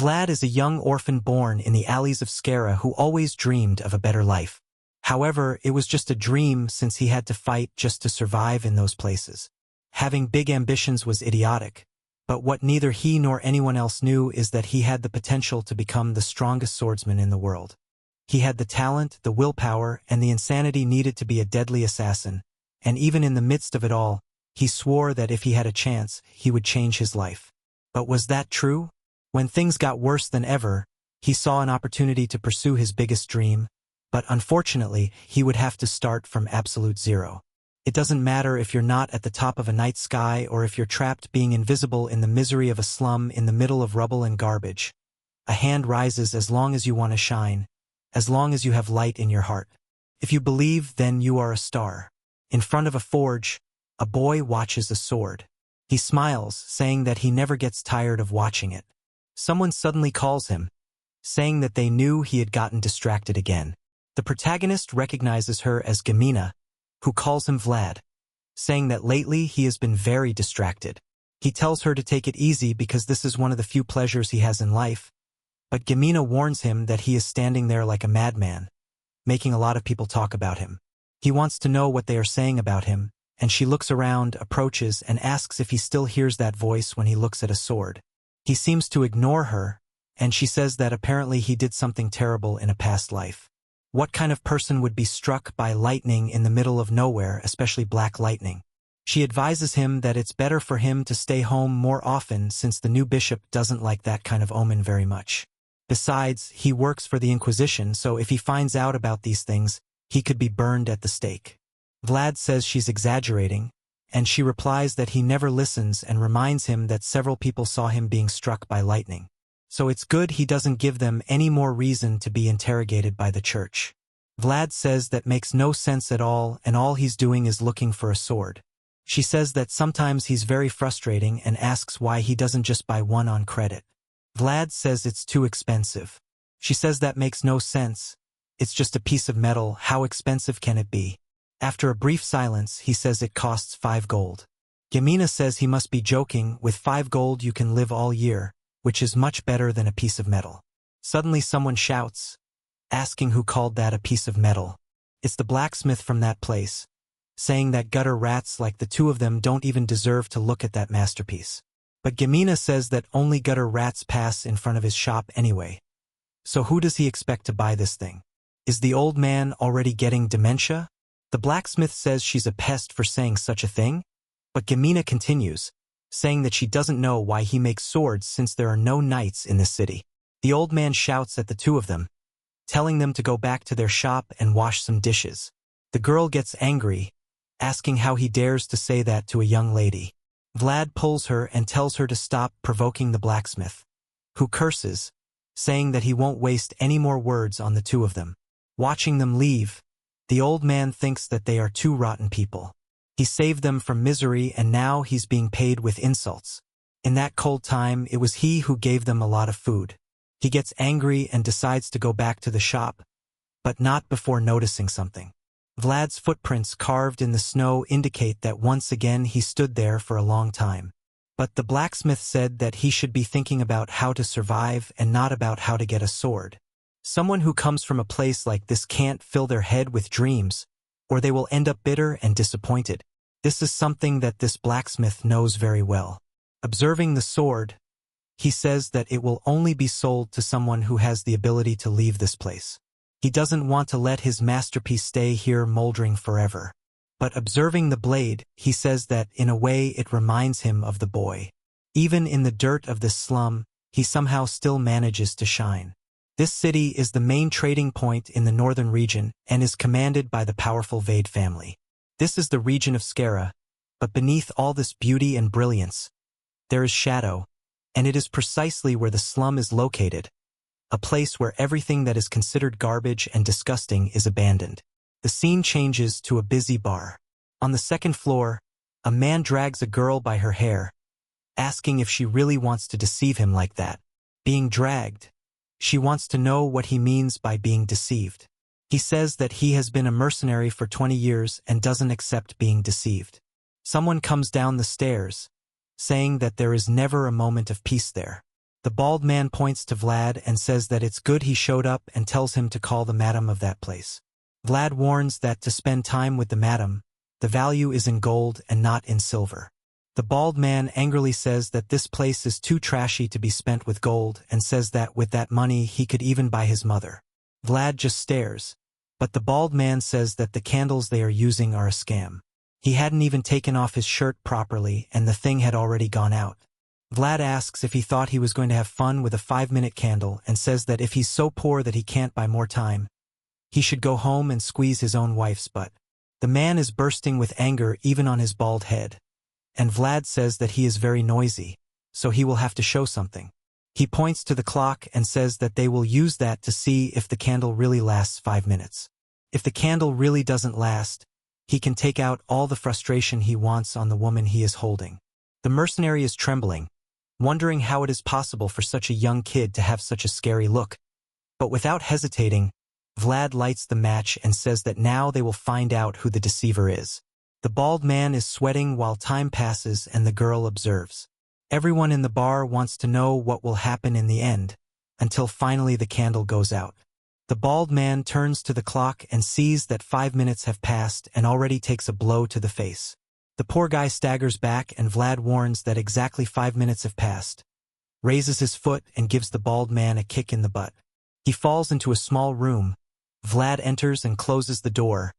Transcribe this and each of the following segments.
Vlad is a young orphan born in the alleys of Skara who always dreamed of a better life. However, it was just a dream since he had to fight just to survive in those places. Having big ambitions was idiotic, but what neither he nor anyone else knew is that he had the potential to become the strongest swordsman in the world. He had the talent, the willpower, and the insanity needed to be a deadly assassin, and even in the midst of it all, he swore that if he had a chance, he would change his life. But was that true? When things got worse than ever, he saw an opportunity to pursue his biggest dream, but unfortunately, he would have to start from absolute zero. It doesn't matter if you're not at the top of a night sky or if you're trapped being invisible in the misery of a slum in the middle of rubble and garbage. A hand rises as long as you want to shine, as long as you have light in your heart. If you believe, then you are a star. In front of a forge, a boy watches a sword. He smiles, saying that he never gets tired of watching it. Someone suddenly calls him, saying that they knew he had gotten distracted again. The protagonist recognizes her as Gamina, who calls him Vlad, saying that lately he has been very distracted. He tells her to take it easy because this is one of the few pleasures he has in life, but Gamina warns him that he is standing there like a madman, making a lot of people talk about him. He wants to know what they are saying about him, and she looks around, approaches, and asks if he still hears that voice when he looks at a sword. He seems to ignore her, and she says that apparently he did something terrible in a past life. What kind of person would be struck by lightning in the middle of nowhere, especially black lightning? She advises him that it's better for him to stay home more often since the new bishop doesn't like that kind of omen very much. Besides, he works for the Inquisition, so if he finds out about these things, he could be burned at the stake. Vlad says she's exaggerating, and she replies that he never listens and reminds him that several people saw him being struck by lightning. So it's good he doesn't give them any more reason to be interrogated by the church. Vlad says that makes no sense at all, and all he's doing is looking for a sword. She says that sometimes he's very frustrating and asks why he doesn't just buy one on credit. Vlad says it's too expensive. She says that makes no sense. It's just a piece of metal, how expensive can it be? After a brief silence, he says it costs 5 gold. Gamina says he must be joking, with 5 gold you can live all year, which is much better than a piece of metal. Suddenly someone shouts, asking who called that a piece of metal. It's the blacksmith from that place, saying that gutter rats like the two of them don't even deserve to look at that masterpiece. But Gamina says that only gutter rats pass in front of his shop anyway. So who does he expect to buy this thing? Is the old man already getting dementia? The blacksmith says she's a pest for saying such a thing, but Gamina continues, saying that she doesn't know why he makes swords since there are no knights in this city. The old man shouts at the two of them, telling them to go back to their shop and wash some dishes. The girl gets angry, asking how he dares to say that to a young lady. Vlad pulls her and tells her to stop provoking the blacksmith, who curses, saying that he won't waste any more words on the two of them. Watching them leave, the old man thinks that they are two rotten people. He saved them from misery and now he's being paid with insults. In that cold time, it was he who gave them a lot of food. He gets angry and decides to go back to the shop, but not before noticing something. Vlad's footprints carved in the snow indicate that once again he stood there for a long time. But the blacksmith said that he should be thinking about how to survive and not about how to get a sword. Someone who comes from a place like this can't fill their head with dreams, or they will end up bitter and disappointed. This is something that this blacksmith knows very well. Observing the sword, he says that it will only be sold to someone who has the ability to leave this place. He doesn't want to let his masterpiece stay here moldering forever. But observing the blade, he says that in a way it reminds him of the boy. Even in the dirt of this slum, he somehow still manages to shine. This city is the main trading point in the northern region and is commanded by the powerful Vade family. This is the region of Skara, but beneath all this beauty and brilliance, there is shadow, and it is precisely where the slum is located, a place where everything that is considered garbage and disgusting is abandoned. The scene changes to a busy bar. On the second floor, a man drags a girl by her hair, asking if she really wants to deceive him like that. Being dragged, she wants to know what he means by being deceived. He says that he has been a mercenary for 20 years and doesn't accept being deceived. Someone comes down the stairs, saying that there is never a moment of peace there. The bald man points to Vlad and says that it's good he showed up and tells him to call the madam of that place. Vlad warns that to spend time with the madam, the value is in gold and not in silver. The bald man angrily says that this place is too trashy to be spent with gold and says that with that money he could even buy his mother. Vlad just stares, but the bald man says that the candles they are using are a scam. He hadn't even taken off his shirt properly and the thing had already gone out. Vlad asks if he thought he was going to have fun with a 5-minute candle and says that if he's so poor that he can't buy more time, he should go home and squeeze his own wife's butt. The man is bursting with anger even on his bald head, and Vlad says that he is very noisy, so he will have to show something. He points to the clock and says that they will use that to see if the candle really lasts 5 minutes. If the candle really doesn't last, he can take out all the frustration he wants on the woman he is holding. The mercenary is trembling, wondering how it is possible for such a young kid to have such a scary look. But without hesitating, Vlad lights the match and says that now they will find out who the deceiver is. The bald man is sweating while time passes and the girl observes. Everyone in the bar wants to know what will happen in the end, until finally the candle goes out. The bald man turns to the clock and sees that 5 minutes have passed and already takes a blow to the face. The poor guy staggers back and Vlad warns that exactly 5 minutes have passed, raises his foot and gives the bald man a kick in the butt. He falls into a small room. Vlad enters and closes the door,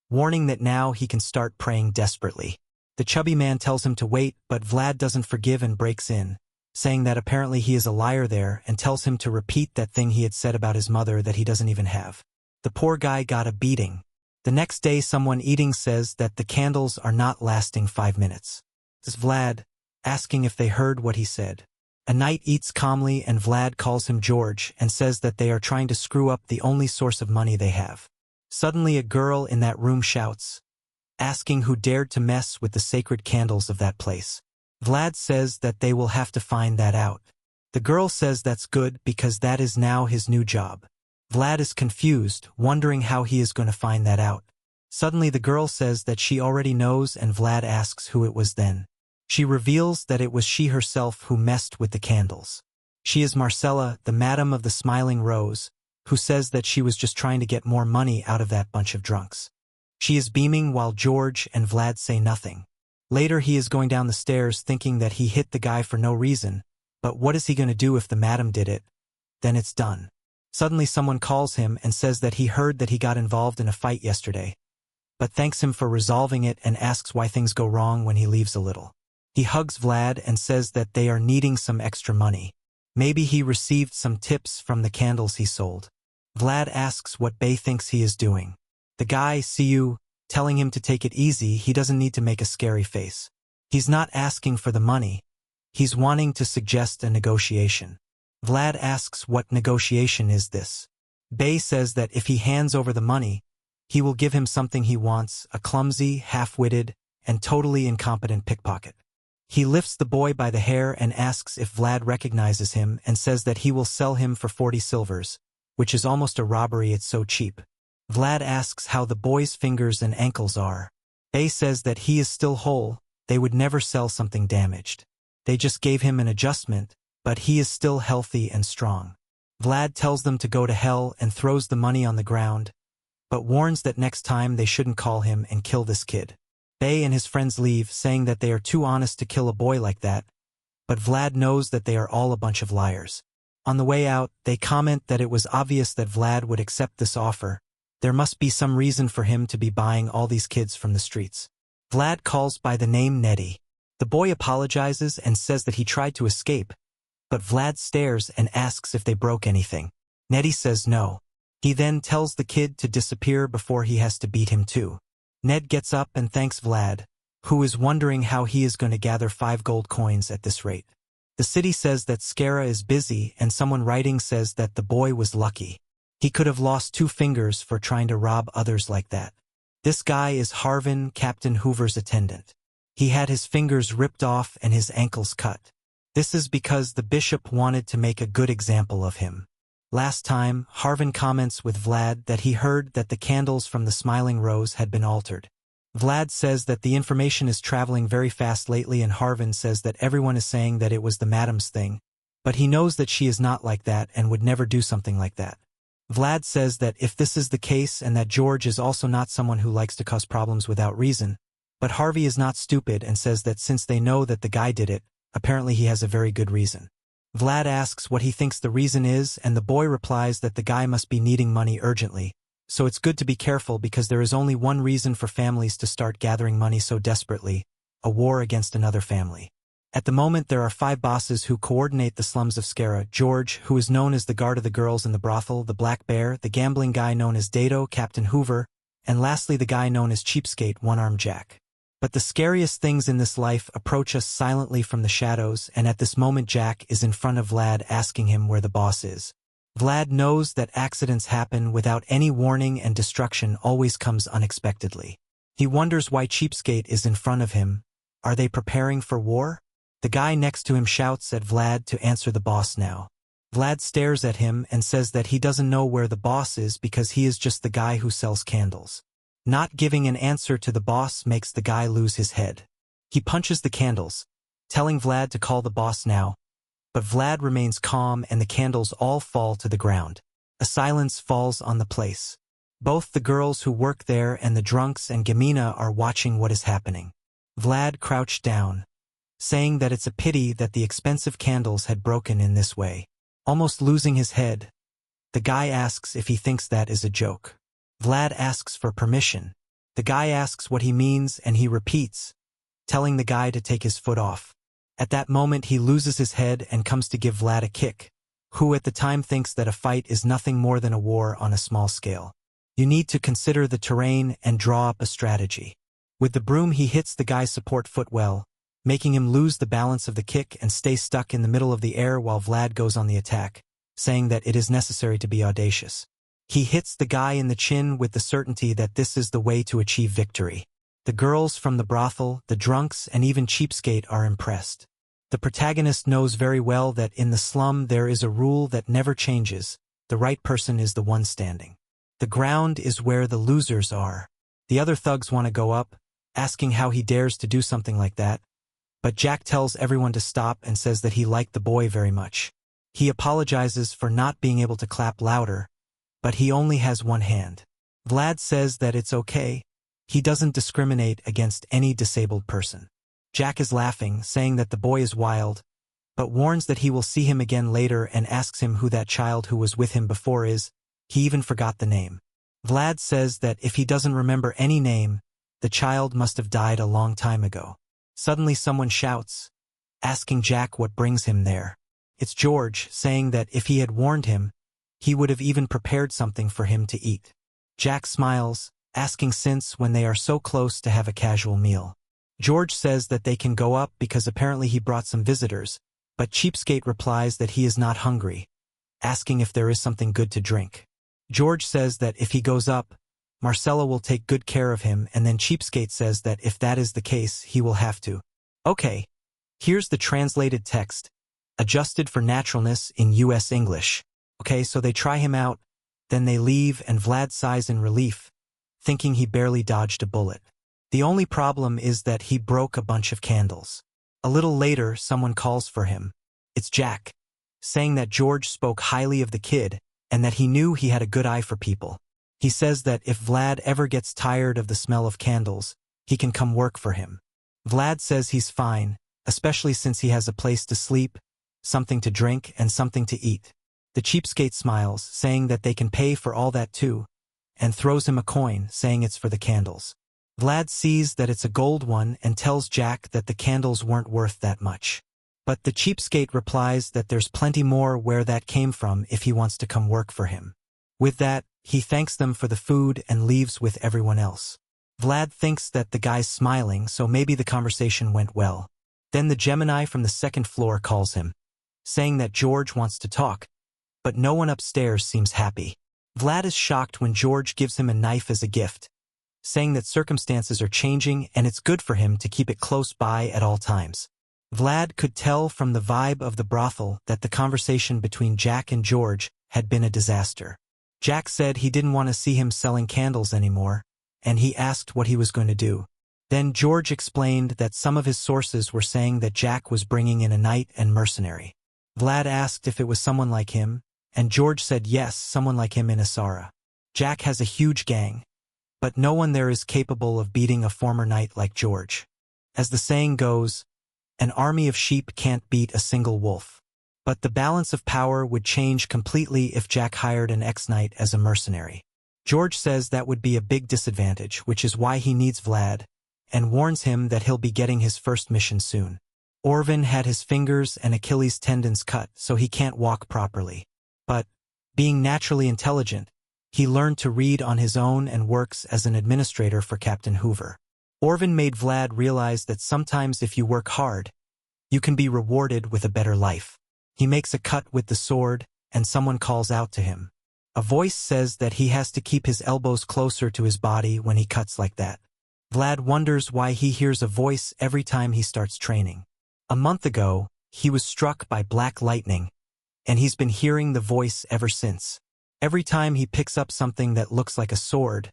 warning that now he can start praying desperately. The chubby man tells him to wait, but Vlad doesn't forgive and breaks in, saying that apparently he is a liar there and tells him to repeat that thing he had said about his mother that he doesn't even have. The poor guy got a beating. The next day someone eating says that the candles are not lasting 5 minutes. This is Vlad, asking if they heard what he said. A knight eats calmly and Vlad calls him George and says that they are trying to screw up the only source of money they have. Suddenly a girl in that room shouts, asking who dared to mess with the sacred candles of that place. Vlad says that they will have to find that out. The girl says that's good because that is now his new job. Vlad is confused, wondering how he is going to find that out. Suddenly the girl says that she already knows and Vlad asks who it was then. She reveals that it was she herself who messed with the candles. She is Marcella, the madam of the Smiling Rose, who says that she was just trying to get more money out of that bunch of drunks. She is beaming while George and Vlad say nothing. Later he is going down the stairs thinking that he hit the guy for no reason, but what is he going to do if the madam did it? Then it's done. Suddenly someone calls him and says that he heard that he got involved in a fight yesterday, but thanks him for resolving it and asks why things go wrong when he leaves a little. He hugs Vlad and says that they are needing some extra money. Maybe he received some tips from the candles he sold. Vlad asks what Bay thinks he is doing. The guy, see you, telling him to take it easy, he doesn't need to make a scary face. He's not asking for the money. He's wanting to suggest a negotiation. Vlad asks what negotiation is this. Bay says that if he hands over the money, he will give him something he wants, a clumsy, half-witted, and totally incompetent pickpocket. He lifts the boy by the hair and asks if Vlad recognizes him and says that he will sell him for 40 silvers, which is almost a robbery, it's so cheap. Vlad asks how the boy's fingers and ankles are. Bay says that he is still whole, they would never sell something damaged. They just gave him an adjustment, but he is still healthy and strong. Vlad tells them to go to hell and throws the money on the ground, but warns that next time they shouldn't call him and kill this kid. Bay and his friends leave, saying that they are too honest to kill a boy like that, but Vlad knows that they are all a bunch of liars. On the way out, they comment that it was obvious that Vlad would accept this offer. There must be some reason for him to be buying all these kids from the streets. Vlad calls by the name Nettie. The boy apologizes and says that he tried to escape, but Vlad stares and asks if they broke anything. Nettie says no. He then tells the kid to disappear before he has to beat him too. Ned gets up and thanks Vlad, who is wondering how he is going to gather 5 gold coins at this rate. The city says that Skara is busy and someone writing says that the boy was lucky. He could have lost 2 fingers for trying to rob others like that. This guy is Harvin, Captain Hoover's attendant. He had his fingers ripped off and his ankles cut. This is because the bishop wanted to make a good example of him. Last time, Harvin comments with Vlad that he heard that the candles from the Smiling Rose had been altered. Vlad says that the information is traveling very fast lately and Harvin says that everyone is saying that it was the madam's thing, but he knows that she is not like that and would never do something like that. Vlad says that if this is the case and that George is also not someone who likes to cause problems without reason, but Harvey is not stupid and says that since they know that the guy did it, apparently he has a very good reason. Vlad asks what he thinks the reason is, and the boy replies that the guy must be needing money urgently, so it's good to be careful because there is only one reason for families to start gathering money so desperately: a war against another family. At the moment there are 5 bosses who coordinate the slums of Skara: George, who is known as the guard of the girls in the brothel, the Black Bear, the gambling guy known as Dado, Captain Hoover, and lastly the guy known as Cheapskate, One-Armed Jack. But the scariest things in this life approach us silently from the shadows, and at this moment Jack is in front of Vlad asking him where the boss is. Vlad knows that accidents happen without any warning and destruction always comes unexpectedly. He wonders why Cheapskate is in front of him. Are they preparing for war? The guy next to him shouts at Vlad to answer the boss now. Vlad stares at him and says that he doesn't know where the boss is because he is just the guy who sells candles. Not giving an answer to the boss makes the guy lose his head. He punches the candles, telling Vlad to call the boss now, but Vlad remains calm and the candles all fall to the ground. A silence falls on the place. Both the girls who work there and the drunks and Gamina are watching what is happening. Vlad crouched down, saying that it's a pity that the expensive candles had broken in this way. Almost losing his head, the guy asks if he thinks that is a joke. Vlad asks for permission. The guy asks what he means and he repeats, telling the guy to take his foot off. At that moment he loses his head and comes to give Vlad a kick, who at the time thinks that a fight is nothing more than a war on a small scale. You need to consider the terrain and draw up a strategy. With the broom he hits the guy's support foot well, making him lose the balance of the kick and stay stuck in the middle of the air while Vlad goes on the attack, saying that it is necessary to be audacious. He hits the guy in the chin with the certainty that this is the way to achieve victory. The girls from the brothel, the drunks, and even Cheapskate are impressed. The protagonist knows very well that in the slum there is a rule that never changes: the right person is the one standing. The ground is where the losers are. The other thugs want to go up, asking how he dares to do something like that, but Jack tells everyone to stop and says that he liked the boy very much. He apologizes for not being able to clap louder, but he only has one hand. Vlad says that it's okay. He doesn't discriminate against any disabled person. Jack is laughing, saying that the boy is wild, but warns that he will see him again later and asks him who that child who was with him before is. He even forgot the name. Vlad says that if he doesn't remember any name, the child must have died a long time ago. Suddenly someone shouts, asking Jack what brings him there. It's George, saying that if he had warned him, he would have even prepared something for him to eat. Jack smiles, asking since when they are so close to have a casual meal. George says that they can go up because apparently he brought some visitors, but Cheapskate replies that he is not hungry, asking if there is something good to drink. George says that if he goes up, Marcella will take good care of him, and then Cheapskate says that if that is the case, he will have to. Okay, here's the translated text, adjusted for naturalness in US English. Okay, so they try him out, then they leave and Vlad sighs in relief, thinking he barely dodged a bullet. The only problem is that he broke a bunch of candles. A little later, someone calls for him. It's Jack, saying that George spoke highly of the kid and that he knew he had a good eye for people. He says that if Vlad ever gets tired of the smell of candles, he can come work for him. Vlad says he's fine, especially since he has a place to sleep, something to drink, and something to eat. The Cheapskate smiles, saying that they can pay for all that too, and throws him a coin, saying it's for the candles. Vlad sees that it's a gold one and tells Jack that the candles weren't worth that much. But the Cheapskate replies that there's plenty more where that came from if he wants to come work for him. With that, he thanks them for the food and leaves with everyone else. Vlad thinks that the guy's smiling, so maybe the conversation went well. Then the Gemini from the second floor calls him, saying that George wants to talk, but no one upstairs seems happy. Vlad is shocked when George gives him a knife as a gift, saying that circumstances are changing and it's good for him to keep it close by at all times. Vlad could tell from the vibe of the brothel that the conversation between Jack and George had been a disaster. Jack said he didn't want to see him selling candles anymore, and he asked what he was going to do. Then George explained that some of his sources were saying that Jack was bringing in a knight and mercenary. Vlad asked if it was someone like him, and George said yes, someone like him in Asara. Jack has a huge gang, but no one there is capable of beating a former knight like George. As the saying goes, an army of sheep can't beat a single wolf. But the balance of power would change completely if Jack hired an ex-knight as a mercenary. George says that would be a big disadvantage, which is why he needs Vlad, and warns him that he'll be getting his first mission soon. Orphan had his fingers and Achilles tendons cut, so he can't walk properly. But, being naturally intelligent, he learned to read on his own and works as an administrator for Captain Hoover. Orphan made Vlad realize that sometimes if you work hard, you can be rewarded with a better life. He makes a cut with the sword, and someone calls out to him. A voice says that he has to keep his elbows closer to his body when he cuts like that. Vlad wonders why he hears a voice every time he starts training. A month ago, he was struck by black lightning, and he's been hearing the voice ever since. Every time he picks up something that looks like a sword,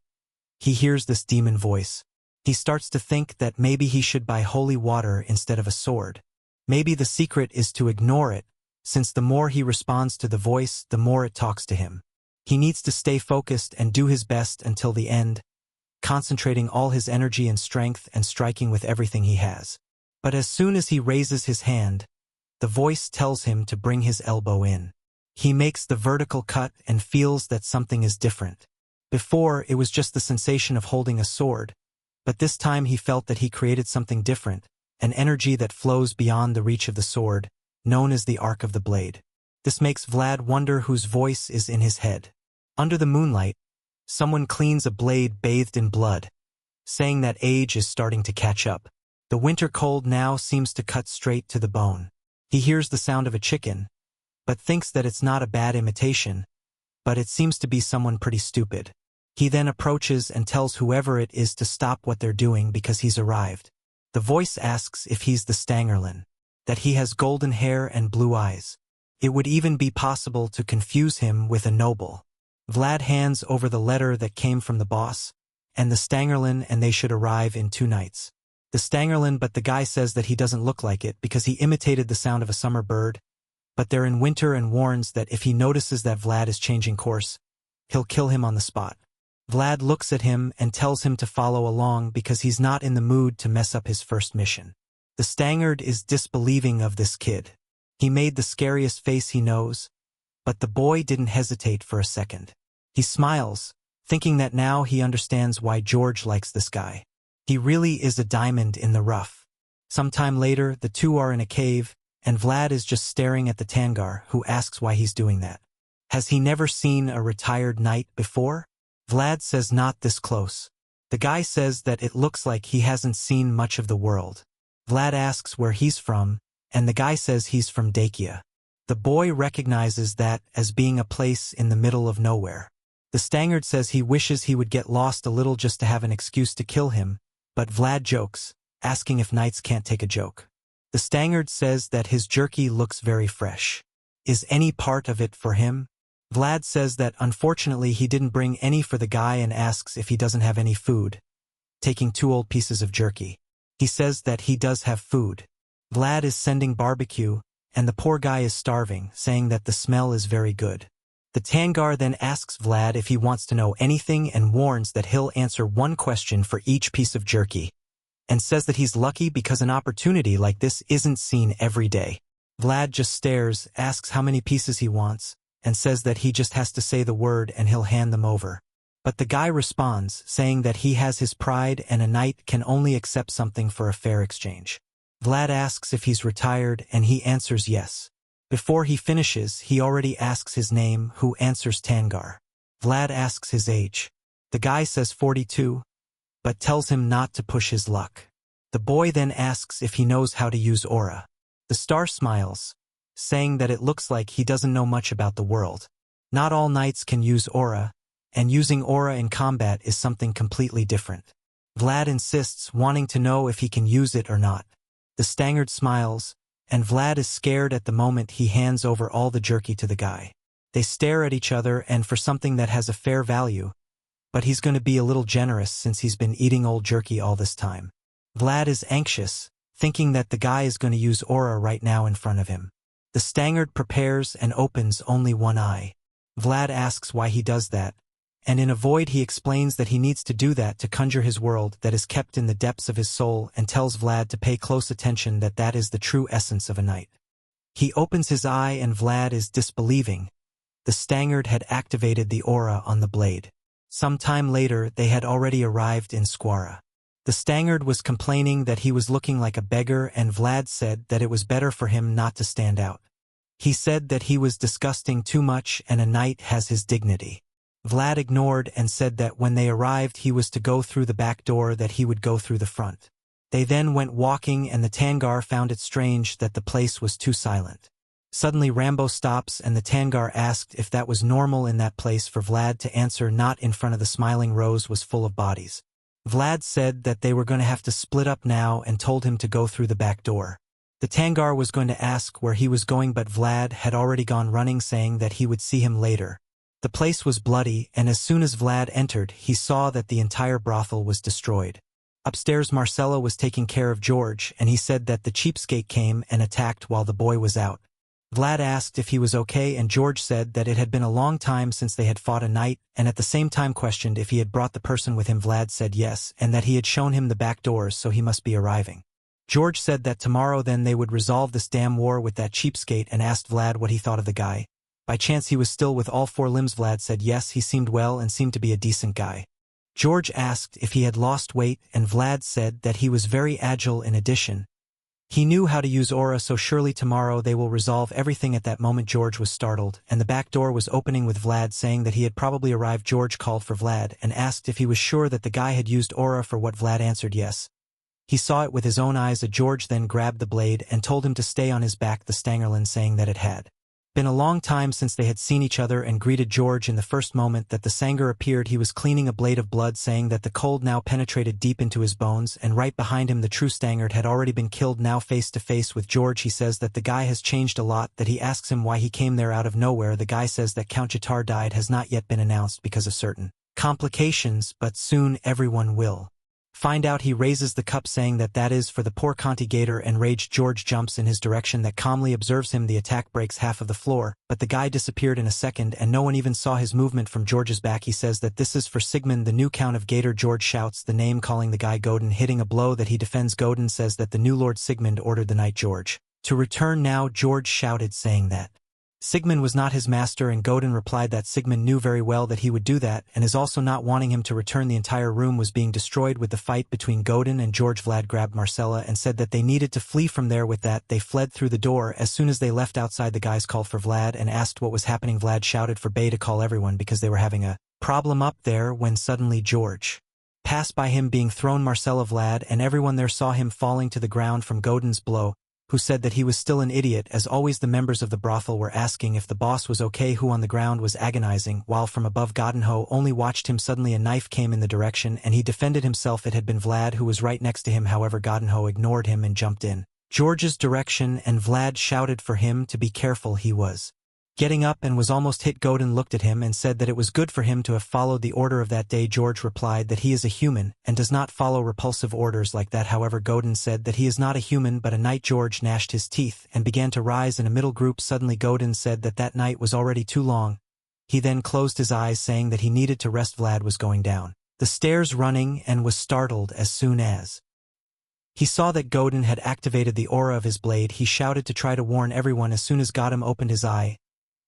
he hears this demon voice. He starts to think that maybe he should buy holy water instead of a sword. Maybe the secret is to ignore it, since the more he responds to the voice, the more it talks to him. He needs to stay focused and do his best until the end, concentrating all his energy and strength and striking with everything he has. But as soon as he raises his hand, the voice tells him to bring his elbow in. He makes the vertical cut and feels that something is different. Before, it was just the sensation of holding a sword, but this time he felt that he created something different, an energy that flows beyond the reach of the sword, known as the arc of the blade. This makes Vlad wonder whose voice is in his head. Under the moonlight, someone cleans a blade bathed in blood, saying that age is starting to catch up. The winter cold now seems to cut straight to the bone. He hears the sound of a chicken, but thinks that it's not a bad imitation, but it seems to be someone pretty stupid. He then approaches and tells whoever it is to stop what they're doing because he's arrived. The voice asks if he's the Stangerlin, that he has golden hair and blue eyes. It would even be possible to confuse him with a noble. Vlad hands over the letter that came from the boss, and the Stangerlin, and they should arrive in 2 nights. The Stangerlin, but the guy says that he doesn't look like it because he imitated the sound of a summer bird, but they're in winter and warns that if he notices that Vlad is changing course, he'll kill him on the spot. Vlad looks at him and tells him to follow along because he's not in the mood to mess up his first mission. The Stangard is disbelieving of this kid. He made the scariest face he knows, but the boy didn't hesitate for a second. He smiles, thinking that now he understands why George likes this guy. He really is a diamond in the rough. Sometime later, the two are in a cave, and Vlad is just staring at the Tangar, who asks why he's doing that. Has he never seen a retired knight before? Vlad says not this close. The guy says that it looks like he hasn't seen much of the world. Vlad asks where he's from, and the guy says he's from Dakia. The boy recognizes that as being a place in the middle of nowhere. The Stangard says he wishes he would get lost a little just to have an excuse to kill him, but Vlad jokes, asking if knights can't take a joke. The Stangard says that his jerky looks very fresh. Is any part of it for him? Vlad says that unfortunately he didn't bring any for the guy and asks if he doesn't have any food, taking 2 old pieces of jerky. He says that he does have food. Vlad is sending barbecue, and the poor guy is starving, saying that the smell is very good. The Tangar then asks Vlad if he wants to know anything and warns that he'll answer 1 question for each piece of jerky, and says that he's lucky because an opportunity like this isn't seen every day. Vlad just stares, asks how many pieces he wants, and says that he just has to say the word and he'll hand them over. But the guy responds, saying that he has his pride and a knight can only accept something for a fair exchange. Vlad asks if he's retired and he answers yes. Before he finishes, he already asks his name, who answers Tangar. Vlad asks his age. The guy says 42, but tells him not to push his luck. The boy then asks if he knows how to use aura. The star smiles, saying that it looks like he doesn't know much about the world. Not all knights can use aura, and using aura in combat is something completely different. Vlad insists, wanting to know if he can use it or not. The Stangard smiles, and Vlad is scared at the moment he hands over all the jerky to the guy. They stare at each other and for something that has a fair value, but he's going to be a little generous since he's been eating old jerky all this time. Vlad is anxious, thinking that the guy is going to use aura right now in front of him. The Stangard prepares and opens only one eye. Vlad asks why he does that, and in a void he explains that he needs to do that to conjure his world that is kept in the depths of his soul, and tells Vlad to pay close attention, that that is the true essence of a night. He opens his eye and Vlad is disbelieving. The Stangard had activated the aura on the blade. Some time later they had already arrived in Squara. The Stangard was complaining that he was looking like a beggar, and Vlad said that it was better for him not to stand out. He said that he was disgusting too much and a knight has his dignity. Vlad ignored and said that when they arrived he was to go through the back door, that he would go through the front. They then went walking, and the Tangar found it strange that the place was too silent. Suddenly Rambo stops and the Tangar asked if that was normal in that place, for Vlad to answer not in front of the smiling rose was full of bodies. Vlad said that they were going to have to split up now and told him to go through the back door. The Tangar was going to ask where he was going, but Vlad had already gone running, saying that he would see him later. The place was bloody, and as soon as Vlad entered he saw that the entire brothel was destroyed. Upstairs Marcella was taking care of George, and he said that the cheapskate came and attacked while the boy was out. Vlad asked if he was okay, and George said that it had been a long time since they had fought a night, and at the same time questioned if he had brought the person with him. Vlad said yes, and that he had shown him the back doors, so he must be arriving. George said that tomorrow then they would resolve this damn war with that cheapskate, and asked Vlad what he thought of the guy. By chance he was still with all four limbs. Vlad said yes, he seemed well and seemed to be a decent guy. George asked if he had lost weight, and Vlad said that he was very agile. In addition, he knew how to use aura, so surely tomorrow they will resolve everything. At that moment George was startled, and the back door was opening with Vlad saying that he had probably arrived. George called for Vlad and asked if he was sure that the guy had used aura, for what Vlad answered yes. He saw it with his own eyes. George then grabbed the blade and told him to stay on his back, the Stangerlin saying that it had been a long time since they had seen each other, and greeted George. In the first moment that the Sanger appeared he was cleaning a blade of blood, saying that the cold now penetrated deep into his bones, and right behind him the true Stangard had already been killed. Now face to face with George he says that the guy has changed a lot, that he asks him why he came there out of nowhere. The guy says that Count Jatar died has not yet been announced because of certain complications, but soon everyone will find out. He raises the cup saying that that is for the poor Conti Gator. Enraged George jumps in his direction, that calmly observes him. The attack breaks half of the floor, but the guy disappeared in a second and no one even saw his movement from George's back. He says that this is for Sigmund, the new Count of Gator. George shouts the name, calling the guy Godin, hitting a blow that he defends. Godin says that the new Lord Sigmund ordered the knight George to return now. George shouted saying that Sigmund was not his master, and Godin replied that Sigmund knew very well that he would do that, and is also not wanting him to return. The entire room was being destroyed with the fight between Godin and George. Vlad grabbed Marcella and said that they needed to flee from there. With that they fled through the door. As soon as they left outside the guys called for Vlad and asked what was happening. Vlad shouted for Bay to call everyone because they were having a problem up there, when suddenly George passed by him being thrown. Marcella, Vlad, and everyone there saw him falling to the ground from Godin's blow, who said that he was still an idiot. As always the members of the brothel were asking if the boss was okay, who on the ground was agonizing, while from above Godinho only watched him. Suddenly a knife came in the direction and he defended himself. It had been Vlad who was right next to him, however Godinho ignored him and jumped in George's direction, and Vlad shouted for him to be careful. He was getting up and was almost hit. Godin looked at him and said that it was good for him to have followed the order of that day. George replied that he is a human and does not follow repulsive orders like that. However Godin said that he is not a human but a knight. George gnashed his teeth and began to rise in a middle group. Suddenly Godin said that that night was already too long. He then closed his eyes saying that he needed to rest. Vlad was going down the stairs running and was startled as soon as he saw that Godin had activated the aura of his blade. He shouted to try to warn everyone. As soon as Godin opened his eye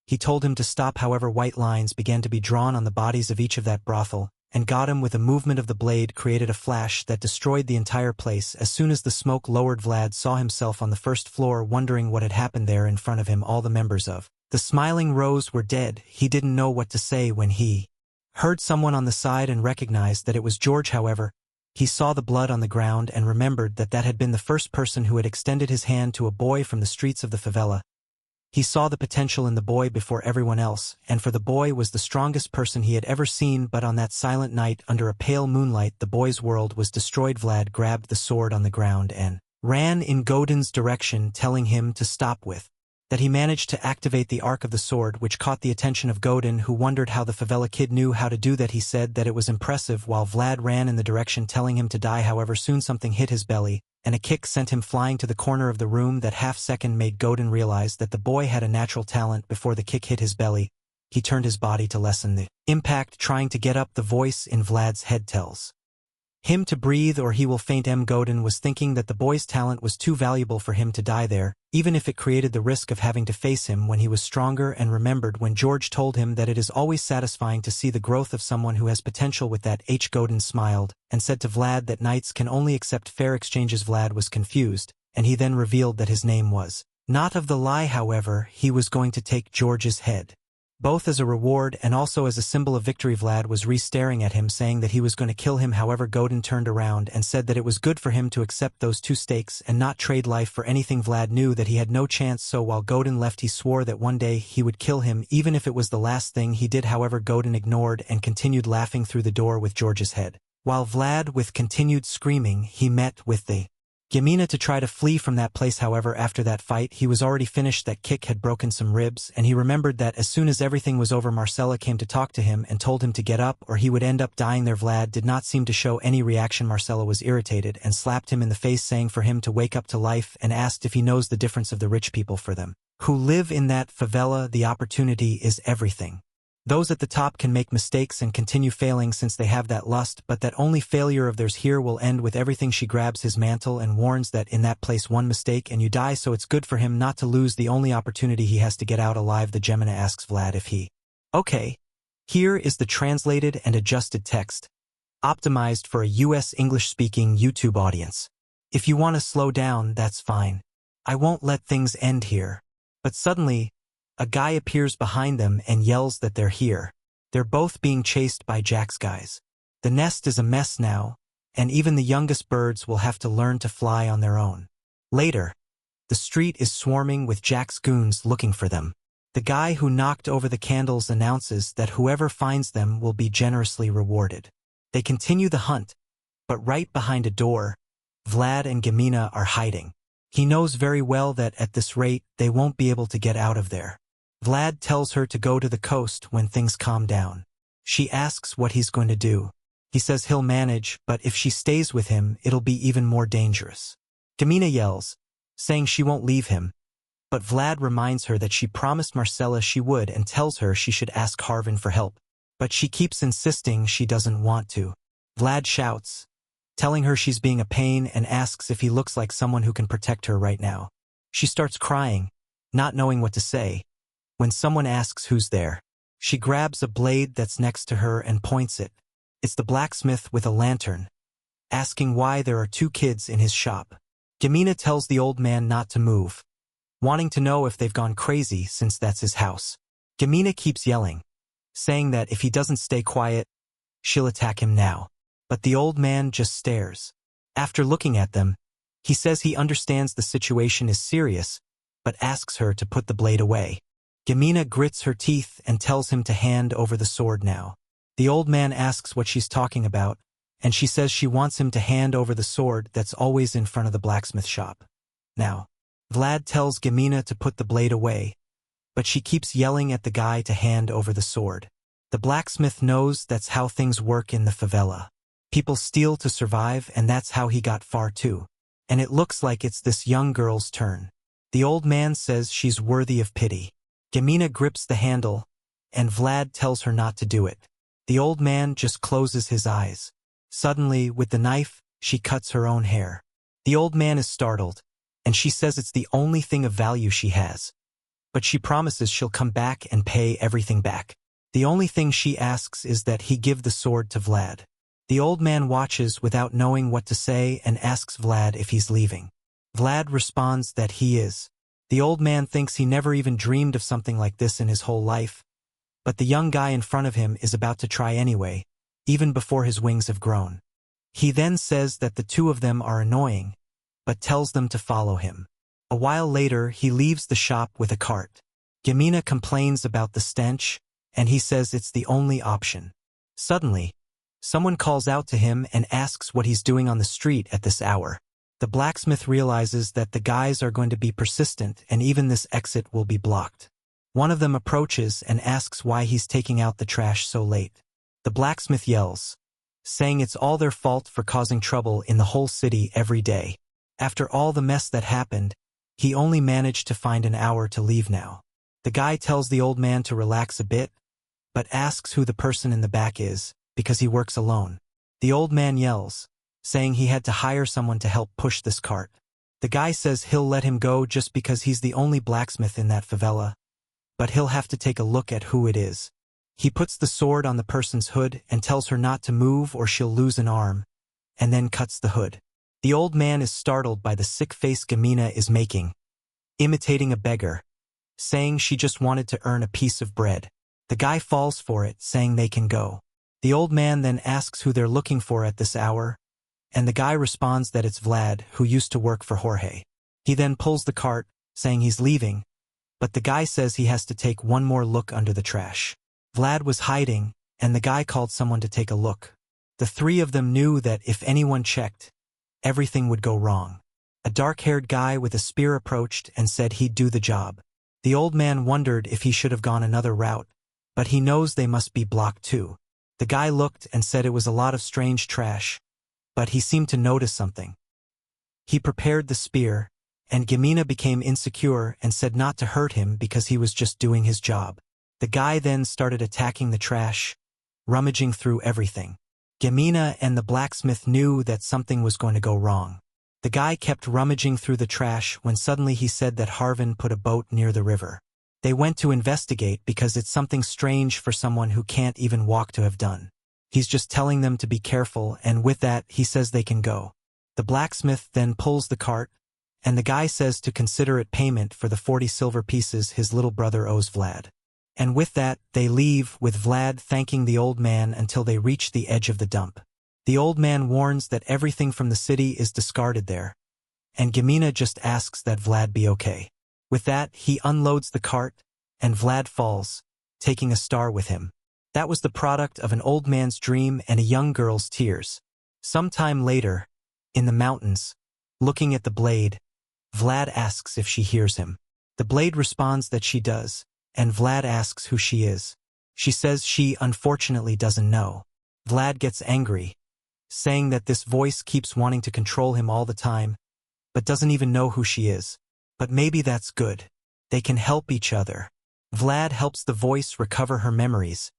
he told him to stop. However white lines began to be drawn on the bodies of each of that brothel, and Godin with a movement of the blade created a flash that destroyed the entire place. As soon as the smoke lowered Vlad saw himself on the first floor, wondering what had happened there. In front of him all the members of the Smiling Rose were dead. He didn't know what to say when he heard someone on the side and recognized that it was George. However, he saw the blood on the ground and remembered that that had been the first person who had extended his hand to a boy from the streets of the favela. He saw the potential in the boy before everyone else, and for the boy was the strongest person he had ever seen. But on that silent night under a pale moonlight the boy's world was destroyed. Vlad grabbed the sword on the ground and ran in Godin's direction, telling him to stop. With that he managed to activate the arc of the sword, which caught the attention of Godin, who wondered how the favela kid knew how to do that. He said that it was impressive while Vlad ran in the direction telling him to die. However soon something hit his belly, and a kick sent him flying to the corner of the room. That half-second made Godin realize that the boy had a natural talent. Before the kick hit his belly, he turned his body to lessen the impact, trying to get up. The voice in Vlad's head tells him to breathe or he will faint. Godin was thinking that the boy's talent was too valuable for him to die there, even if it created the risk of having to face him when he was stronger, and remembered when George told him that it is always satisfying to see the growth of someone who has potential. With that, Godin smiled and said to Vlad that knights can only accept fair exchanges. Vlad was confused, and he then revealed that his name was not of the lie. However, he was going to take George's head, both as a reward and also as a symbol of victory. Vlad was staring at him, saying that he was going to kill him. However, Godin turned around and said that it was good for him to accept those 2 stakes and not trade life for anything. Vlad knew that he had no chance, so while Godin left he swore that one day he would kill him, even if it was the last thing he did. However, Godin ignored and continued laughing through the door with George's head. While Vlad with continued screaming, he met with the Yamina to try to flee from that place. However, after that fight, he was already finished. That kick had broken some ribs, and he remembered that as soon as everything was over, Marcella came to talk to him and told him to get up or he would end up dying there. Vlad did not seem to show any reaction. Marcella was irritated and slapped him in the face, saying for him to wake up to life, and asked if he knows the difference of the rich people for them who live in that favela. The opportunity is everything. Those at the top can make mistakes and continue failing since they have that lust, but that only failure of theirs here will end with everything. She grabs his mantle and warns that in that place one mistake and you die, so it's good for him not to lose the only opportunity he has to get out alive. The Gemina asks Vlad if he okay. Here is the translated and adjusted text, optimized for a US English-speaking YouTube audience. If you want to slow down, that's fine. I won't let things end here. But suddenly, a guy appears behind them and yells that they're here. They're both being chased by Jack's guys. The nest is a mess now, and even the youngest birds will have to learn to fly on their own. Later, the street is swarming with Jack's goons looking for them. The guy who knocked over the candles announces that whoever finds them will be generously rewarded. They continue the hunt, but right behind a door, Vlad and Gamina are hiding. He knows very well that at this rate, they won't be able to get out of there. Vlad tells her to go to the coast when things calm down. She asks what he's going to do. He says he'll manage, but if she stays with him, it'll be even more dangerous. Gamina yells, saying she won't leave him. But Vlad reminds her that she promised Marcella she would and tells her she should ask Harvin for help. But she keeps insisting she doesn't want to. Vlad shouts, telling her she's being a pain, and asks if he looks like someone who can protect her right now. She starts crying, not knowing what to say. When someone asks who's there, she grabs a blade that's next to her and points it. It's the blacksmith with a lantern, asking why there are 2 kids in his shop. Gamina tells the old man not to move, wanting to know if they've gone crazy since that's his house. Gamina keeps yelling, saying that if he doesn't stay quiet, she'll attack him now. But the old man just stares. After looking at them, he says he understands the situation is serious, but asks her to put the blade away. Gamina grits her teeth and tells him to hand over the sword now. The old man asks what she's talking about, and she says she wants him to hand over the sword that's always in front of the blacksmith shop. Now, Vlad tells Gamina to put the blade away, but she keeps yelling at the guy to hand over the sword. The blacksmith knows that's how things work in the favela. People steal to survive, and that's how he got far too. And it looks like it's this young girl's turn. The old man says she's worthy of pity. Gamina grips the handle, and Vlad tells her not to do it. The old man just closes his eyes. Suddenly, with the knife, she cuts her own hair. The old man is startled, and she says it's the only thing of value she has. But she promises she'll come back and pay everything back. The only thing she asks is that he give the sword to Vlad. The old man watches without knowing what to say and asks Vlad if he's leaving. Vlad responds that he is. The old man thinks he never even dreamed of something like this in his whole life, but the young guy in front of him is about to try anyway, even before his wings have grown. He then says that the 2 of them are annoying, but tells them to follow him. A while later, he leaves the shop with a cart. Gamina complains about the stench, and he says it's the only option. Suddenly, someone calls out to him and asks what he's doing on the street at this hour. The blacksmith realizes that the guys are going to be persistent and even this exit will be blocked. One of them approaches and asks why he's taking out the trash so late. The blacksmith yells, saying it's all their fault for causing trouble in the whole city every day. After all the mess that happened, he only managed to find an hour to leave now. The guy tells the old man to relax a bit, but asks who the person in the back is, because he works alone. The old man yells, saying he had to hire someone to help push this cart. The guy says he'll let him go just because he's the only blacksmith in that favela, but he'll have to take a look at who it is. He puts the sword on the person's hood and tells her not to move or she'll lose an arm, and then cuts the hood. The old man is startled by the sick face Gamina is making, imitating a beggar, saying she just wanted to earn a piece of bread. The guy falls for it, saying they can go. The old man then asks who they're looking for at this hour, and the guy responds that it's Vlad, who used to work for Jorge. He then pulls the cart, saying he's leaving, but the guy says he has to take one more look under the trash. Vlad was hiding, and the guy called someone to take a look. The three of them knew that if anyone checked, everything would go wrong. A dark-haired guy with a spear approached and said he'd do the job. The old man wondered if he should have gone another route, but he knows they must be blocked too. The guy looked and said it was a lot of strange trash, but he seemed to notice something. He prepared the spear, and Gamina became insecure and said not to hurt him because he was just doing his job. The guy then started attacking the trash, rummaging through everything. Gamina and the blacksmith knew that something was going to go wrong. The guy kept rummaging through the trash when suddenly he said that Harvin put a boat near the river. They went to investigate because it's something strange for someone who can't even walk to have done. He's just telling them to be careful, and with that he says they can go. The blacksmith then pulls the cart, and the guy says to consider it payment for the 40 silver pieces his little brother owes Vlad. And with that, they leave, with Vlad thanking the old man until they reach the edge of the dump. The old man warns that everything from the city is discarded there, and Gamina just asks that Vlad be okay. With that, he unloads the cart, and Vlad falls, taking a star with him. That was the product of an old man's dream and a young girl's tears. Sometime later, in the mountains, looking at the blade, Vlad asks if she hears him. The blade responds that she does, and Vlad asks who she is. She says she unfortunately doesn't know. Vlad gets angry, saying that this voice keeps wanting to control him all the time, but doesn't even know who she is. But maybe that's good. They can help each other. Vlad helps the voice recover her memories,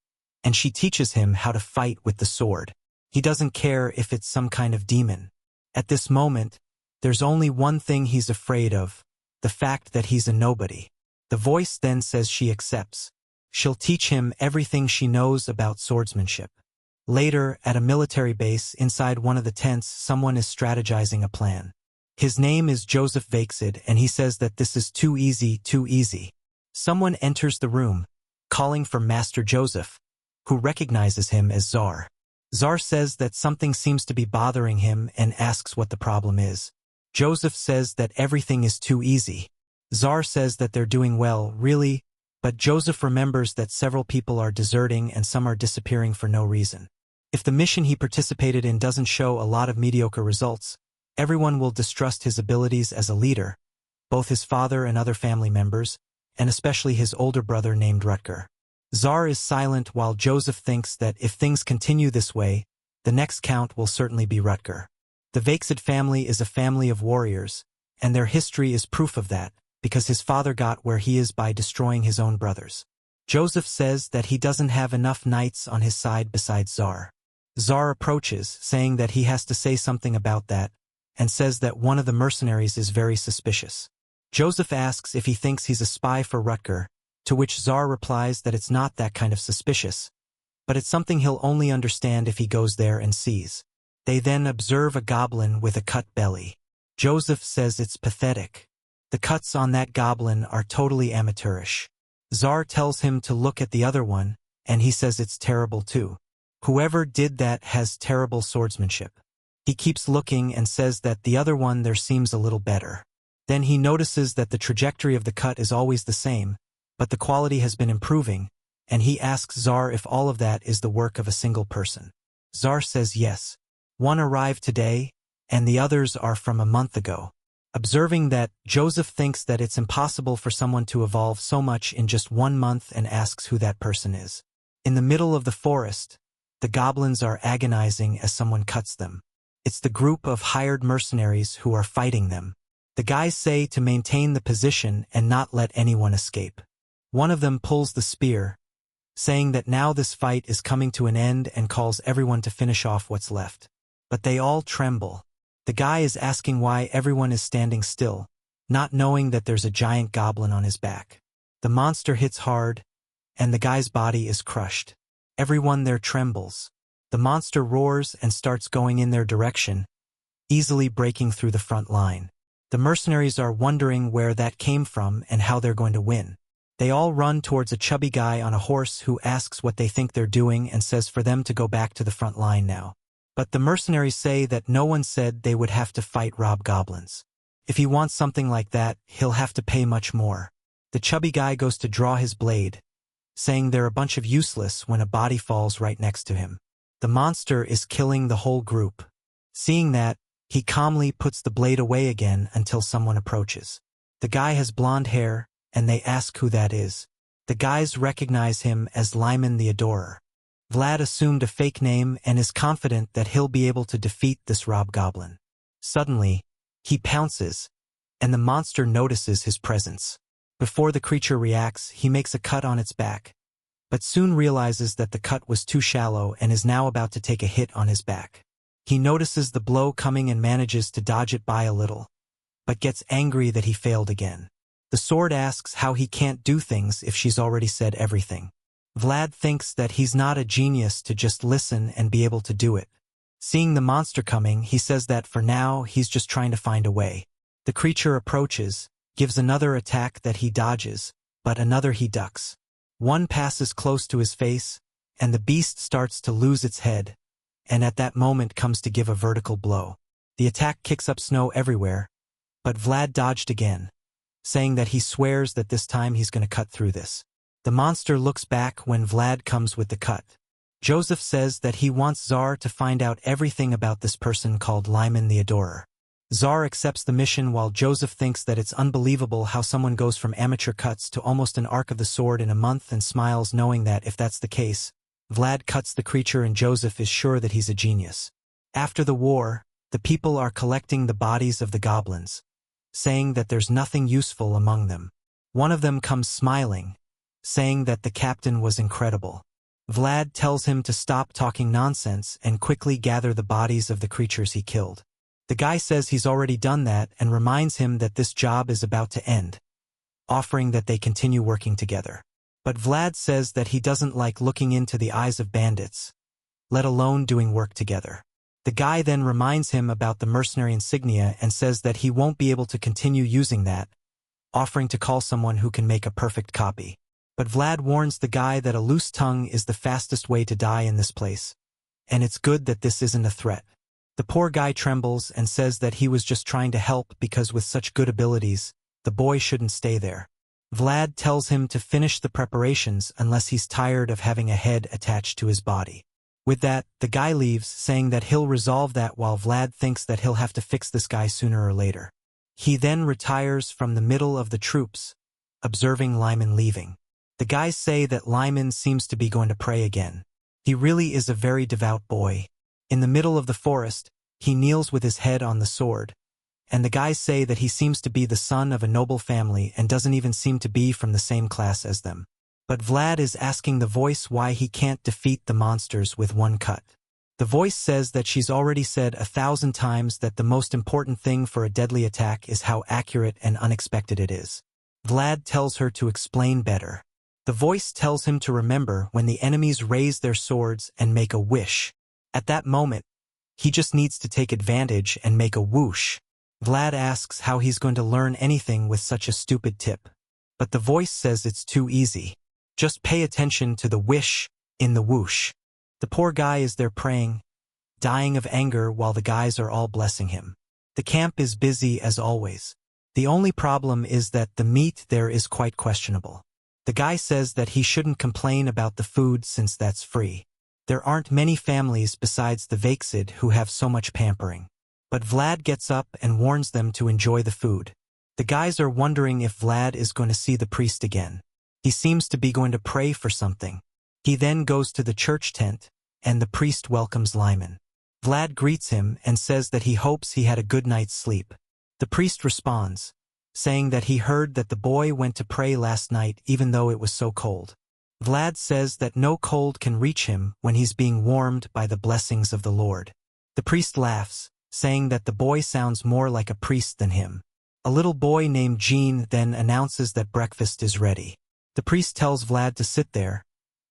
and she teaches him how to fight with the sword. He doesn't care if it's some kind of demon. At this moment, there's only one thing he's afraid of, the fact that he's a nobody. The voice then says she accepts. She'll teach him everything she knows about swordsmanship. Later, at a military base inside one of the tents, someone is strategizing a plan. His name is Joseph Vaiksid, and he says that this is too easy, too easy. Someone enters the room, calling for Master Joseph, who recognizes him as Czar. Czar says that something seems to be bothering him and asks what the problem is. Joseph says that everything is too easy. Czar says that they're doing well, really, but Joseph remembers that several people are deserting and some are disappearing for no reason. If the mission he participated in doesn't show a lot of mediocre results, everyone will distrust his abilities as a leader, both his father and other family members, and especially his older brother named Rutger. Czar is silent while Joseph thinks that if things continue this way, the next count will certainly be Rutger. The Vaiksid family is a family of warriors, and their history is proof of that, because his father got where he is by destroying his own brothers. Joseph says that he doesn't have enough knights on his side besides Czar. Czar approaches, saying that he has to say something about that, and says that one of the mercenaries is very suspicious. Joseph asks if he thinks he's a spy for Rutger, to which Czar replies that it's not that kind of suspicious, but it's something he'll only understand if he goes there and sees. They then observe a goblin with a cut belly. Joseph says it's pathetic. The cuts on that goblin are totally amateurish. Czar tells him to look at the other one, and he says it's terrible too. Whoever did that has terrible swordsmanship. He keeps looking and says that the other one there seems a little better. Then he notices that the trajectory of the cut is always the same, but the quality has been improving, and he asks Czar if all of that is the work of a single person. Czar says yes. One arrived today, and the others are from a month ago. Observing that, Joseph thinks that it's impossible for someone to evolve so much in just 1 month and asks who that person is. In the middle of the forest, the goblins are agonizing as someone cuts them. It's the group of hired mercenaries who are fighting them. The guys say to maintain the position and not let anyone escape. One of them pulls the spear, saying that now this fight is coming to an end and calls everyone to finish off what's left. But they all tremble. The guy is asking why everyone is standing still, not knowing that there's a giant goblin on his back. The monster hits hard, and the guy's body is crushed. Everyone there trembles. The monster roars and starts going in their direction, easily breaking through the front line. The mercenaries are wondering where that came from and how they're going to win. They all run towards a chubby guy on a horse who asks what they think they're doing and says for them to go back to the front line now. But the mercenaries say that no one said they would have to fight rob goblins. If he wants something like that, he'll have to pay much more. The chubby guy goes to draw his blade, saying they're a bunch of useless when a body falls right next to him. The monster is killing the whole group. Seeing that, he calmly puts the blade away again until someone approaches. The guy has blonde hair, and they ask who that is. The guys recognize him as Lyman the Adorer. Vlad assumed a fake name and is confident that he'll be able to defeat this Hobgoblin. Suddenly, he pounces, and the monster notices his presence. Before the creature reacts, he makes a cut on its back, but soon realizes that the cut was too shallow and is now about to take a hit on his back. He notices the blow coming and manages to dodge it by a little, but gets angry that he failed again. The sword asks how he can't do things if she's already said everything. Vlad thinks that he's not a genius to just listen and be able to do it. Seeing the monster coming, he says that for now he's just trying to find a way. The creature approaches, gives another attack that he dodges, but another he ducks. One passes close to his face, and the beast starts to lose its head, and at that moment comes to give a vertical blow. The attack kicks up snow everywhere, but Vlad dodged again, saying that he swears that this time he's going to cut through this. The monster looks back when Vlad comes with the cut. Joseph says that he wants Czar to find out everything about this person called Lyman the Adorer. Czar accepts the mission while Joseph thinks that it's unbelievable how someone goes from amateur cuts to almost an arc of the sword in a month and smiles knowing that if that's the case, Vlad cuts the creature and Joseph is sure that he's a genius. After the war, the people are collecting the bodies of the goblins, saying that there's nothing useful among them. One of them comes smiling, saying that the captain was incredible. Vlad tells him to stop talking nonsense and quickly gather the bodies of the creatures he killed. The guy says he's already done that and reminds him that this job is about to end, offering that they continue working together. But Vlad says that he doesn't like looking into the eyes of bandits, let alone doing work together. The guy then reminds him about the mercenary insignia and says that he won't be able to continue using that, offering to call someone who can make a perfect copy. But Vlad warns the guy that a loose tongue is the fastest way to die in this place, and it's good that this isn't a threat. The poor guy trembles and says that he was just trying to help because with such good abilities, the boy shouldn't stay there. Vlad tells him to finish the preparations unless he's tired of having a head attached to his body. With that, the guy leaves, saying that he'll resolve that while Vlad thinks that he'll have to fix this guy sooner or later. He then retires from the middle of the troops, observing Lyman leaving. The guys say that Lyman seems to be going to pray again. He really is a very devout boy. In the middle of the forest, he kneels with his head on the sword, and the guys say that he seems to be the son of a noble family and doesn't even seem to be from the same class as them. But Vlad is asking the voice why he can't defeat the monsters with one cut. The voice says that she's already said 1,000 times that the most important thing for a deadly attack is how accurate and unexpected it is. Vlad tells her to explain better. The voice tells him to remember when the enemies raise their swords and make a wish. At that moment, he just needs to take advantage and make a whoosh. Vlad asks how he's going to learn anything with such a stupid tip. But the voice says it's too easy. Just pay attention to the wish in the whoosh. The poor guy is there praying, dying of anger while the guys are all blessing him. The camp is busy as always. The only problem is that the meat there is quite questionable. The guy says that he shouldn't complain about the food since that's free. There aren't many families besides the Vaksid who have so much pampering. But Vlad gets up and warns them to enjoy the food. The guys are wondering if Vlad is going to see the priest again. He seems to be going to pray for something. He then goes to the church tent, and the priest welcomes Lyman. Vlad greets him and says that he hopes he had a good night's sleep. The priest responds, saying that he heard that the boy went to pray last night even though it was so cold. Vlad says that no cold can reach him when he's being warmed by the blessings of the Lord. The priest laughs, saying that the boy sounds more like a priest than him. A little boy named Gene then announces that breakfast is ready. The priest tells Vlad to sit there,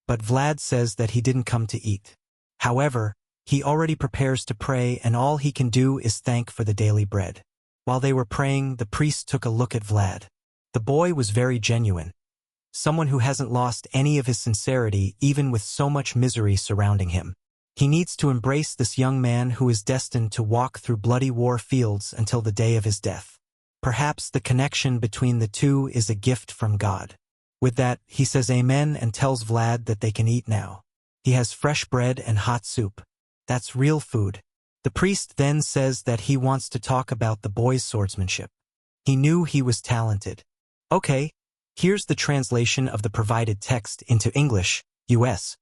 but Vlad says that he didn't come to eat. However, he already prepares to pray and all he can do is thank for the daily bread. While they were praying, the priest took a look at Vlad. The boy was very genuine. Someone who hasn't lost any of his sincerity even with so much misery surrounding him. He needs to embrace this young man who is destined to walk through bloody war fields until the day of his death. Perhaps the connection between the two is a gift from God. With that, he says amen and tells Vlad that they can eat now. He has fresh bread and hot soup. That's real food. The priest then says that he wants to talk about the boy's swordsmanship. He knew he was talented. Okay, here's the translation of the provided text into English, US,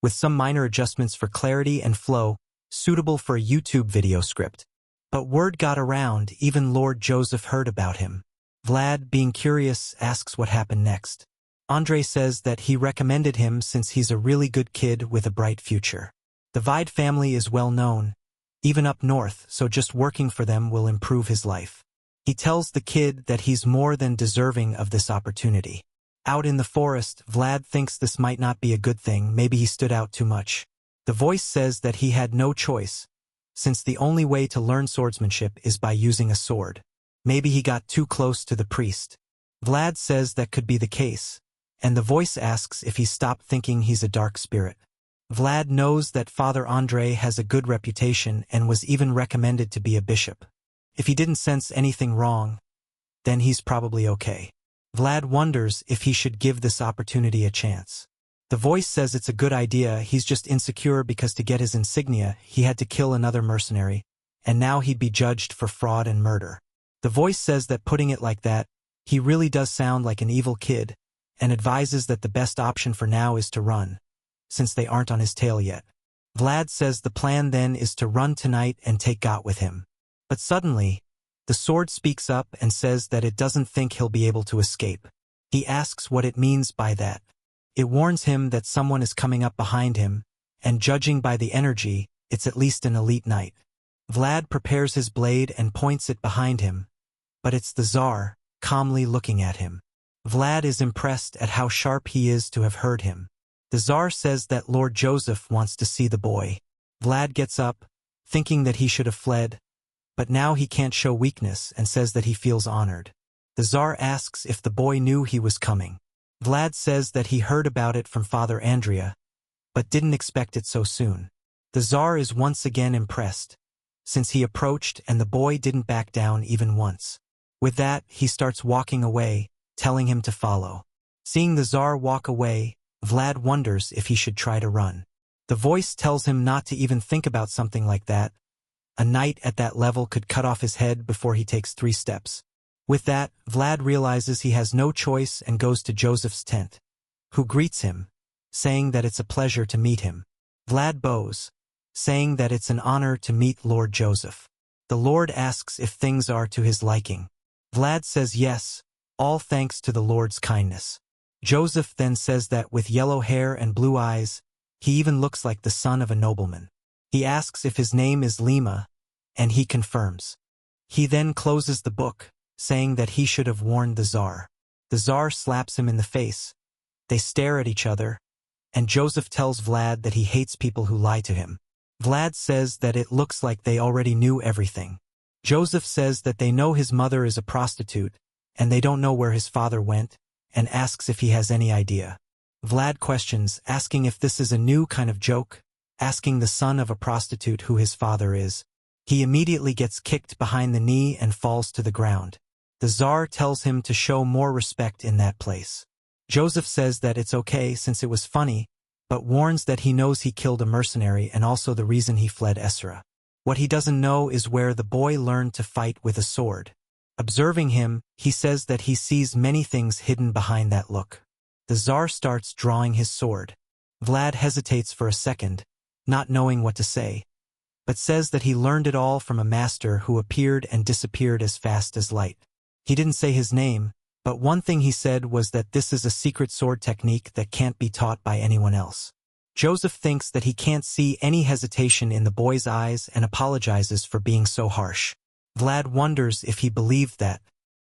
with some minor adjustments for clarity and flow, suitable for a YouTube video script. But word got around, even Lord Joseph heard about him. Vlad, being curious, asks what happened next. Andre says that he recommended him since he's a really good kid with a bright future. The Vide family is well known, even up north, so just working for them will improve his life. He tells the kid that he's more than deserving of this opportunity. Out in the forest, Vlad thinks this might not be a good thing, maybe he stood out too much. The voice says that he had no choice, since the only way to learn swordsmanship is by using a sword. Maybe he got too close to the priest. Vlad says that could be the case, and the voice asks if he stopped thinking he's a dark spirit. Vlad knows that Father Andre has a good reputation and was even recommended to be a bishop. If he didn't sense anything wrong, then he's probably okay. Vlad wonders if he should give this opportunity a chance. The voice says it's a good idea, he's just insecure because to get his insignia, he had to kill another mercenary, and now he'd be judged for fraud and murder. The voice says that putting it like that, he really does sound like an evil kid, and advises that the best option for now is to run, since they aren't on his tail yet. Vlad says the plan then is to run tonight and take Got with him. But suddenly, the sword speaks up and says that it doesn't think he'll be able to escape. He asks what it means by that. It warns him that someone is coming up behind him, and judging by the energy, it's at least an elite knight. Vlad prepares his blade and points it behind him, but it's the Tsar, calmly looking at him. Vlad is impressed at how sharp he is to have heard him. The Tsar says that Lord Joseph wants to see the boy. Vlad gets up, thinking that he should have fled, but now he can't show weakness and says that he feels honored. The Tsar asks if the boy knew he was coming. Vlad says that he heard about it from Father Andrea, but didn't expect it so soon. The Tsar is once again impressed, since he approached and the boy didn't back down even once. With that, he starts walking away, telling him to follow. Seeing the Tsar walk away, Vlad wonders if he should try to run. The voice tells him not to even think about something like that. A knight at that level could cut off his head before he takes 3 steps. With that, Vlad realizes he has no choice and goes to Joseph's tent, who greets him, saying that it's a pleasure to meet him. Vlad bows, saying that it's an honor to meet Lord Joseph. The Lord asks if things are to his liking. Vlad says yes, all thanks to the Lord's kindness. Joseph then says that with yellow hair and blue eyes, he even looks like the son of a nobleman. He asks if his name is Lima, and he confirms. He then closes the book, saying that he should have warned the Tsar. The Tsar slaps him in the face. They stare at each other, and Joseph tells Vlad that he hates people who lie to him. Vlad says that it looks like they already knew everything. Joseph says that they know his mother is a prostitute, and they don't know where his father went, and asks if he has any idea. Vlad questions, asking if this is a new kind of joke, asking the son of a prostitute who his father is. He immediately gets kicked behind the knee and falls to the ground. The Tsar tells him to show more respect in that place. Joseph says that it's okay since it was funny, but warns that he knows he killed a mercenary and also the reason he fled Esra. What he doesn't know is where the boy learned to fight with a sword. Observing him, he says that he sees many things hidden behind that look. The Tsar starts drawing his sword. Vlad hesitates for a second, not knowing what to say, but says that he learned it all from a master who appeared and disappeared as fast as light. He didn't say his name, but one thing he said was that this is a secret sword technique that can't be taught by anyone else. Joseph thinks that he can't see any hesitation in the boy's eyes and apologizes for being so harsh. Vlad wonders if he believed that.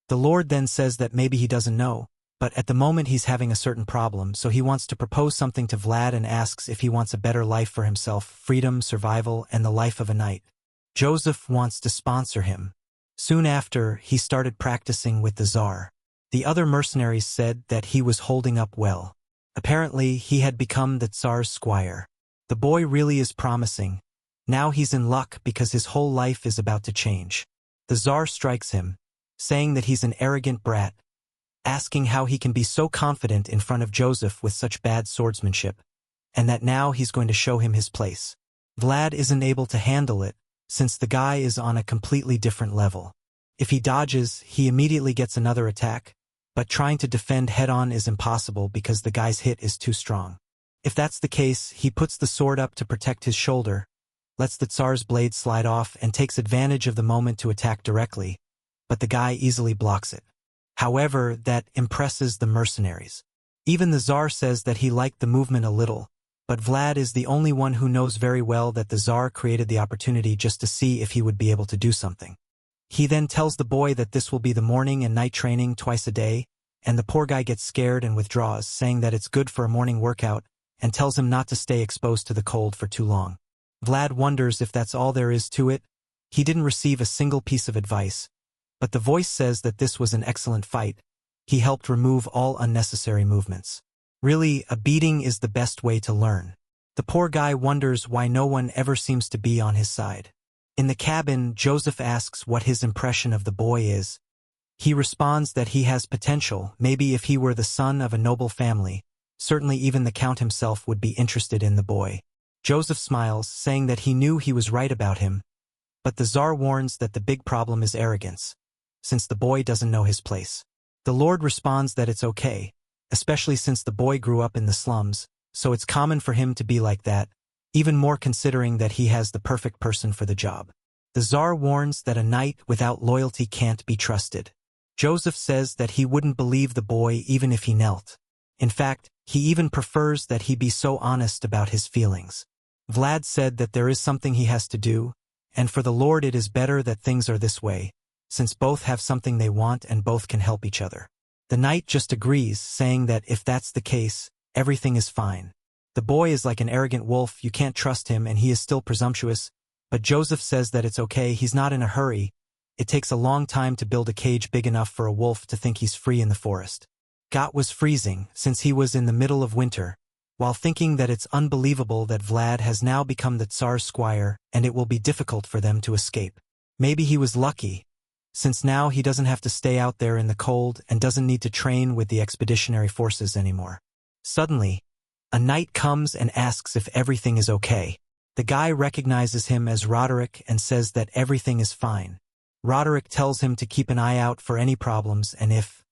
The Lord then says that maybe he doesn't know, but at the moment he's having a certain problem, so he wants to propose something to Vlad and asks if he wants a better life for himself, freedom, survival, and the life of a knight. Joseph wants to sponsor him. Soon after, he started practicing with the Tsar. The other mercenaries said that he was holding up well. Apparently, he had become the Tsar's squire. The boy really is promising. Now he's in luck because his whole life is about to change. The Tsar strikes him, saying that he's an arrogant brat, asking how he can be so confident in front of Joseph with such bad swordsmanship, and that now he's going to show him his place. Vlad isn't able to handle it, since the guy is on a completely different level. If he dodges, he immediately gets another attack, but trying to defend head-on is impossible because the guy's hit is too strong. If that's the case, he puts the sword up to protect his shoulder, lets the Tsar's blade slide off and takes advantage of the moment to attack directly, but the guy easily blocks it. However, that impresses the mercenaries. Even the Tsar says that he liked the movement a little, but Vlad is the only one who knows very well that the Tsar created the opportunity just to see if he would be able to do something. He then tells the boy that this will be the morning and night training twice a day, and the poor guy gets scared and withdraws, saying that it's good for a morning workout, and tells him not to stay exposed to the cold for too long. Vlad wonders if that's all there is to it. He didn't receive a single piece of advice, but the voice says that this was an excellent fight. He helped remove all unnecessary movements. Really, a beating is the best way to learn. The poor guy wonders why no one ever seems to be on his side. In the cabin, Joseph asks what his impression of the boy is. He responds that he has potential. Maybe if he were the son of a noble family, certainly even the Count himself would be interested in the boy. Joseph smiles, saying that he knew he was right about him, but the Tsar warns that the big problem is arrogance, since the boy doesn't know his place. The Lord responds that it's okay, especially since the boy grew up in the slums, so it's common for him to be like that, even more considering that he has the perfect person for the job. The Tsar warns that a knight without loyalty can't be trusted. Joseph says that he wouldn't believe the boy even if he knelt. In fact, he even prefers that he be so honest about his feelings. Vlad said that there is something he has to do, and for the Lord it is better that things are this way, since both have something they want and both can help each other. The knight just agrees, saying that if that's the case, everything is fine. The boy is like an arrogant wolf, you can't trust him and he is still presumptuous, but Joseph says that it's okay, he's not in a hurry. It takes a long time to build a cage big enough for a wolf to think he's free in the forest. Got was freezing, since he was in the middle of winter, while thinking that it's unbelievable that Vlad has now become the Tsar's squire and it will be difficult for them to escape. Maybe he was lucky, since now he doesn't have to stay out there in the cold and doesn't need to train with the expeditionary forces anymore. Suddenly, a knight comes and asks if everything is okay. The guy recognizes him as Roderick and says that everything is fine. Roderick tells him to keep an eye out for any problems and if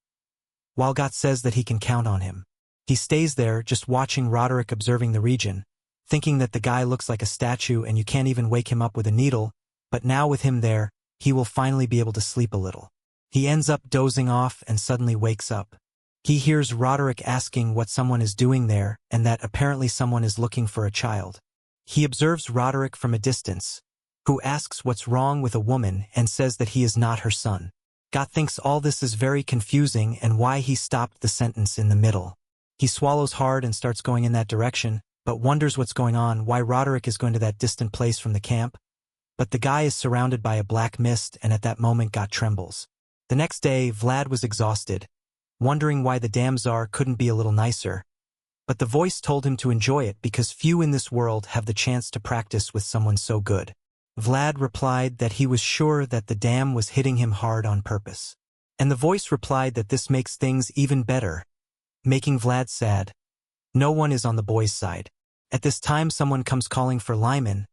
Walgot says that he can count on him. He stays there just watching Roderick observing the region, thinking that the guy looks like a statue and you can't even wake him up with a needle, but now with him there, he will finally be able to sleep a little. He ends up dozing off and suddenly wakes up. He hears Roderick asking what someone is doing there and that apparently someone is looking for a child. He observes Roderick from a distance, who asks what's wrong with a woman and says that he is not her son. Got thinks all this is very confusing and why he stopped the sentence in the middle. He swallows hard and starts going in that direction, but wonders what's going on, why Roderick is going to that distant place from the camp. But the guy is surrounded by a black mist and at that moment Got trembles. The next day, Vlad was exhausted, wondering why the damn Tsar couldn't be a little nicer. But the voice told him to enjoy it because few in this world have the chance to practice with someone so good. Vlad replied that he was sure that the dam was hitting him hard on purpose. And the voice replied that this makes things even better, making Vlad sad. No one is on the boy's side. At this time someone comes calling for Lyman.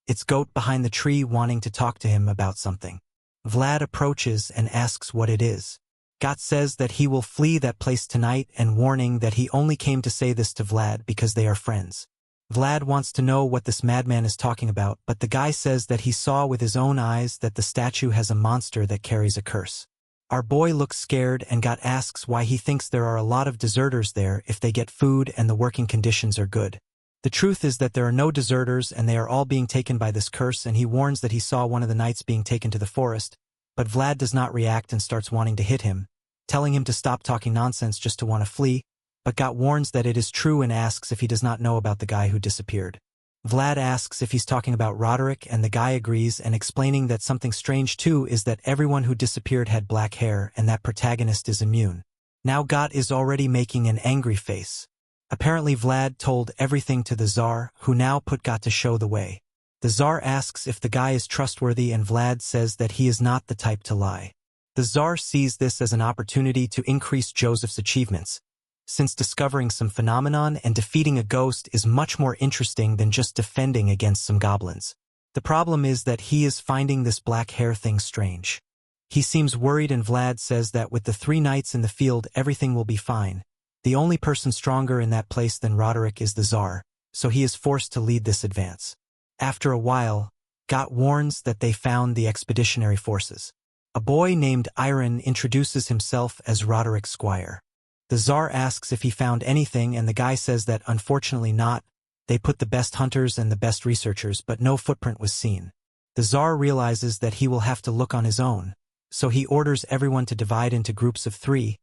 It's Goat behind the tree wanting to talk to him about something. Vlad approaches and asks what it is. Got says that he will flee that place tonight and warning that he only came to say this to Vlad because they are friends. Vlad wants to know what this madman is talking about, but the guy says that he saw with his own eyes that the statue has a monster that carries a curse. Our boy looks scared and asks why he thinks there are a lot of deserters there if they get food and the working conditions are good. The truth is that there are no deserters and they are all being taken by this curse, and he warns that he saw one of the knights being taken to the forest, but Vlad does not react and starts wanting to hit him, telling him to stop talking nonsense just to want to flee, but warns that it is true and asks if he does not know about the guy who disappeared. Vlad asks if he's talking about Roderick, and the guy agrees, and explaining that something strange too is that everyone who disappeared had black hair and that protagonist is immune. Now Got is already making an angry face. Apparently Vlad told everything to the Tsar, who now put Got to show the way. The Tsar asks if the guy is trustworthy, and Vlad says that he is not the type to lie. The Tsar sees this as an opportunity to increase Joseph's achievements, since discovering some phenomenon and defeating a ghost is much more interesting than just defending against some goblins. The problem is that he is finding this black hair thing strange. He seems worried, and Vlad says that with the 3 knights in the field everything will be fine. The only person stronger in that place than Roderick is the Tsar, so he is forced to lead this advance. After a while, Got warns that they found the expeditionary forces. A boy named Iron introduces himself as Roderick's squire. The Tsar asks if he found anything, and the guy says that unfortunately not. They put the best hunters and the best researchers, but no footprint was seen. The Tsar realizes that he will have to look on his own, so he orders everyone to divide into groups of 3,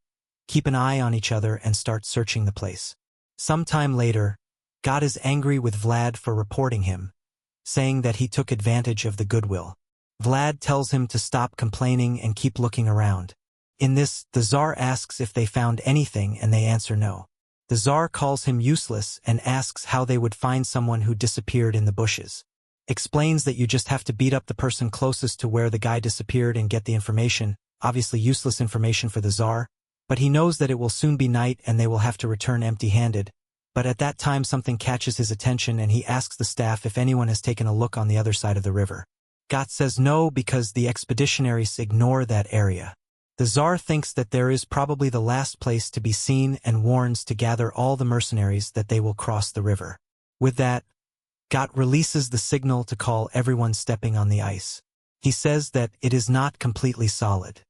keep an eye on each other, and start searching the place. Sometime later, God is angry with Vlad for reporting him, saying that he took advantage of the goodwill. Vlad tells him to stop complaining and keep looking around. In this, the Tsar asks if they found anything, and they answer no. The Tsar calls him useless and asks how they would find someone who disappeared in the bushes. Explains that you just have to beat up the person closest to where the guy disappeared and get the information, obviously useless information for the Tsar, but he knows that it will soon be night and they will have to return empty-handed. But at that time something catches his attention, and he asks the staff if anyone has taken a look on the other side of the river. Got says no because the expeditionaries ignore that area. The Tsar thinks that there is probably the last place to be seen and warns to gather all the mercenaries that they will cross the river. With that, Got releases the signal to call everyone stepping on the ice. He says that it is not completely solid.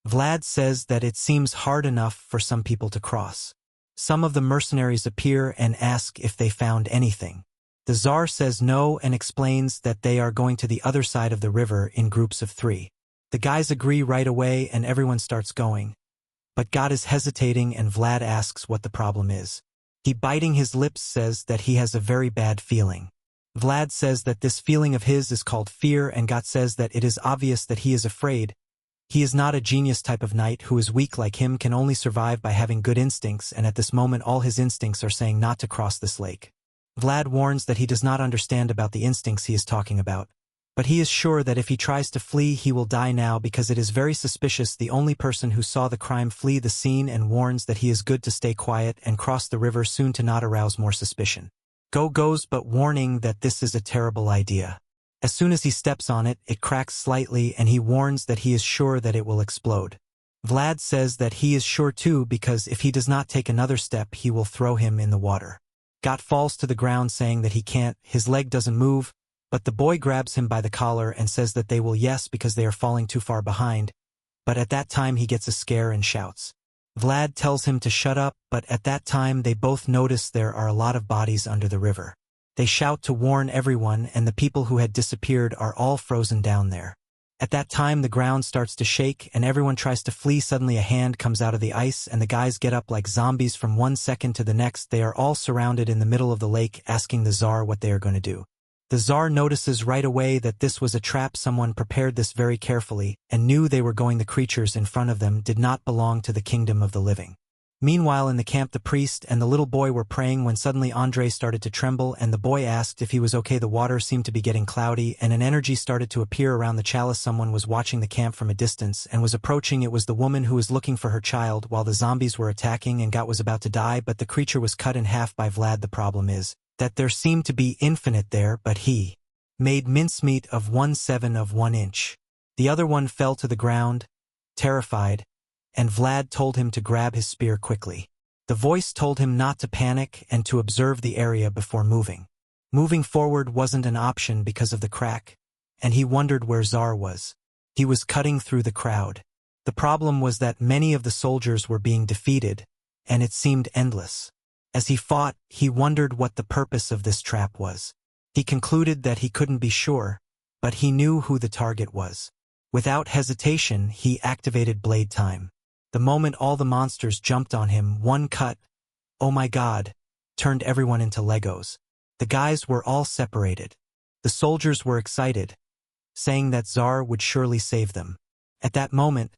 Vlad says that it seems hard enough for some people to cross. Some of the mercenaries appear and ask if they found anything. The Tsar says no and explains that they are going to the other side of the river in groups of 3. The guys agree right away and everyone starts going. But God is hesitating, and Vlad asks what the problem is. He, biting his lips, says that he has a very bad feeling. Vlad says that this feeling of his is called fear, and God says that it is obvious that he is afraid. He is not a genius type of knight who is weak like him, can only survive by having good instincts, and at this moment all his instincts are saying not to cross this lake. Vlad warns that he does not understand about the instincts he is talking about, but he is sure that if he tries to flee he will die now because it is very suspicious the only person who saw the crime flee the scene, and warns that he is good to stay quiet and cross the river soon to not arouse more suspicion. Goes but warning that this is a terrible idea. As soon as he steps on it, it cracks slightly, and he warns that he is sure that it will explode. Vlad says that he is sure too because if he does not take another step he will throw him in the water. Got falls to the ground saying that he can't, his leg doesn't move, but the boy grabs him by the collar and says that they will yes because they are falling too far behind, but at that time he gets a scare and shouts. Vlad tells him to shut up, but at that time they both notice there are a lot of bodies under the river. They shout to warn everyone, and the people who had disappeared are all frozen down there. At that time the ground starts to shake and everyone tries to flee. Suddenly a hand comes out of the ice and the guys get up like zombies from one second to the next. They are all surrounded in the middle of the lake, asking the Tsar what they are going to do. The Tsar notices right away that this was a trap. Someone prepared this very carefully and knew they were going. The creatures in front of them did not belong to the kingdom of the living. Meanwhile in the camp the priest and the little boy were praying when suddenly Andre started to tremble, and the boy asked if he was okay. The water seemed to be getting cloudy and an energy started to appear around the chalice. Someone was watching the camp from a distance and was approaching. It was the woman who was looking for her child while the zombies were attacking, and Got was about to die, but the creature was cut in half by Vlad. The problem is that there seemed to be infinite there, but he made mincemeat of 1/7 of 1 inch. The other one fell to the ground, terrified, and Vlad told him to grab his spear quickly. The voice told him not to panic and to observe the area before moving. Moving forward wasn't an option because of the crack, and he wondered where Zar was. He was cutting through the crowd. The problem was that many of the soldiers were being defeated, and it seemed endless. As he fought, he wondered what the purpose of this trap was. He concluded that he couldn't be sure, but he knew who the target was. Without hesitation, he activated Blade Time. The moment all the monsters jumped on him, one cut, oh my god, turned everyone into Legos. The guys were all separated. The soldiers were excited, saying that Zar would surely save them. At that moment,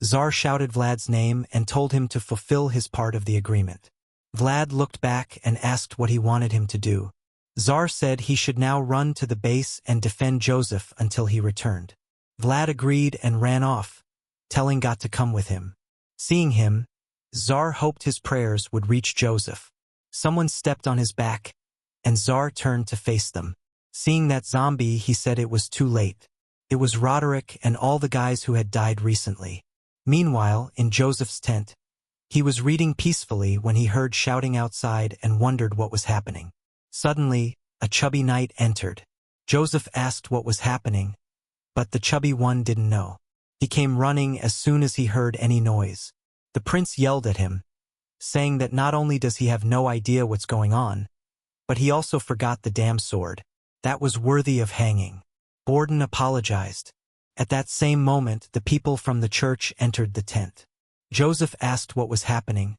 Zar shouted Vlad's name and told him to fulfill his part of the agreement. Vlad looked back and asked what he wanted him to do. Zar said he should now run to the base and defend Joseph until he returned. Vlad agreed and ran off, telling Got to come with him. Seeing him, Zar hoped his prayers would reach Joseph. Someone stepped on his back, and Zar turned to face them. Seeing that zombie, he said it was too late. It was Roderick and all the guys who had died recently. Meanwhile, in Joseph's tent, he was reading peacefully when he heard shouting outside and wondered what was happening. Suddenly, a chubby knight entered. Joseph asked what was happening, but the chubby one didn't know. He came running as soon as he heard any noise. The prince yelled at him, saying that not only does he have no idea what's going on, but he also forgot the damn sword. That was worthy of hanging. Borden apologized. At that same moment, the people from the church entered the tent. Joseph asked what was happening,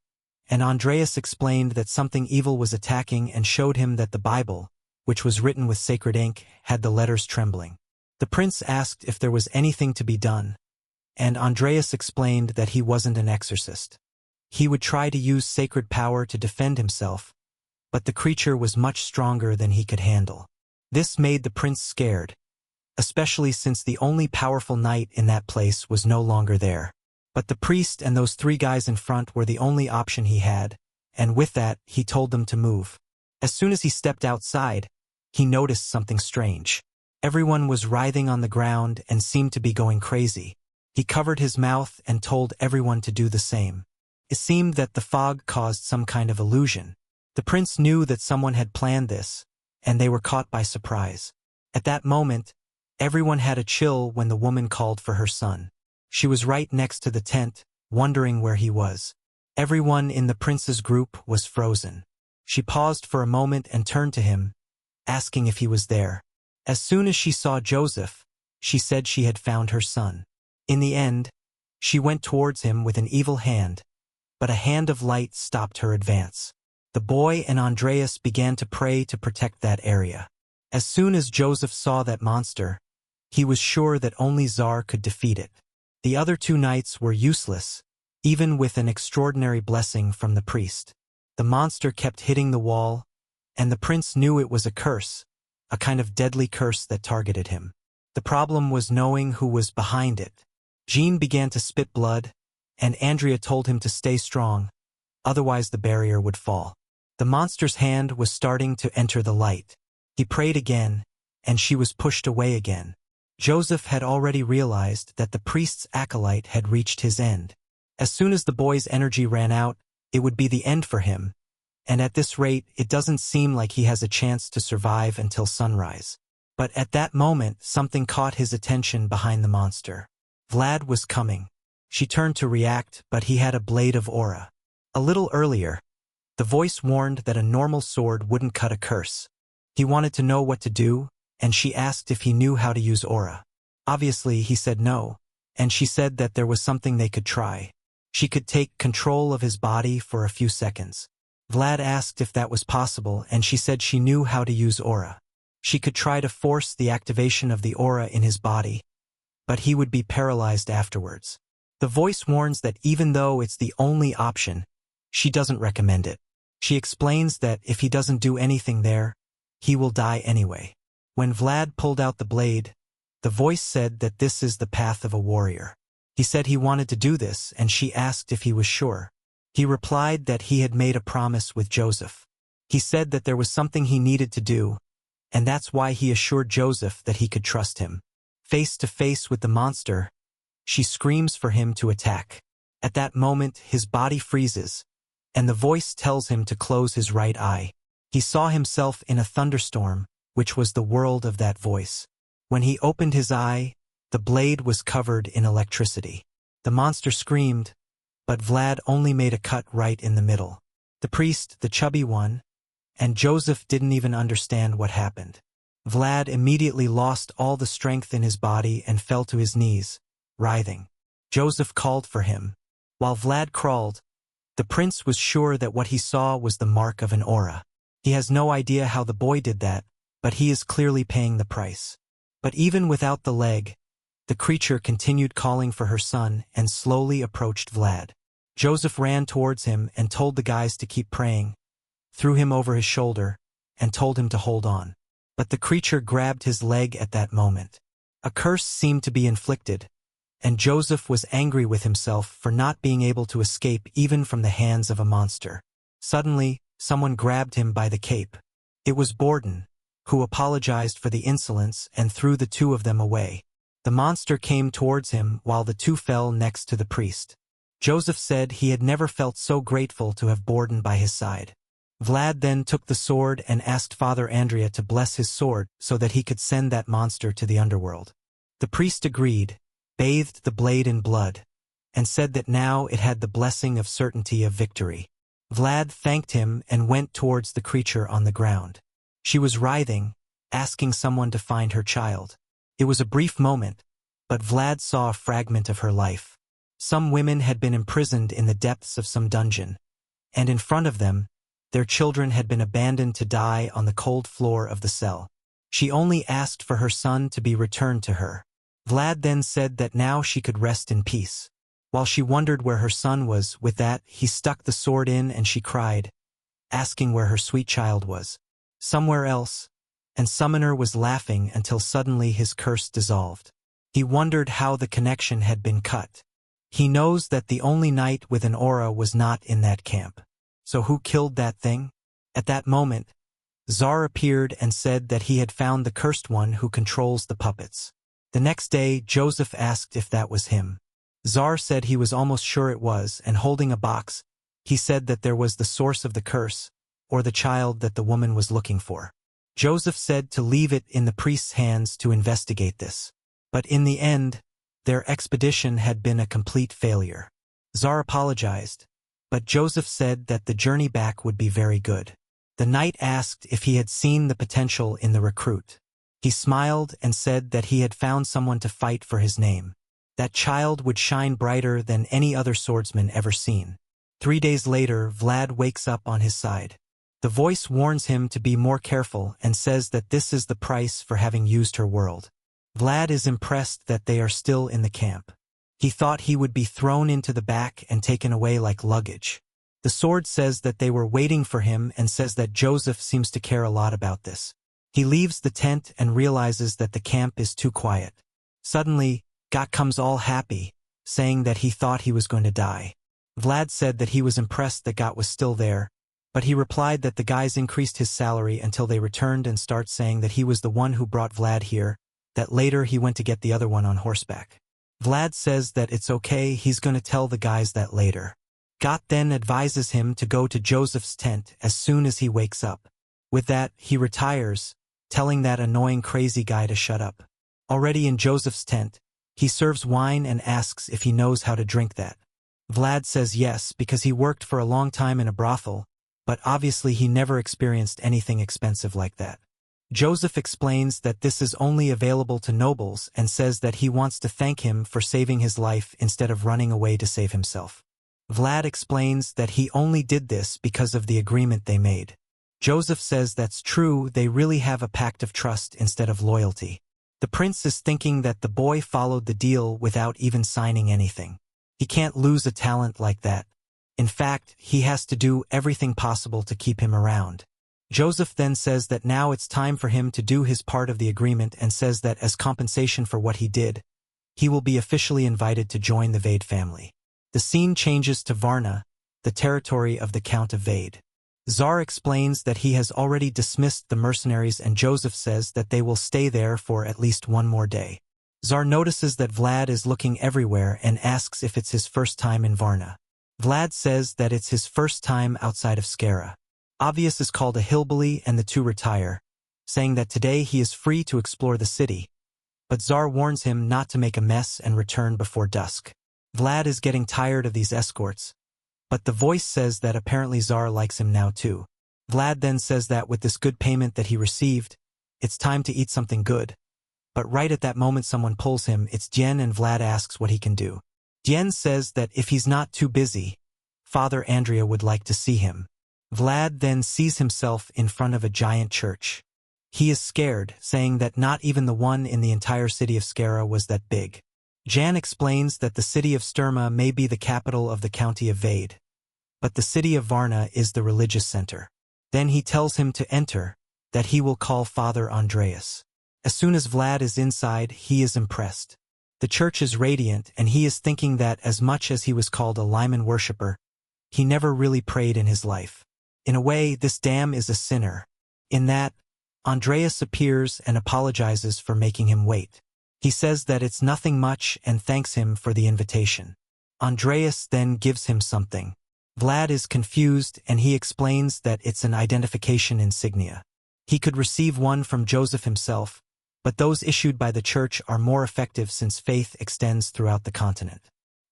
and Andreas explained that something evil was attacking and showed him that the Bible, which was written with sacred ink, had the letters trembling. The prince asked if there was anything to be done, and Andreas explained that he wasn't an exorcist. He would try to use sacred power to defend himself, but the creature was much stronger than he could handle. This made the prince scared, especially since the only powerful knight in that place was no longer there. But the priest and those three guys in front were the only option he had, and with that, he told them to move. As soon as he stepped outside, he noticed something strange. Everyone was writhing on the ground and seemed to be going crazy. He covered his mouth and told everyone to do the same. It seemed that the fog caused some kind of illusion. The prince knew that someone had planned this, and they were caught by surprise. At that moment, everyone had a chill when the woman called for her son. She was right next to the tent, wondering where he was. Everyone in the prince's group was frozen. She paused for a moment and turned to him, asking if he was there. As soon as she saw Joseph, she said she had found her son. In the end, she went towards him with an evil hand, but a hand of light stopped her advance. The boy and Andreas began to pray to protect that area. As soon as Joseph saw that monster, he was sure that only Zar could defeat it. The other two knights were useless, even with an extraordinary blessing from the priest. The monster kept hitting the wall, and the prince knew it was a curse, a kind of deadly curse that targeted him. The problem was knowing who was behind it. Jean began to spit blood, and Andrea told him to stay strong, otherwise the barrier would fall. The monster's hand was starting to enter the light. He prayed again, and she was pushed away again. Joseph had already realized that the priest's acolyte had reached his end. As soon as the boy's energy ran out, it would be the end for him, and at this rate it doesn't seem like he has a chance to survive until sunrise. But at that moment something caught his attention behind the monster. Vlad was coming. She turned to react, but he had a blade of aura. A little earlier, the voice warned that a normal sword wouldn't cut a curse. He wanted to know what to do, and she asked if he knew how to use aura. Obviously, he said no, and she said that there was something they could try. She could take control of his body for a few seconds. Vlad asked if that was possible, and she said she knew how to use aura. She could try to force the activation of the aura in his body, but he would be paralyzed afterwards. The voice warns that even though it's the only option, she doesn't recommend it. She explains that if he doesn't do anything there, he will die anyway. When Vlad pulled out the blade, the voice said that this is the path of a warrior. He said he wanted to do this, and she asked if he was sure. He replied that he had made a promise with Joseph. He said that there was something he needed to do, and that's why he assured Joseph that he could trust him. Face to face with the monster, she screams for him to attack. At that moment, his body freezes, and the voice tells him to close his right eye. He saw himself in a thunderstorm, which was the world of that voice. When he opened his eye, the blade was covered in electricity. The monster screamed, but Vlad only made a cut right in the middle. The priest, the chubby one, and Joseph didn't even understand what happened. Vlad immediately lost all the strength in his body and fell to his knees, writhing. Joseph called for him. While Vlad crawled, the prince was sure that what he saw was the mark of an aura. He has no idea how the boy did that, but he is clearly paying the price. But even without the leg, the creature continued calling for her son and slowly approached Vlad. Joseph ran towards him and told the guys to keep praying, threw him over his shoulder, and told him to hold on. But the creature grabbed his leg at that moment. A curse seemed to be inflicted, and Joseph was angry with himself for not being able to escape even from the hands of a monster. Suddenly, someone grabbed him by the cape. It was Borden, who apologized for the insolence and threw the two of them away. The monster came towards him while the two fell next to the priest. Joseph said he had never felt so grateful to have Borden by his side. Vlad then took the sword and asked Father Andrea to bless his sword so that he could send that monster to the underworld. The priest agreed, bathed the blade in blood, and said that now it had the blessing of certainty of victory. Vlad thanked him and went towards the creature on the ground. She was writhing, asking someone to find her child. It was a brief moment, but Vlad saw a fragment of her life. Some women had been imprisoned in the depths of some dungeon, and in front of them, their children had been abandoned to die on the cold floor of the cell. She only asked for her son to be returned to her. Vlad then said that now she could rest in peace. While she wondered where her son was, with that, he stuck the sword in and she cried, asking where her sweet child was. Somewhere else, and Summoner was laughing until suddenly his curse dissolved. He wondered how the connection had been cut. He knows that the only knight with an aura was not in that camp. So who killed that thing? At that moment, Tsar appeared and said that he had found the cursed one who controls the puppets. The next day, Joseph asked if that was him. Tsar said he was almost sure it was, and holding a box, he said that there was the source of the curse, or the child that the woman was looking for. Joseph said to leave it in the priest's hands to investigate this. But in the end, their expedition had been a complete failure. Tsar apologized, but Joseph said that the journey back would be very good. The knight asked if he had seen the potential in the recruit. He smiled and said that he had found someone to fight for his name. That child would shine brighter than any other swordsman ever seen. 3 days later, Vlad wakes up on his side. The voice warns him to be more careful and says that this is the price for having used her world. Vlad is impressed that they are still in the camp. He thought he would be thrown into the back and taken away like luggage. The sword says that they were waiting for him and says that Joseph seems to care a lot about this. He leaves the tent and realizes that the camp is too quiet. Suddenly, Got comes all happy, saying that he thought he was going to die. Vlad said that he was impressed that Got was still there, but he replied that the guys increased his salary until they returned and start saying that he was the one who brought Vlad here, that later he went to get the other one on horseback. Vlad says that it's okay, he's going to tell the guys that later. Got then advises him to go to Joseph's tent as soon as he wakes up. With that, he retires, telling that annoying crazy guy to shut up. Already in Joseph's tent, he serves wine and asks if he knows how to drink that. Vlad says yes because he worked for a long time in a brothel, but obviously he never experienced anything expensive like that. Joseph explains that this is only available to nobles and says that he wants to thank him for saving his life instead of running away to save himself. Vlad explains that he only did this because of the agreement they made. Joseph says that's true, they really have a pact of trust instead of loyalty. The prince is thinking that the boy followed the deal without even signing anything. He can't lose a talent like that. In fact, he has to do everything possible to keep him around. Joseph then says that now it's time for him to do his part of the agreement and says that as compensation for what he did, he will be officially invited to join the Vade family. The scene changes to Varna, the territory of the Count of Vade. Tsar explains that he has already dismissed the mercenaries and Joseph says that they will stay there for at least one more day. Tsar notices that Vlad is looking everywhere and asks if it's his first time in Varna. Vlad says that it's his first time outside of Skara. Obvious is called a hillbilly and the two retire, saying that today he is free to explore the city, but Tsar warns him not to make a mess and return before dusk. Vlad is getting tired of these escorts, but the voice says that apparently Tsar likes him now too. Vlad then says that with this good payment that he received, it's time to eat something good. But right at that moment someone pulls him. It's Jen, and Vlad asks what he can do. Jen says that if he's not too busy, Father Andrea would like to see him. Vlad then sees himself in front of a giant church. He is scared, saying that not even the one in the entire city of Skara was that big. Jan explains that the city of Sturma may be the capital of the county of Vade, but the city of Varna is the religious center. Then he tells him to enter, that he will call Father Andreas. As soon as Vlad is inside, he is impressed. The church is radiant, and he is thinking that as much as he was called a Lyman worshipper, he never really prayed in his life. In a way, this dam is a sinner. In that, Andreas appears and apologizes for making him wait. He says that it's nothing much and thanks him for the invitation. Andreas then gives him something. Vlad is confused, and he explains that it's an identification insignia. He could receive one from Joseph himself, but those issued by the church are more effective since faith extends throughout the continent.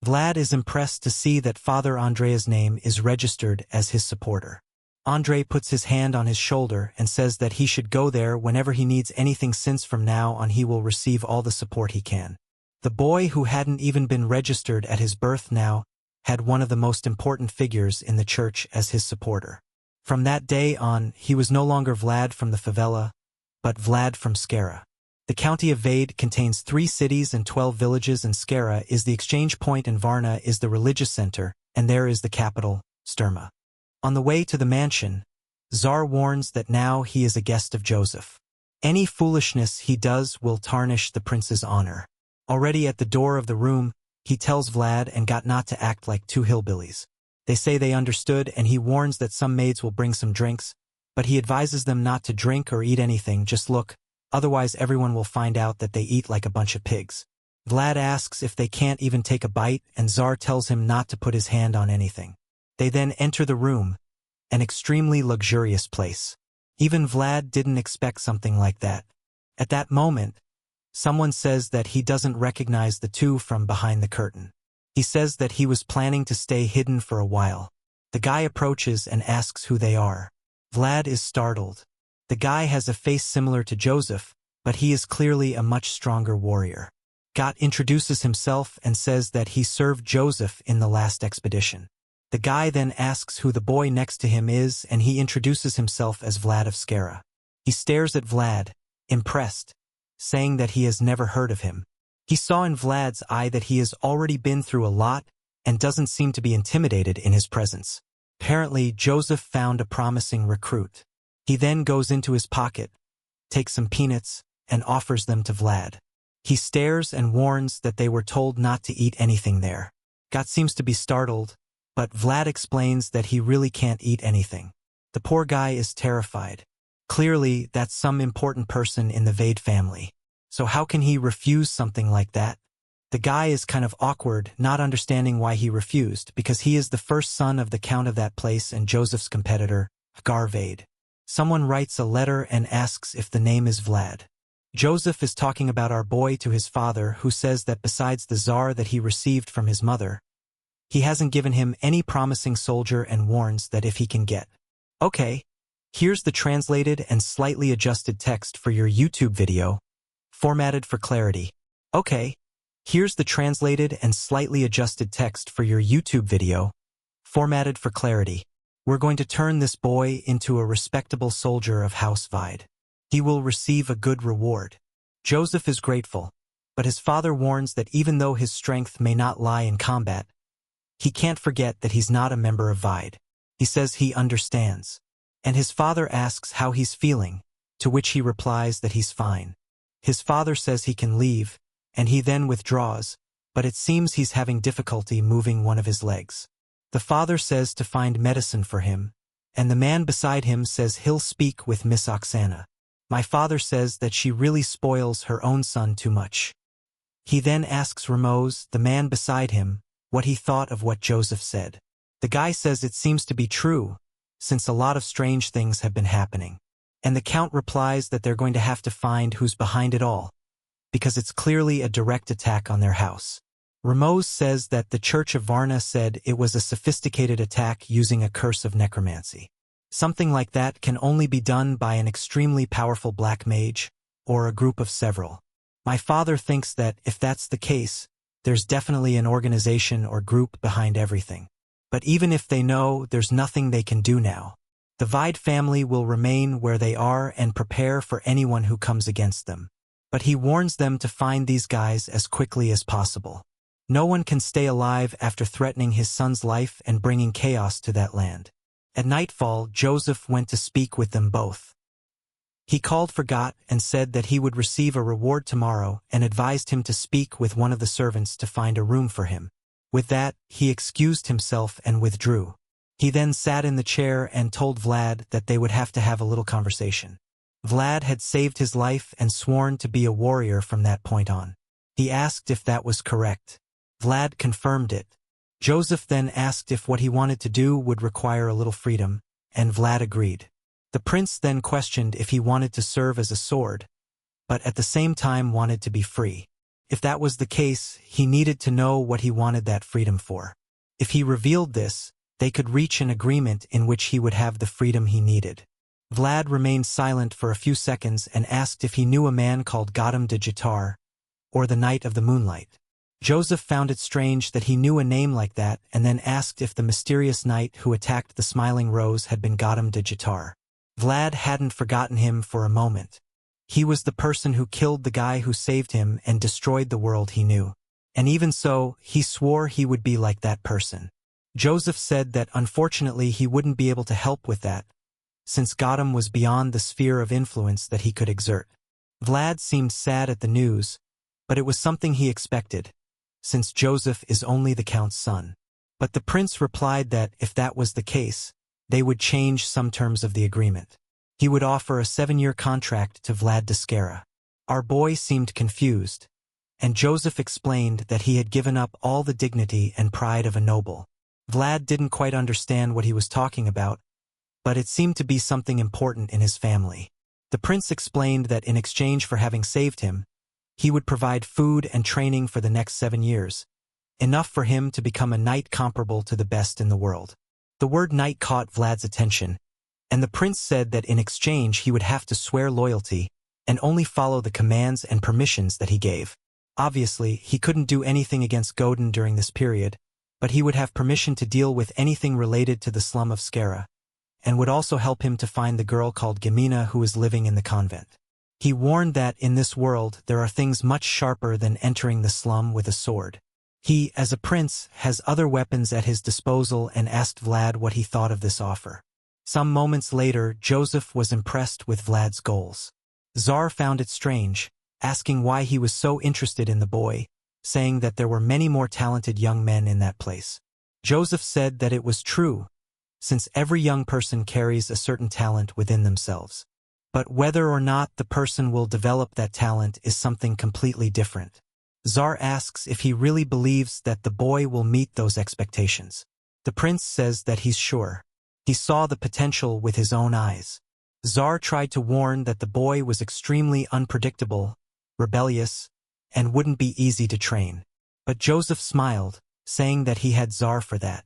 Vlad is impressed to see that Father Andrea's name is registered as his supporter. Andre puts his hand on his shoulder and says that he should go there whenever he needs anything, since from now on he will receive all the support he can. The boy who hadn't even been registered at his birth now had one of the most important figures in the church as his supporter. From that day on, he was no longer Vlad from the favela, but Vlad from Skara. The county of Vade contains 3 cities and 12 villages, and Skara is the exchange point, and Varna is the religious center, and there is the capital, Sturma. On the way to the mansion, Tsar warns that now he is a guest of Joseph. Any foolishness he does will tarnish the prince's honor. Already at the door of the room, he tells Vlad and Got not to act like 2 hillbillies. They say they understood, and he warns that some maids will bring some drinks, but he advises them not to drink or eat anything, just look, otherwise everyone will find out that they eat like a bunch of pigs. Vlad asks if they can't even take a bite, and Tsar tells him not to put his hand on anything. They then enter the room, an extremely luxurious place. Even Vlad didn't expect something like that. At that moment, someone says that he doesn't recognize the 2 from behind the curtain. He says that he was planning to stay hidden for a while. The guy approaches and asks who they are. Vlad is startled. The guy has a face similar to Joseph, but he is clearly a much stronger warrior. Got introduces himself and says that he served Joseph in the last expedition. The guy then asks who the boy next to him is, and he introduces himself as Vlad of Skara. He stares at Vlad, impressed, saying that he has never heard of him. He saw in Vlad's eye that he has already been through a lot and doesn't seem to be intimidated in his presence. Apparently, Joseph found a promising recruit. He then goes into his pocket, takes some peanuts, and offers them to Vlad. He stares and warns that they were told not to eat anything there. Got seems to be startled, but Vlad explains that he really can't eat anything. The poor guy is terrified. Clearly, that's some important person in the Vade family. So how can he refuse something like that? The guy is kind of awkward, not understanding why he refused, because he is the first son of the count of that place and Joseph's competitor, Hagar Vade. Someone writes a letter and asks if the name is Vlad. Joseph is talking about our boy to his father, who says that besides the czar that he received from his mother, he hasn't given him any promising soldier, and warns that if he can get. Okay, here's the translated and slightly adjusted text for your YouTube video, formatted for clarity. Okay, here's the translated and slightly adjusted text for your YouTube video, formatted for clarity. We're going to turn this boy into a respectable soldier of House Vide. He will receive a good reward. Joseph is grateful, but his father warns that even though his strength may not lie in combat, he can't forget that he's not a member of Vide. He says he understands. And his father asks how he's feeling, to which he replies that he's fine. His father says he can leave, and he then withdraws, but it seems he's having difficulty moving one of his legs. The father says to find medicine for him, and the man beside him says he'll speak with Miss Oksana. My father says that she really spoils her own son too much. He then asks Ramos, the man beside him, what he thought of what Joseph said. The guy says it seems to be true, since a lot of strange things have been happening. And the Count replies that they're going to have to find who's behind it all, because it's clearly a direct attack on their house. Ramos says that the Church of Varna said it was a sophisticated attack using a curse of necromancy. Something like that can only be done by an extremely powerful black mage, or a group of several. My father thinks that, if that's the case, there's definitely an organization or group behind everything. But even if they know, there's nothing they can do now. The Vide family will remain where they are and prepare for anyone who comes against them. But he warns them to find these guys as quickly as possible. No one can stay alive after threatening his son's life and bringing chaos to that land. At nightfall, Joseph went to speak with them both. He called for Gott and said that he would receive a reward tomorrow and advised him to speak with one of the servants to find a room for him. With that, he excused himself and withdrew. He then sat in the chair and told Vlad that they would have to have a little conversation. Vlad had saved his life and sworn to be a warrior from that point on. He asked if that was correct. Vlad confirmed it. Joseph then asked if what he wanted to do would require a little freedom, and Vlad agreed. The prince then questioned if he wanted to serve as a sword, but at the same time wanted to be free. If that was the case, he needed to know what he wanted that freedom for. If he revealed this, they could reach an agreement in which he would have the freedom he needed. Vlad remained silent for a few seconds and asked if he knew a man called Gautam de Jattar, or the Knight of the Moonlight. Joseph found it strange that he knew a name like that and then asked if the mysterious knight who attacked the Smiling Rose had been Gautam de Jattar. Vlad hadn't forgotten him for a moment. He was the person who killed the guy who saved him and destroyed the world he knew. And even so, he swore he would be like that person. Joseph said that unfortunately he wouldn't be able to help with that, since Gautam was beyond the sphere of influence that he could exert. Vlad seemed sad at the news, but it was something he expected, since Joseph is only the Count's son. But the prince replied that, if that was the case, they would change some terms of the agreement. He would offer a 7-year contract to Vlad de Skara. Our boy seemed confused, and Joseph explained that he had given up all the dignity and pride of a noble. Vlad didn't quite understand what he was talking about, but it seemed to be something important in his family. The prince explained that in exchange for having saved him, he would provide food and training for the next 7 years, enough for him to become a knight comparable to the best in the world. The word knight caught Vlad's attention, and the prince said that in exchange he would have to swear loyalty and only follow the commands and permissions that he gave. Obviously, he couldn't do anything against Godin during this period, but he would have permission to deal with anything related to the slum of Skara, and would also help him to find the girl called Gamina who is living in the convent. He warned that in this world there are things much sharper than entering the slum with a sword. He, as a prince, has other weapons at his disposal and asked Vlad what he thought of this offer. Some moments later, Joseph was impressed with Vlad's goals. Tsar found it strange, asking why he was so interested in the boy, saying that there were many more talented young men in that place. Joseph said that it was true, since every young person carries a certain talent within themselves. But whether or not the person will develop that talent is something completely different. Tsar asks if he really believes that the boy will meet those expectations. The prince says that he's sure. He saw the potential with his own eyes. Tsar tried to warn that the boy was extremely unpredictable, rebellious, and wouldn't be easy to train. But Joseph smiled, saying that he had Tsar for that.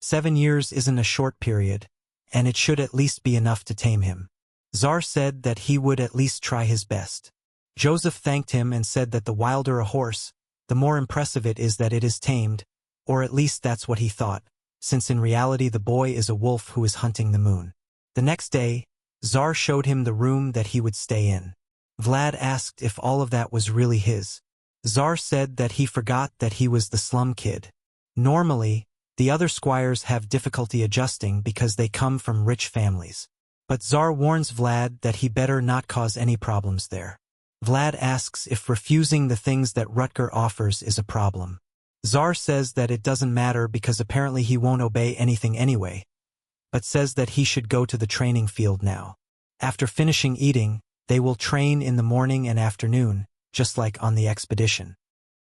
7 years isn't a short period, and it should at least be enough to tame him. Tsar said that he would at least try his best. Joseph thanked him and said that the wilder a horse, the more impressive it is that it is tamed, or at least that's what he thought, since in reality the boy is a wolf who is hunting the moon. The next day, Tsar showed him the room that he would stay in. Vlad asked if all of that was really his. Tsar said that he forgot that he was the slum kid. Normally, the other squires have difficulty adjusting because they come from rich families. But Tsar warns Vlad that he better not cause any problems there. Vlad asks if refusing the things that Rutger offers is a problem. Tsar says that it doesn't matter because apparently he won't obey anything anyway, but says that he should go to the training field now. After finishing eating, they will train in the morning and afternoon, just like on the expedition.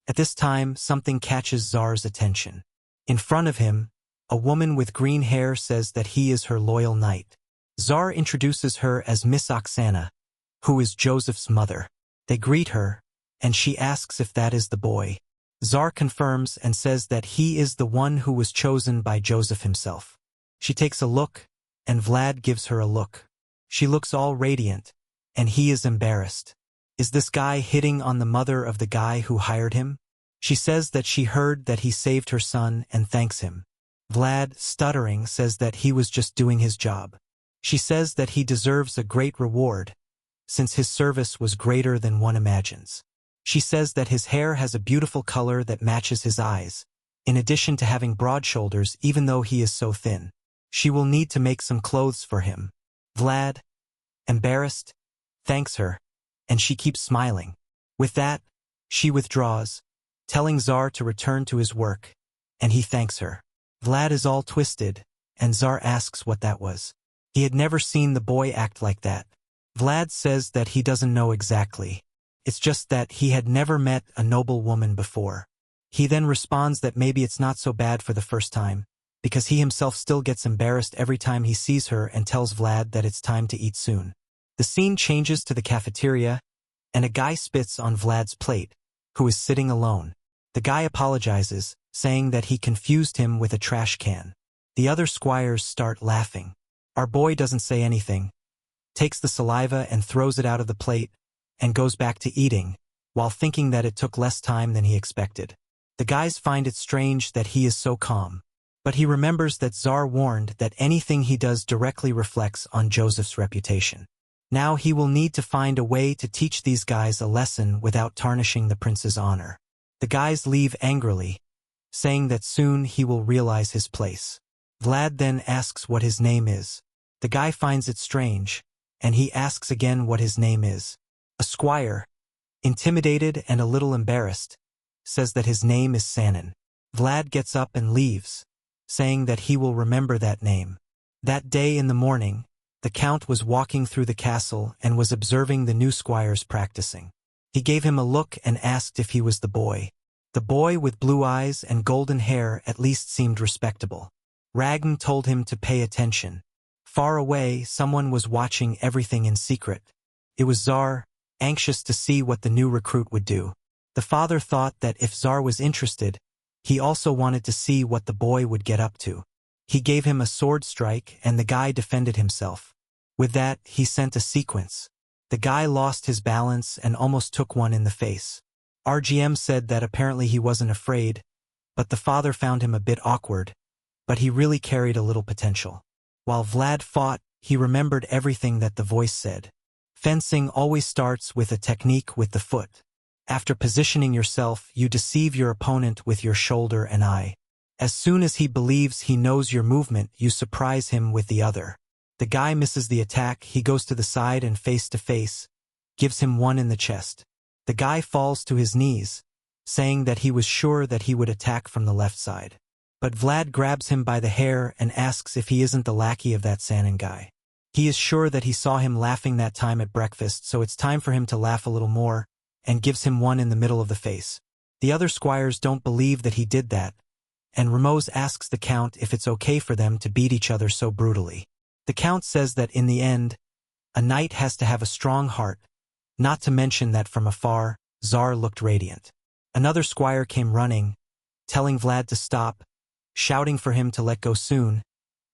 At this time, something catches Tsar's attention. In front of him, A woman with green hair says that he is her loyal knight. Zar introduces her as Miss Oksana, who is Joseph's mother. They greet her, and she asks if that is the boy. Zar confirms and says that he is the one who was chosen by Joseph himself. She takes a look, and Vlad gives her a look. She looks all radiant, and he is embarrassed. Is this guy hitting on the mother of the guy who hired him? She says that she heard that he saved her son and thanks him. Vlad, stuttering, says that he was just doing his job. She says that he deserves a great reward, since his service was greater than one imagines. She says that his hair has a beautiful color that matches his eyes, in addition to having broad shoulders even though he is so thin. She will need to make some clothes for him. Vlad, embarrassed, thanks her, and she keeps smiling. With that, she withdraws, telling Zar to return to his work, and he thanks her. Vlad is all twisted, and Zar asks what that was. He had never seen the boy act like that. Vlad says that he doesn't know exactly. It's just that he had never met a noble woman before. He then responds that maybe it's not so bad for the first time, because he himself still gets embarrassed every time he sees her and tells Vlad that it's time to eat soon. The scene changes to the cafeteria, and a guy spits on Vlad's plate, who is sitting alone. The guy apologizes, saying that he confused him with a trash can. The other squires start laughing. Our boy doesn't say anything, takes the saliva and throws it out of the plate, and goes back to eating, while thinking that it took less time than he expected. The guys find it strange that he is so calm, but he remembers that Zar warned that anything he does directly reflects on Joseph's reputation. Now he will need to find a way to teach these guys a lesson without tarnishing the prince's honor. The guys leave angrily, saying that soon he will realize his place. Vlad then asks what his name is. The guy finds it strange, and he asks again what his name is. A squire, intimidated and a little embarrassed, says that his name is Sanin. Vlad gets up and leaves, saying that he will remember that name. That day in the morning, the count was walking through the castle and was observing the new squires practicing. He gave him a look and asked if he was the boy. The boy with blue eyes and golden hair at least seemed respectable. Ragn told him to pay attention. Far away, someone was watching everything in secret. It was Zar, anxious to see what the new recruit would do. The father thought that if Zar was interested, he also wanted to see what the boy would get up to. He gave him a sword strike and the guy defended himself. With that, he sent a sequence. The guy lost his balance and almost took one in the face. RGM said that apparently he wasn't afraid, but the father found him a bit awkward, but he really carried a little potential. While Vlad fought, he remembered everything that the voice said. Fencing always starts with a technique with the foot. After positioning yourself, you deceive your opponent with your shoulder and eye. As soon as he believes he knows your movement, you surprise him with the other. The guy misses the attack, he goes to the side and face to face, gives him one in the chest. The guy falls to his knees, saying that he was sure that he would attack from the left side. But Vlad grabs him by the hair and asks if he isn't the lackey of that Sanin guy. He is sure that he saw him laughing that time at breakfast, so it's time for him to laugh a little more, and gives him one in the middle of the face. The other squires don't believe that he did that, and Ramos asks the count if it's okay for them to beat each other so brutally. The count says that in the end, a knight has to have a strong heart, not to mention that from afar, Zar looked radiant. Another squire came running, telling Vlad to stop, shouting for him to let go soon,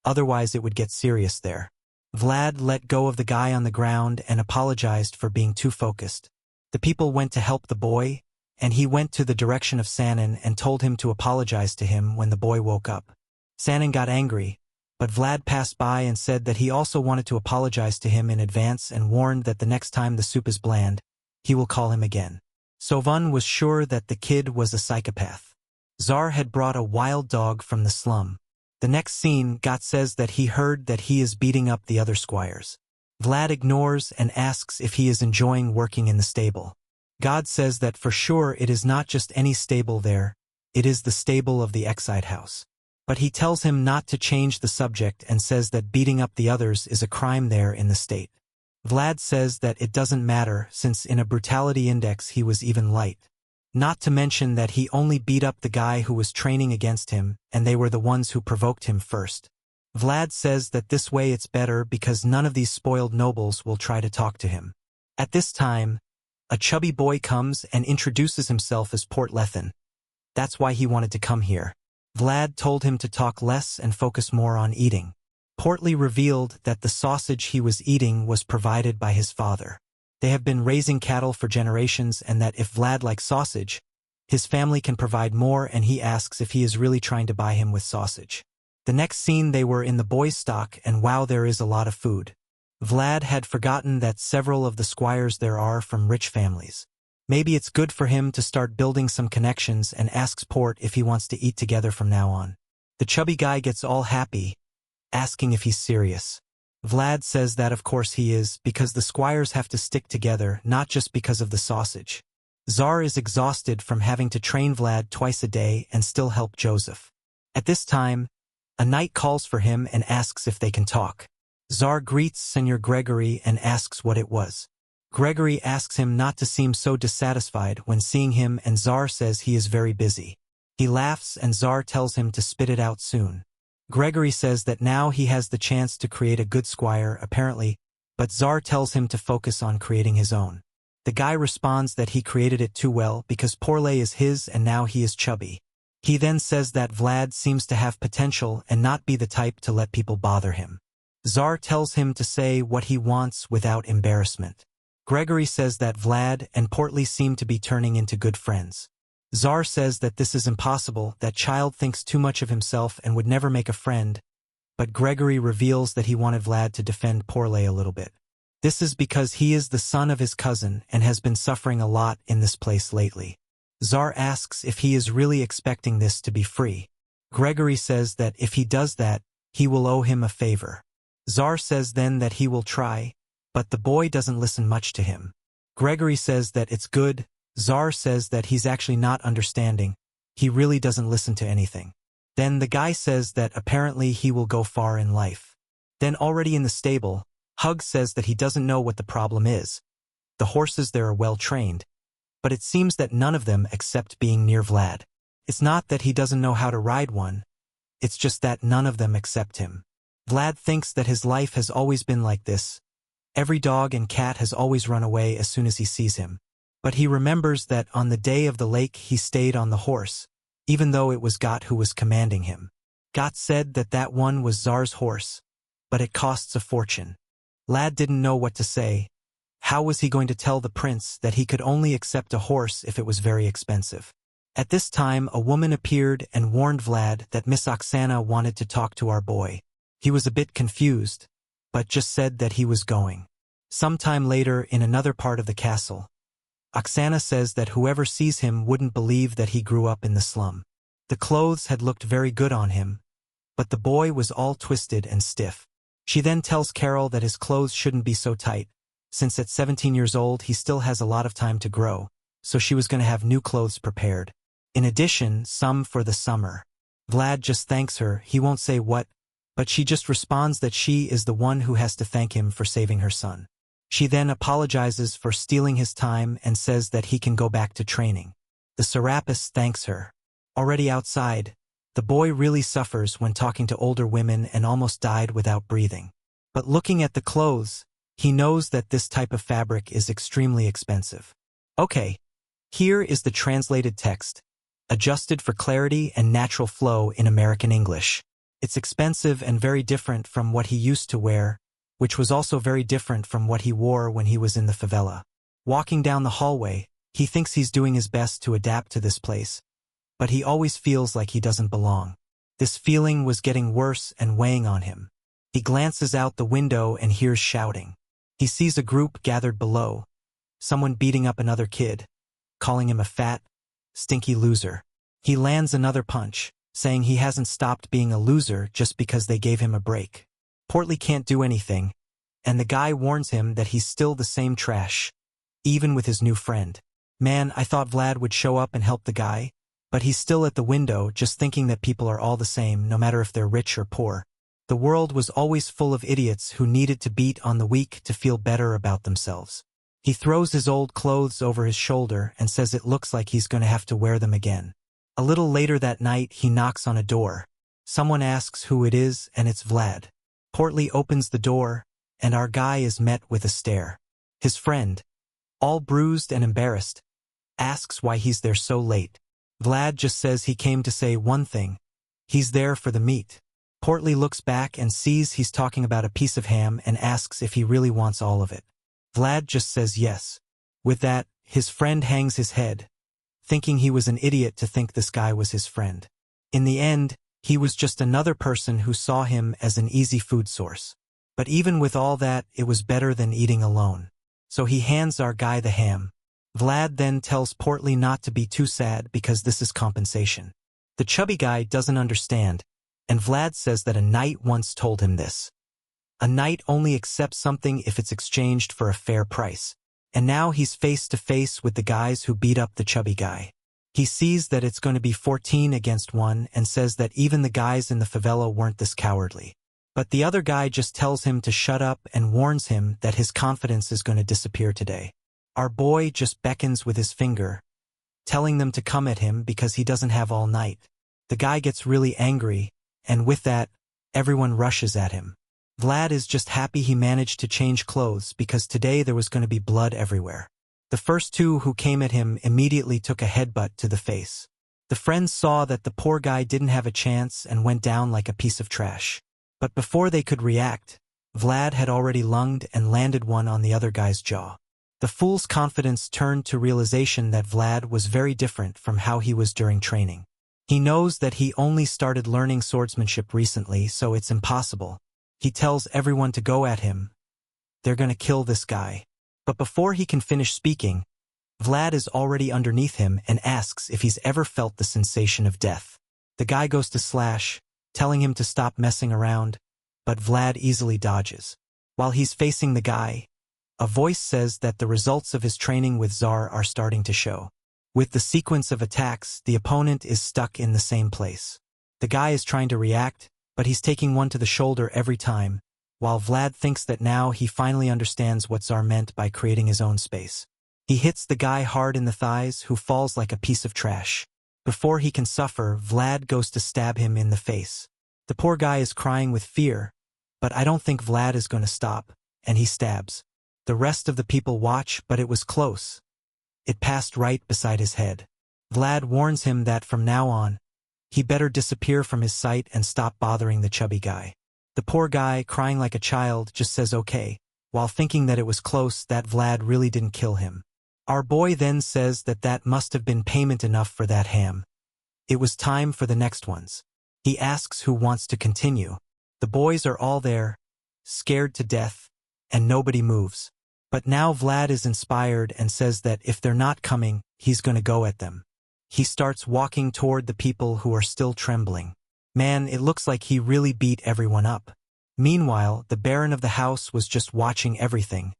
otherwise it would get serious there. Vlad let go of the guy on the ground and apologized for being too focused. The people went to help the boy, and he went to the direction of Sanin and told him to apologize to him when the boy woke up. Sanin got angry, but Vlad passed by and said that he also wanted to apologize to him in advance and warned that the next time the soup is bland, he will call him again. Sovan was sure that the kid was a psychopath. Zar had brought a wild dog from the slum. The next scene, Got says that he heard that he is beating up the other squires. Vlad ignores and asks if he is enjoying working in the stable. God says that for sure it is not just any stable there, it is the stable of the Exide house. But he tells him not to change the subject and says that beating up the others is a crime there in the state. Vlad says that it doesn't matter since in a brutality index he was even light. Not to mention that he only beat up the guy who was training against him, and they were the ones who provoked him first. Vlad says that this way it's better because none of these spoiled nobles will try to talk to him. At this time, a chubby boy comes and introduces himself as Port Lethan. That's why he wanted to come here. Vlad told him to talk less and focus more on eating. Portly revealed that the sausage he was eating was provided by his father. They have been raising cattle for generations, and that if Vlad likes sausage, his family can provide more, and he asks if he is really trying to buy him with sausage. The next scene, they were in the boys' stock, and wow, there is a lot of food. Vlad had forgotten that several of the squires there are from rich families. Maybe it's good for him to start building some connections, and asks Port if he wants to eat together from now on. The chubby guy gets all happy, asking if he's serious. Vlad says that of course he is, because the squires have to stick together, not just because of the sausage. Tsar is exhausted from having to train Vlad twice a day and still help Joseph. At this time, a knight calls for him and asks if they can talk. Tsar greets Senior Gregory and asks what it was. Gregory asks him not to seem so dissatisfied when seeing him, and Tsar says he is very busy. He laughs and Tsar tells him to spit it out soon. Gregory says that now he has the chance to create a good squire, apparently, but Tsar tells him to focus on creating his own. The guy responds that he created it too well because Porlay is his and now he is chubby. He then says that Vlad seems to have potential and not be the type to let people bother him. Tsar tells him to say what he wants without embarrassment. Gregory says that Vlad and Portly seem to be turning into good friends. Tsar says that this is impossible, that child thinks too much of himself and would never make a friend, but Gregory reveals that he wanted Vlad to defend Porlay a little bit. This is because he is the son of his cousin and has been suffering a lot in this place lately. Tsar asks if he is really expecting this to be free. Gregory says that if he does that, he will owe him a favor. Tsar says then that he will try, but the boy doesn't listen much to him. Gregory says that it's good. Tsar says that he's actually not understanding. He really doesn't listen to anything. Then the guy says that apparently he will go far in life. Then already in the stable, Hug says that he doesn't know what the problem is. The horses there are well trained, but it seems that none of them accept being near Vlad. It's not that he doesn't know how to ride one, it's just that none of them accept him. Vlad thinks that his life has always been like this. Every dog and cat has always run away as soon as he sees him. But he remembers that on the day of the lake he stayed on the horse, even though it was Got who was commanding him. Got said that that one was Tsar's horse, but it costs a fortune. Vlad didn't know what to say. How was he going to tell the prince that he could only accept a horse if it was very expensive? At this time a woman appeared and warned Vlad that Miss Oksana wanted to talk to our boy. He was a bit confused, but just said that he was going. Sometime later in another part of the castle, Oksana says that whoever sees him wouldn't believe that he grew up in the slum. The clothes had looked very good on him, but the boy was all twisted and stiff. She then tells Carol that his clothes shouldn't be so tight, since at 17 years old he still has a lot of time to grow, so she was going to have new clothes prepared. In addition, some for the summer. Vlad just thanks her, he won't say what, but she just responds that she is the one who has to thank him for saving her son. She then apologizes for stealing his time and says that he can go back to training. The Serapis thanks her. Already outside, the boy really suffers when talking to older women and almost died without breathing. But looking at the clothes, he knows that this type of fabric is extremely expensive. Okay, here is the translated text, adjusted for clarity and natural flow in American English. It's expensive and very different from what he used to wear, which was also very different from what he wore when he was in the favela. Walking down the hallway, he thinks he's doing his best to adapt to this place, but he always feels like he doesn't belong. This feeling was getting worse and weighing on him. He glances out the window and hears shouting. He sees a group gathered below, someone beating up another kid, calling him a fat, stinky loser. He lands another punch, saying he hasn't stopped being a loser just because they gave him a break. Portly can't do anything, and the guy warns him that he's still the same trash, even with his new friend. Man, I thought Vlad would show up and help the guy, but he's still at the window just thinking that people are all the same no matter if they're rich or poor. The world was always full of idiots who needed to beat on the weak to feel better about themselves. He throws his old clothes over his shoulder and says it looks like he's going to have to wear them again. A little later that night, he knocks on a door. Someone asks who it is, and it's Vlad. Portly opens the door, and our guy is met with a stare. His friend, all bruised and embarrassed, asks why he's there so late. Vlad just says he came to say one thing. He's there for the meat. Portly looks back and sees he's talking about a piece of ham and asks if he really wants all of it. Vlad just says yes. With that, his friend hangs his head, thinking he was an idiot to think this guy was his friend. In the end, he was just another person who saw him as an easy food source. But even with all that, it was better than eating alone. So he hands our guy the ham. Vlad then tells Portly not to be too sad because this is compensation. The chubby guy doesn't understand, and Vlad says that a knight once told him this. A knight only accepts something if it's exchanged for a fair price. And now he's face to face with the guys who beat up the chubby guy. He sees that it's going to be 14 against 1 and says that even the guys in the favela weren't this cowardly. But the other guy just tells him to shut up and warns him that his confidence is going to disappear today. Our boy just beckons with his finger, telling them to come at him because he doesn't have all night. The guy gets really angry, and with that, everyone rushes at him. Vlad is just happy he managed to change clothes because today there was going to be blood everywhere. The first two who came at him immediately took a headbutt to the face. The friends saw that the poor guy didn't have a chance and went down like a piece of trash. But before they could react, Vlad had already lunged and landed one on the other guy's jaw. The fool's confidence turned to realization that Vlad was very different from how he was during training. He knows that he only started learning swordsmanship recently, so it's impossible. He tells everyone to go at him. They're gonna kill this guy. But before he can finish speaking, Vlad is already underneath him and asks if he's ever felt the sensation of death. The guy goes to slash, telling him to stop messing around, but Vlad easily dodges. While he's facing the guy, a voice says that the results of his training with Czar are starting to show. With the sequence of attacks, the opponent is stuck in the same place. The guy is trying to react, but he's taking one to the shoulder every time, while Vlad thinks that now he finally understands what Czar meant by creating his own space. He hits the guy hard in the thighs, who falls like a piece of trash. Before he can suffer, Vlad goes to stab him in the face. The poor guy is crying with fear, but I don't think Vlad is going to stop, and he stabs. The rest of the people watch, but it was close. It passed right beside his head. Vlad warns him that from now on, he better disappear from his sight and stop bothering the chubby guy. The poor guy, crying like a child, just says okay, while thinking that it was close, that Vlad really didn't kill him. Our boy then says that that must have been payment enough for that ham. It was time for the next ones. He asks who wants to continue. The boys are all there, scared to death, and nobody moves. But now Vlad is inspired and says that if they're not coming, he's going to go at them. He starts walking toward the people who are still trembling. Man, it looks like he really beat everyone up. Meanwhile, the Baron of the house was just watching everything,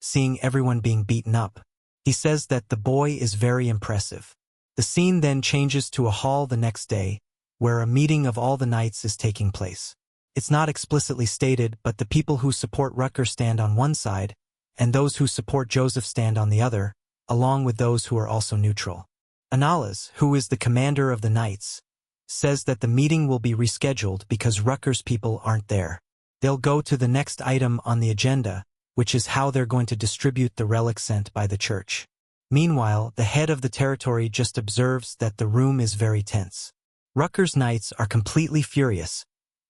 seeing everyone being beaten up. He says that the boy is very impressive. The scene then changes to a hall the next day, where a meeting of all the knights is taking place. It's not explicitly stated, but the people who support Rutger stand on one side, and those who support Joseph stand on the other, along with those who are also neutral. Anales, who is the commander of the knights, says that the meeting will be rescheduled because Rutger's people aren't there. They'll go to the next item on the agenda, which is how they're going to distribute the relics sent by the church. Meanwhile, the head of the territory just observes that the room is very tense. Rutger's knights are completely furious,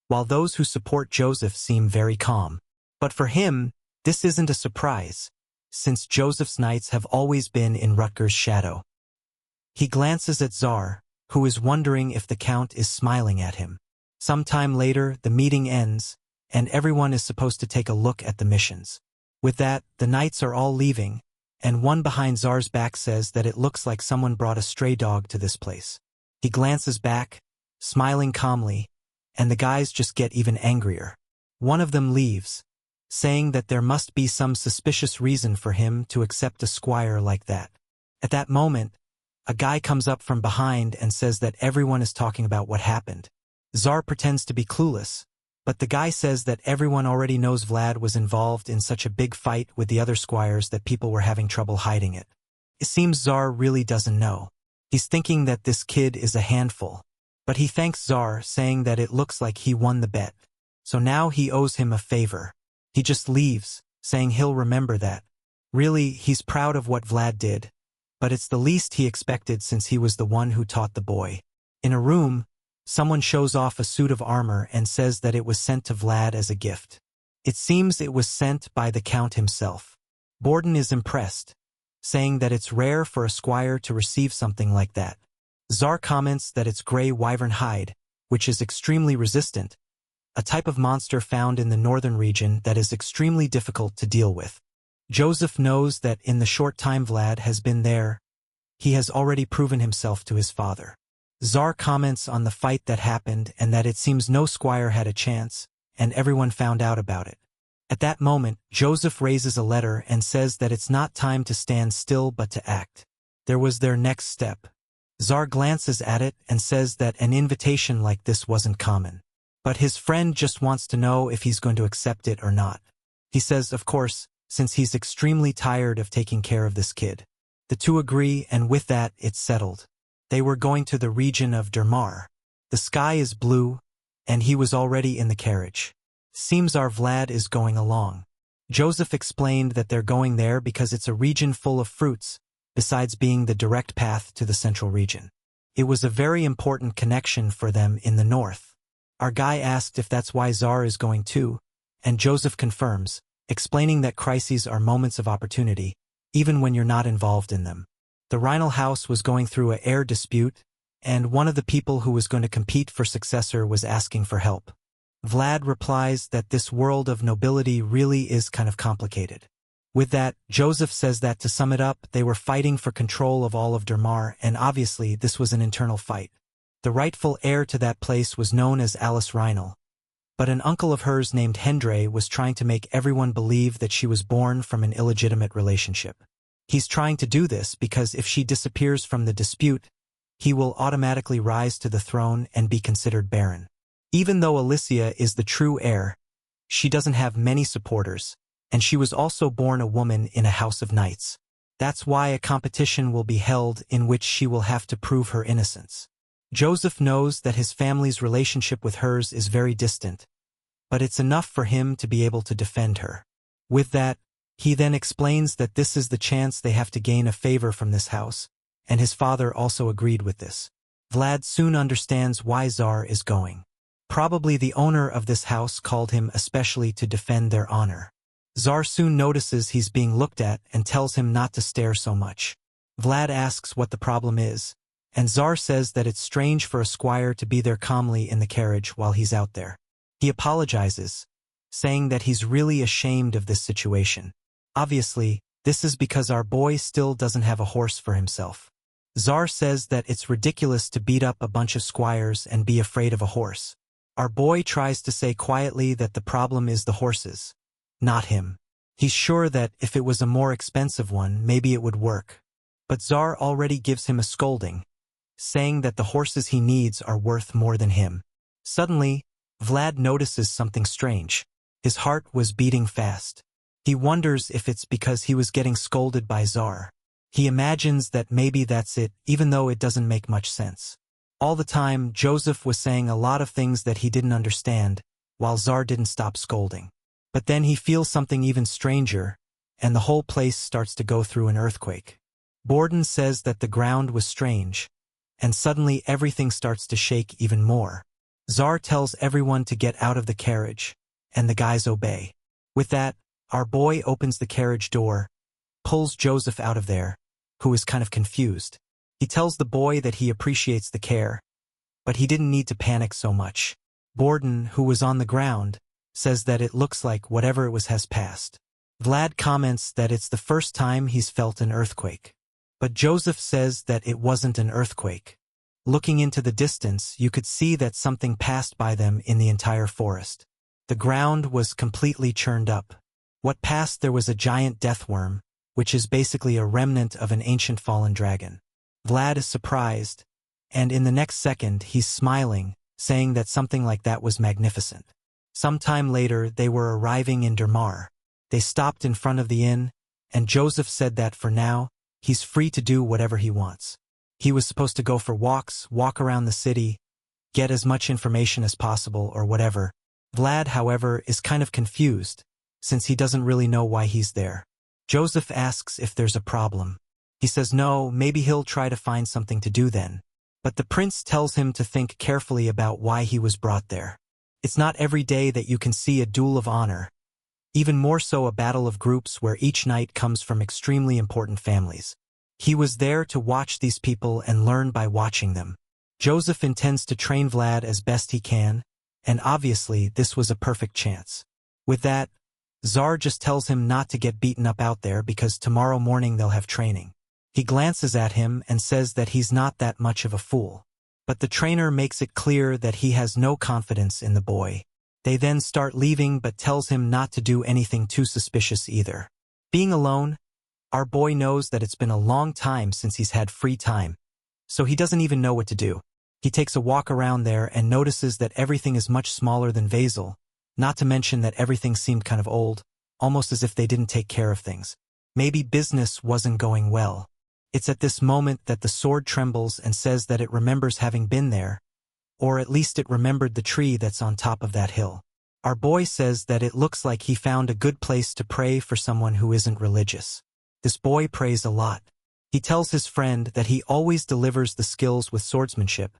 while those who support Joseph seem very calm. But for him, this isn't a surprise, since Joseph's knights have always been in Rutger's shadow. He glances at Czar, who is wondering if the Count is smiling at him. Sometime later, the meeting ends, and everyone is supposed to take a look at the missions. With that, the knights are all leaving, and one behind Czar's back says that it looks like someone brought a stray dog to this place. He glances back, smiling calmly, and the guys just get even angrier. One of them leaves, saying that there must be some suspicious reason for him to accept a squire like that. At that moment, a guy comes up from behind and says that everyone is talking about what happened. Czar pretends to be clueless, But the guy says that everyone already knows Vlad was involved in such a big fight with the other squires that people were having trouble hiding it. It seems Czar really doesn't know. He's thinking that this kid is a handful. But he thanks Czar, saying that it looks like he won the bet. So now he owes him a favor. He just leaves, saying he'll remember that. Really, he's proud of what Vlad did. But it's the least he expected since he was the one who taught the boy. In a room, someone shows off a suit of armor and says that it was sent to Vlad as a gift. It seems it was sent by the Count himself. Borden is impressed, saying that it's rare for a squire to receive something like that. Czar comments that it's gray wyvern hide, which is extremely resistant, a type of monster found in the northern region that is extremely difficult to deal with. Joseph knows that in the short time Vlad has been there, he has already proven himself to his father. Czar comments on the fight that happened and that it seems no squire had a chance, and everyone found out about it. At that moment, Joseph raises a letter and says that it's not time to stand still but to act. There was their next step. Czar glances at it and says that an invitation like this wasn't common. But his friend just wants to know if he's going to accept it or not. He says, of course, since he's extremely tired of taking care of this kid. The two agree, and with that, it's settled. They were going to the region of Dermar. The sky is blue, and he was already in the carriage. Seems our Vlad is going along. Joseph explained that they're going there because it's a region full of fruits, besides being the direct path to the central region. It was a very important connection for them in the north. Our guy asked if that's why Czar is going too, and Joseph confirms, explaining that crises are moments of opportunity, even when you're not involved in them. The Rhinal house was going through an heir dispute, and one of the people who was going to compete for successor was asking for help. Vlad replies that this world of nobility really is kind of complicated. With that, Joseph says that to sum it up, they were fighting for control of all of Dermar, and obviously this was an internal fight. The rightful heir to that place was known as Alice Rhinal. But an uncle of hers named Hendre was trying to make everyone believe that she was born from an illegitimate relationship. He's trying to do this because if she disappears from the dispute, he will automatically rise to the throne and be considered barren. Even though Alicia is the true heir, she doesn't have many supporters, and she was also born a woman in a house of knights. That's why a competition will be held in which she will have to prove her innocence. Joseph knows that his family's relationship with hers is very distant, but it's enough for him to be able to defend her. With that, he then explains that this is the chance they have to gain a favor from this house, and his father also agreed with this. Vlad soon understands why Czar is going. Probably the owner of this house called him especially to defend their honor. Czar soon notices he's being looked at and tells him not to stare so much. Vlad asks what the problem is, and Czar says that it's strange for a squire to be there calmly in the carriage while he's out there. He apologizes, saying that he's really ashamed of this situation. Obviously, this is because our boy still doesn't have a horse for himself. Czar says that it's ridiculous to beat up a bunch of squires and be afraid of a horse. Our boy tries to say quietly that the problem is the horses, not him. He's sure that if it was a more expensive one, maybe it would work. But Czar already gives him a scolding, saying that the horses he needs are worth more than him. Suddenly, Vlad notices something strange. His heart was beating fast. He wonders if it's because he was getting scolded by Czar. He imagines that maybe that's it, even though it doesn't make much sense. All the time, Joseph was saying a lot of things that he didn't understand, while Czar didn't stop scolding. But then he feels something even stranger, and the whole place starts to go through an earthquake. Borden says that the ground was strange, and suddenly everything starts to shake even more. Czar tells everyone to get out of the carriage, and the guys obey. With that, our boy opens the carriage door, pulls Joseph out of there, who is kind of confused. He tells the boy that he appreciates the care, but he didn't need to panic so much. Borden, who was on the ground, says that it looks like whatever it was has passed. Vlad comments that it's the first time he's felt an earthquake. But Joseph says that it wasn't an earthquake. Looking into the distance, you could see that something passed by them in the entire forest. The ground was completely churned up. What passed there was a giant deathworm, which is basically a remnant of an ancient fallen dragon. Vlad is surprised, and in the next second he's smiling, saying that something like that was magnificent. Sometime later, they were arriving in Dermar. They stopped in front of the inn, and Joseph said that for now, he's free to do whatever he wants. He was supposed to go for walks, walk around the city, get as much information as possible or whatever. Vlad, however, is kind of confused, since he doesn't really know why he's there. Joseph asks if there's a problem. He says no, maybe he'll try to find something to do then. But the prince tells him to think carefully about why he was brought there. It's not every day that you can see a duel of honor, even more so a battle of groups where each knight comes from extremely important families. He was there to watch these people and learn by watching them. Joseph intends to train Vlad as best he can, and obviously this was a perfect chance. With that, Tsar just tells him not to get beaten up out there because tomorrow morning they'll have training. He glances at him and says that he's not that much of a fool. But the trainer makes it clear that he has no confidence in the boy. They then start leaving but tells him not to do anything too suspicious either. Being alone, our boy knows that it's been a long time since he's had free time, so he doesn't even know what to do. He takes a walk around there and notices that everything is much smaller than Vasil, not to mention that everything seemed kind of old, almost as if they didn't take care of things. Maybe business wasn't going well. It's at this moment that the sword trembles and says that it remembers having been there, or at least it remembered the tree that's on top of that hill. Our boy says that it looks like he found a good place to pray for someone who isn't religious. This boy prays a lot. He tells his friend that he always delivers the skills with swordsmanship,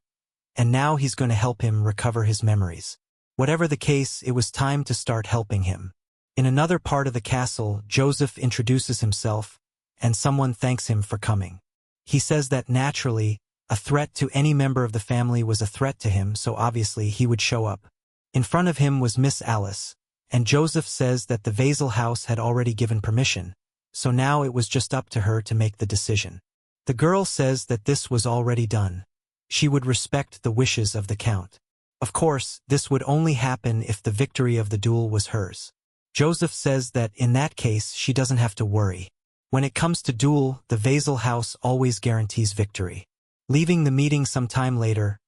and now he's going to help him recover his memories. Whatever the case, it was time to start helping him. In another part of the castle, Joseph introduces himself, and someone thanks him for coming. He says that naturally, a threat to any member of the family was a threat to him, so obviously he would show up. In front of him was Miss Alice, and Joseph says that the Vasil house had already given permission, so now it was just up to her to make the decision. The girl says that this was already done. She would respect the wishes of the count. Of course, this would only happen if the victory of the duel was hers. Joseph says that in that case she doesn't have to worry. When it comes to duel, the Vasil house always guarantees victory. Leaving the meeting some time later,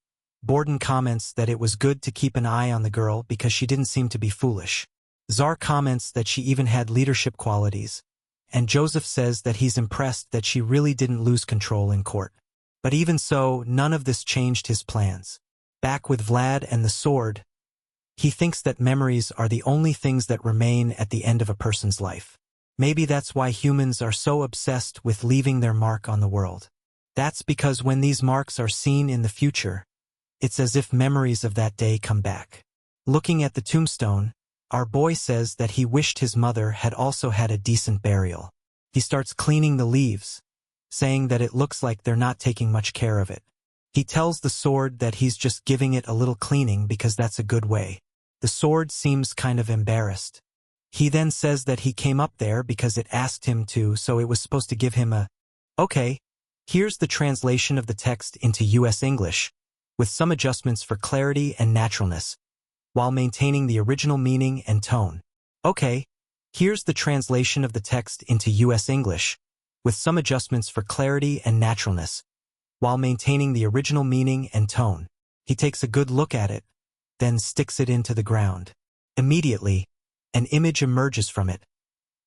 Borden comments that it was good to keep an eye on the girl because she didn't seem to be foolish. Tsar comments that she even had leadership qualities, and Joseph says that he's impressed that she really didn't lose control in court. But even so, none of this changed his plans. Back with Vlad and the sword, he thinks that memories are the only things that remain at the end of a person's life. Maybe that's why humans are so obsessed with leaving their mark on the world. That's because when these marks are seen in the future, it's as if memories of that day come back. Looking at the tombstone, our boy says that he wished his mother had also had a decent burial. He starts cleaning the leaves, saying that it looks like they're not taking much care of it. He tells the sword that he's just giving it a little cleaning because that's a good way. The sword seems kind of embarrassed. He then says that he came up there because it asked him to, so it was supposed to give him a, okay. Here's the translation of the text into US English, with some adjustments for clarity and naturalness, while maintaining the original meaning and tone. Okay, here's the translation of the text into US English, with some adjustments for clarity and naturalness, while maintaining the original meaning and tone. He takes a good look at it, then sticks it into the ground. Immediately, an image emerges from it,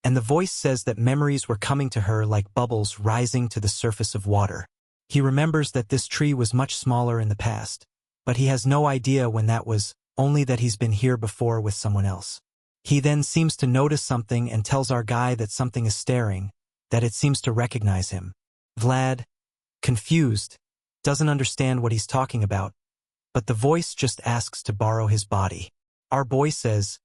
and the voice says that memories were coming to her like bubbles rising to the surface of water. He remembers that this tree was much smaller in the past, but he has no idea when that was, only that he's been here before with someone else. He then seems to notice something and tells our guy that something is staring, that it seems to recognize him. Vlad, confused, doesn't understand what he's talking about, but the voice just asks to borrow his body. Our boy says,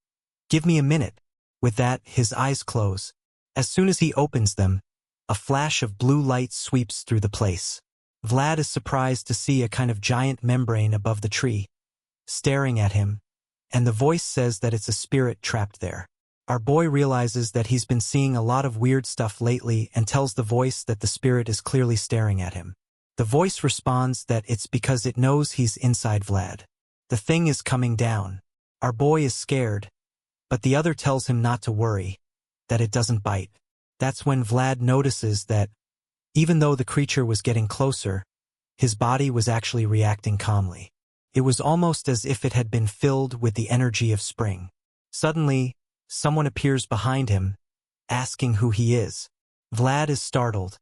"Give me a minute." With that, his eyes close. As soon as he opens them, a flash of blue light sweeps through the place. Vlad is surprised to see a kind of giant membrane above the tree, staring at him, and the voice says that it's a spirit trapped there. Our boy realizes that he's been seeing a lot of weird stuff lately and tells the voice that the spirit is clearly staring at him. The voice responds that it's because it knows he's inside Vlad. The thing is coming down. Our boy is scared, but the other tells him not to worry, that it doesn't bite. That's when Vlad notices that, even though the creature was getting closer, his body was actually reacting calmly. It was almost as if it had been filled with the energy of spring. Suddenly, someone appears behind him, asking who he is. Vlad is startled.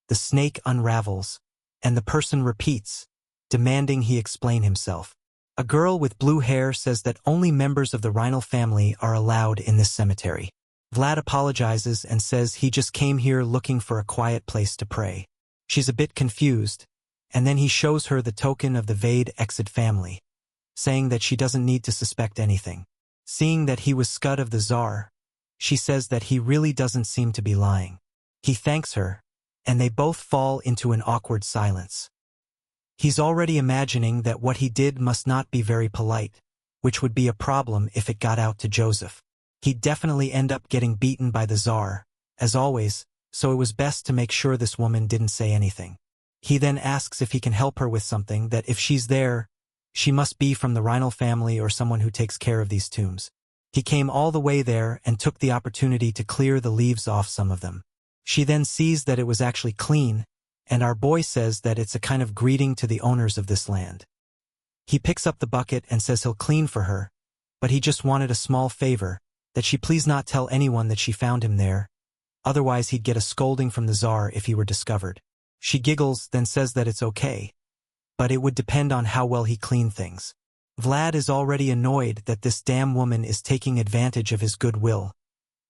The snake unravels, and the person repeats, demanding he explain himself. A girl with blue hair says that only members of the Rhinal family are allowed in this cemetery. Vlad apologizes and says he just came here looking for a quiet place to pray. She's a bit confused, and then he shows her the token of the Vade Exit family, saying that she doesn't need to suspect anything. Seeing that he was Scud of the Tsar, she says that he really doesn't seem to be lying. He thanks her, and they both fall into an awkward silence. He's already imagining that what he did must not be very polite, which would be a problem if it got out to Joseph. He'd definitely end up getting beaten by the Tsar, as always, so it was best to make sure this woman didn't say anything. He then asks if he can help her with something, that if she's there, she must be from the Rhinal family or someone who takes care of these tombs. He came all the way there and took the opportunity to clear the leaves off some of them. She then sees that it was actually clean, and our boy says that it's a kind of greeting to the owners of this land. He picks up the bucket and says he'll clean for her, but he just wanted a small favor, that she please not tell anyone that she found him there, otherwise he'd get a scolding from the Tsar if he were discovered. She giggles, then says that it's okay, but it would depend on how well he cleaned things. Vlad is already annoyed that this damn woman is taking advantage of his goodwill,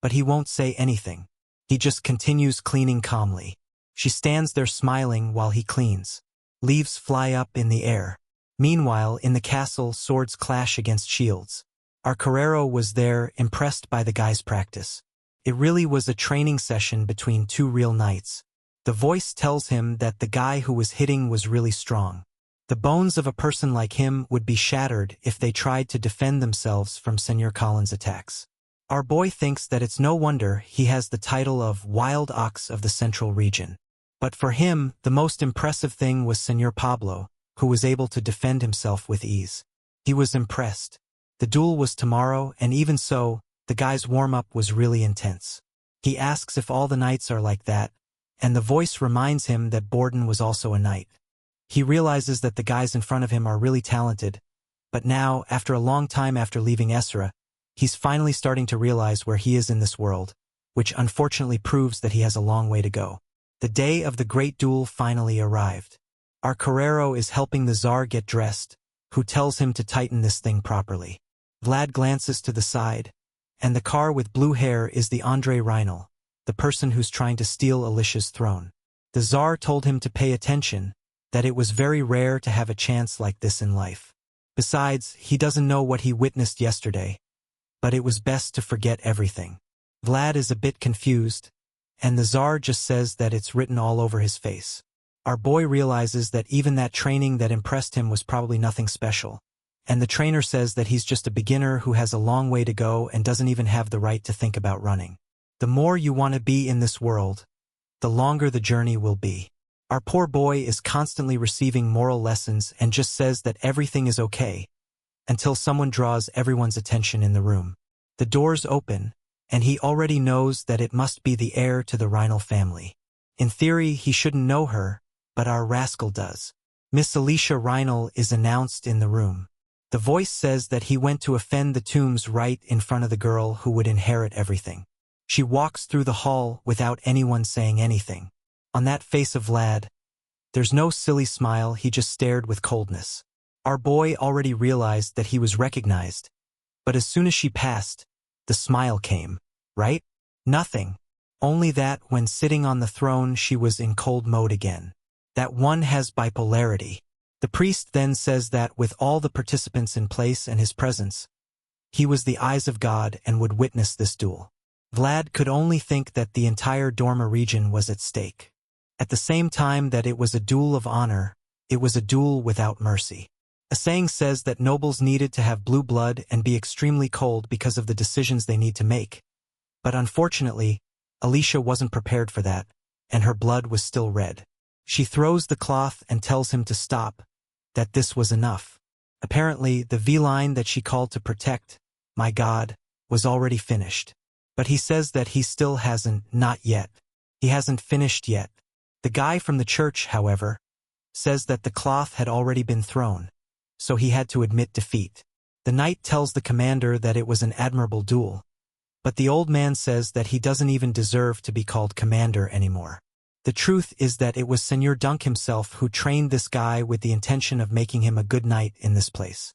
but he won't say anything. He just continues cleaning calmly. She stands there smiling while he cleans. Leaves fly up in the air. Meanwhile, in the castle, swords clash against shields. Our Carrero was there, impressed by the guy's practice. It really was a training session between two real knights. The voice tells him that the guy who was hitting was really strong. The bones of a person like him would be shattered if they tried to defend themselves from Senor Collins' attacks. Our boy thinks that it's no wonder he has the title of Wild Ox of the Central Region. But for him, the most impressive thing was Senor Pablo, who was able to defend himself with ease. He was impressed. The duel was tomorrow, and even so, the guy's warm-up was really intense. He asks if all the knights are like that, and the voice reminds him that Borden was also a knight. He realizes that the guys in front of him are really talented, but now, after a long time after leaving Essra, he's finally starting to realize where he is in this world, which unfortunately proves that he has a long way to go. The day of the great duel finally arrived. Our Carrero is helping the Tsar get dressed, who tells him to tighten this thing properly. Vlad glances to the side, and the car with blue hair is the Andre Rhinal, the person who's trying to steal Alicia's throne. The Tsar told him to pay attention, that it was very rare to have a chance like this in life. Besides, he doesn't know what he witnessed yesterday, but it was best to forget everything. Vlad is a bit confused, and the Tsar just says that it's written all over his face. Our boy realizes that even that training that impressed him was probably nothing special, and the trainer says that he's just a beginner who has a long way to go and doesn't even have the right to think about running. The more you want to be in this world, the longer the journey will be. Our poor boy is constantly receiving moral lessons and just says that everything is okay, until someone draws everyone's attention in the room. The doors open, and he already knows that it must be the heir to the Rhinal family. In theory, he shouldn't know her, but our rascal does. Miss Alicia Rhinal is announced in the room. The voice says that he went to offend the tombs right in front of the girl who would inherit everything. She walks through the hall without anyone saying anything. On that face of Vlad, there's no silly smile, he just stared with coldness. Our boy already realized that he was recognized, but as soon as she passed, the smile came, right? Nothing. Only that when sitting on the throne she was in cold mode again. That one has bipolarity. The priest then says that with all the participants in place and his presence, he was the eyes of God and would witness this duel. Vlad could only think that the entire Dorma region was at stake. At the same time that it was a duel of honor, it was a duel without mercy. A saying says that nobles needed to have blue blood and be extremely cold because of the decisions they need to make. But unfortunately, Alicia wasn't prepared for that, and her blood was still red. She throws the cloth and tells him to stop, that this was enough. Apparently, the V-line that she called to protect, my God, was already finished. But he says that he still hasn't, not yet. He hasn't finished yet. The guy from the church, however, says that the cloth had already been thrown, so he had to admit defeat. The knight tells the commander that it was an admirable duel, but the old man says that he doesn't even deserve to be called commander anymore. The truth is that it was Seigneur Dunk himself who trained this guy with the intention of making him a good knight in this place.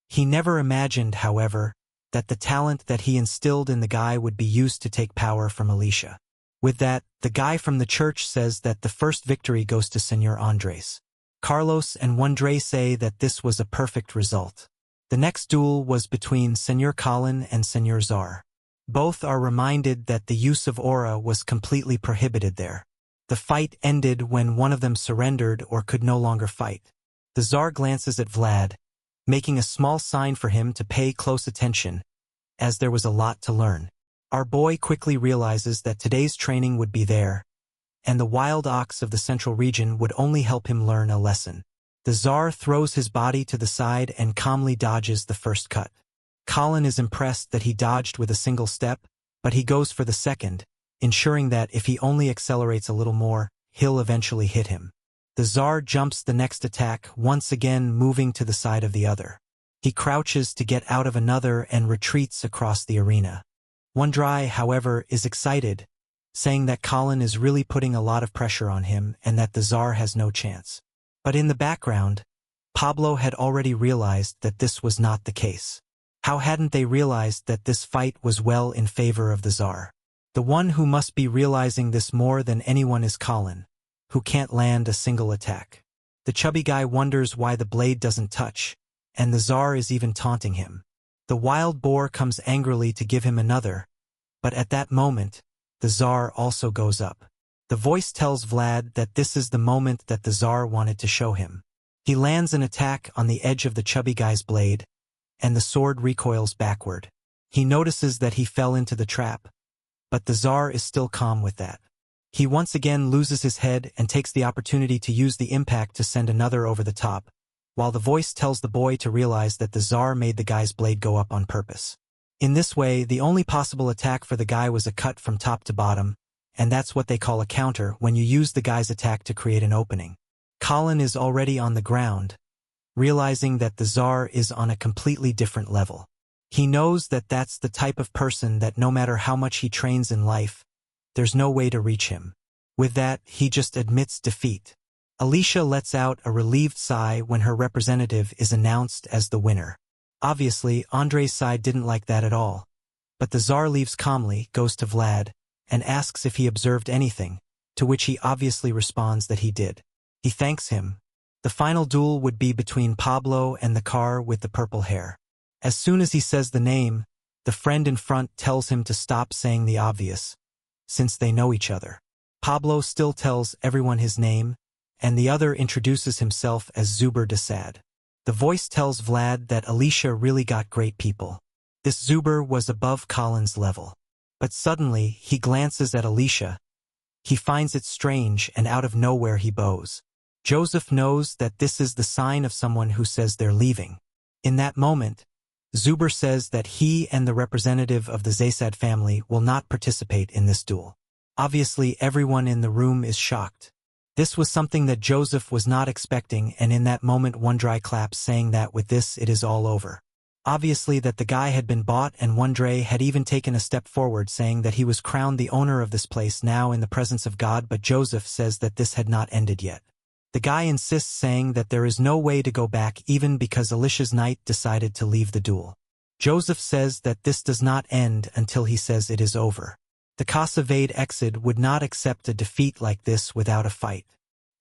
He never imagined, however, that the talent that he instilled in the guy would be used to take power from Alicia. With that, the guy from the church says that the first victory goes to Seigneur Andres. Carlos and Wondre say that this was a perfect result. The next duel was between Seigneur Colin and Seigneur Czar. Both are reminded that the use of aura was completely prohibited there. The fight ended when one of them surrendered or could no longer fight. The Tsar glances at Vlad, making a small sign for him to pay close attention, as there was a lot to learn. Our boy quickly realizes that today's training would be there, and the wild ox of the central region would only help him learn a lesson. The Tsar throws his body to the side and calmly dodges the first cut. Colin is impressed that he dodged with a single step, but he goes for the second, ensuring that if he only accelerates a little more, he'll eventually hit him. The Tsar jumps the next attack, once again moving to the side of the other. He crouches to get out of another and retreats across the arena. Wondrai, however, is excited, saying that Colin is really putting a lot of pressure on him and that the Tsar has no chance. But in the background, Pablo had already realized that this was not the case. How hadn't they realized that this fight was well in favor of the Tsar? The one who must be realizing this more than anyone is Colin, who can't land a single attack. The chubby guy wonders why the blade doesn't touch, and the Tsar is even taunting him. The wild boar comes angrily to give him another, but at that moment, the Tsar also goes up. The voice tells Vlad that this is the moment that the Tsar wanted to show him. He lands an attack on the edge of the chubby guy's blade, and the sword recoils backward. He notices that he fell into the trap, but the Tsar is still calm with that. He once again loses his head and takes the opportunity to use the impact to send another over the top, while the voice tells the boy to realize that the Tsar made the guy's blade go up on purpose. In this way, the only possible attack for the guy was a cut from top to bottom, and that's what they call a counter when you use the guy's attack to create an opening. Colin is already on the ground, realizing that the Tsar is on a completely different level. He knows that that's the type of person that no matter how much he trains in life, there's no way to reach him. With that, he just admits defeat. Alicia lets out a relieved sigh when her representative is announced as the winner. Obviously, Andre's side didn't like that at all. But the Tsar leaves calmly, goes to Vlad, and asks if he observed anything, to which he obviously responds that he did. He thanks him. The final duel would be between Pablo and the car with the purple hair. As soon as he says the name, the friend in front tells him to stop saying the obvious, since they know each other. Pablo still tells everyone his name, and the other introduces himself as Zuber Desad. The voice tells Vlad that Alicia really got great people. This Zuber was above Colin's level. But suddenly, he glances at Alicia. He finds it strange, and out of nowhere he bows. Joseph knows that this is the sign of someone who says they're leaving. In that moment, Zuber says that he and the representative of the Zaysad family will not participate in this duel. Obviously, everyone in the room is shocked. This was something that Joseph was not expecting, and in that moment Wondrai claps, saying that with this it is all over. Obviously that the guy had been bought, and Wondrai had even taken a step forward, saying that he was crowned the owner of this place now in the presence of God, but Joseph says that this had not ended yet. The guy insists, saying that there is no way to go back even because Alicia's knight decided to leave the duel. Joseph says that this does not end until he says it is over. The Kasavade Exid would not accept a defeat like this without a fight.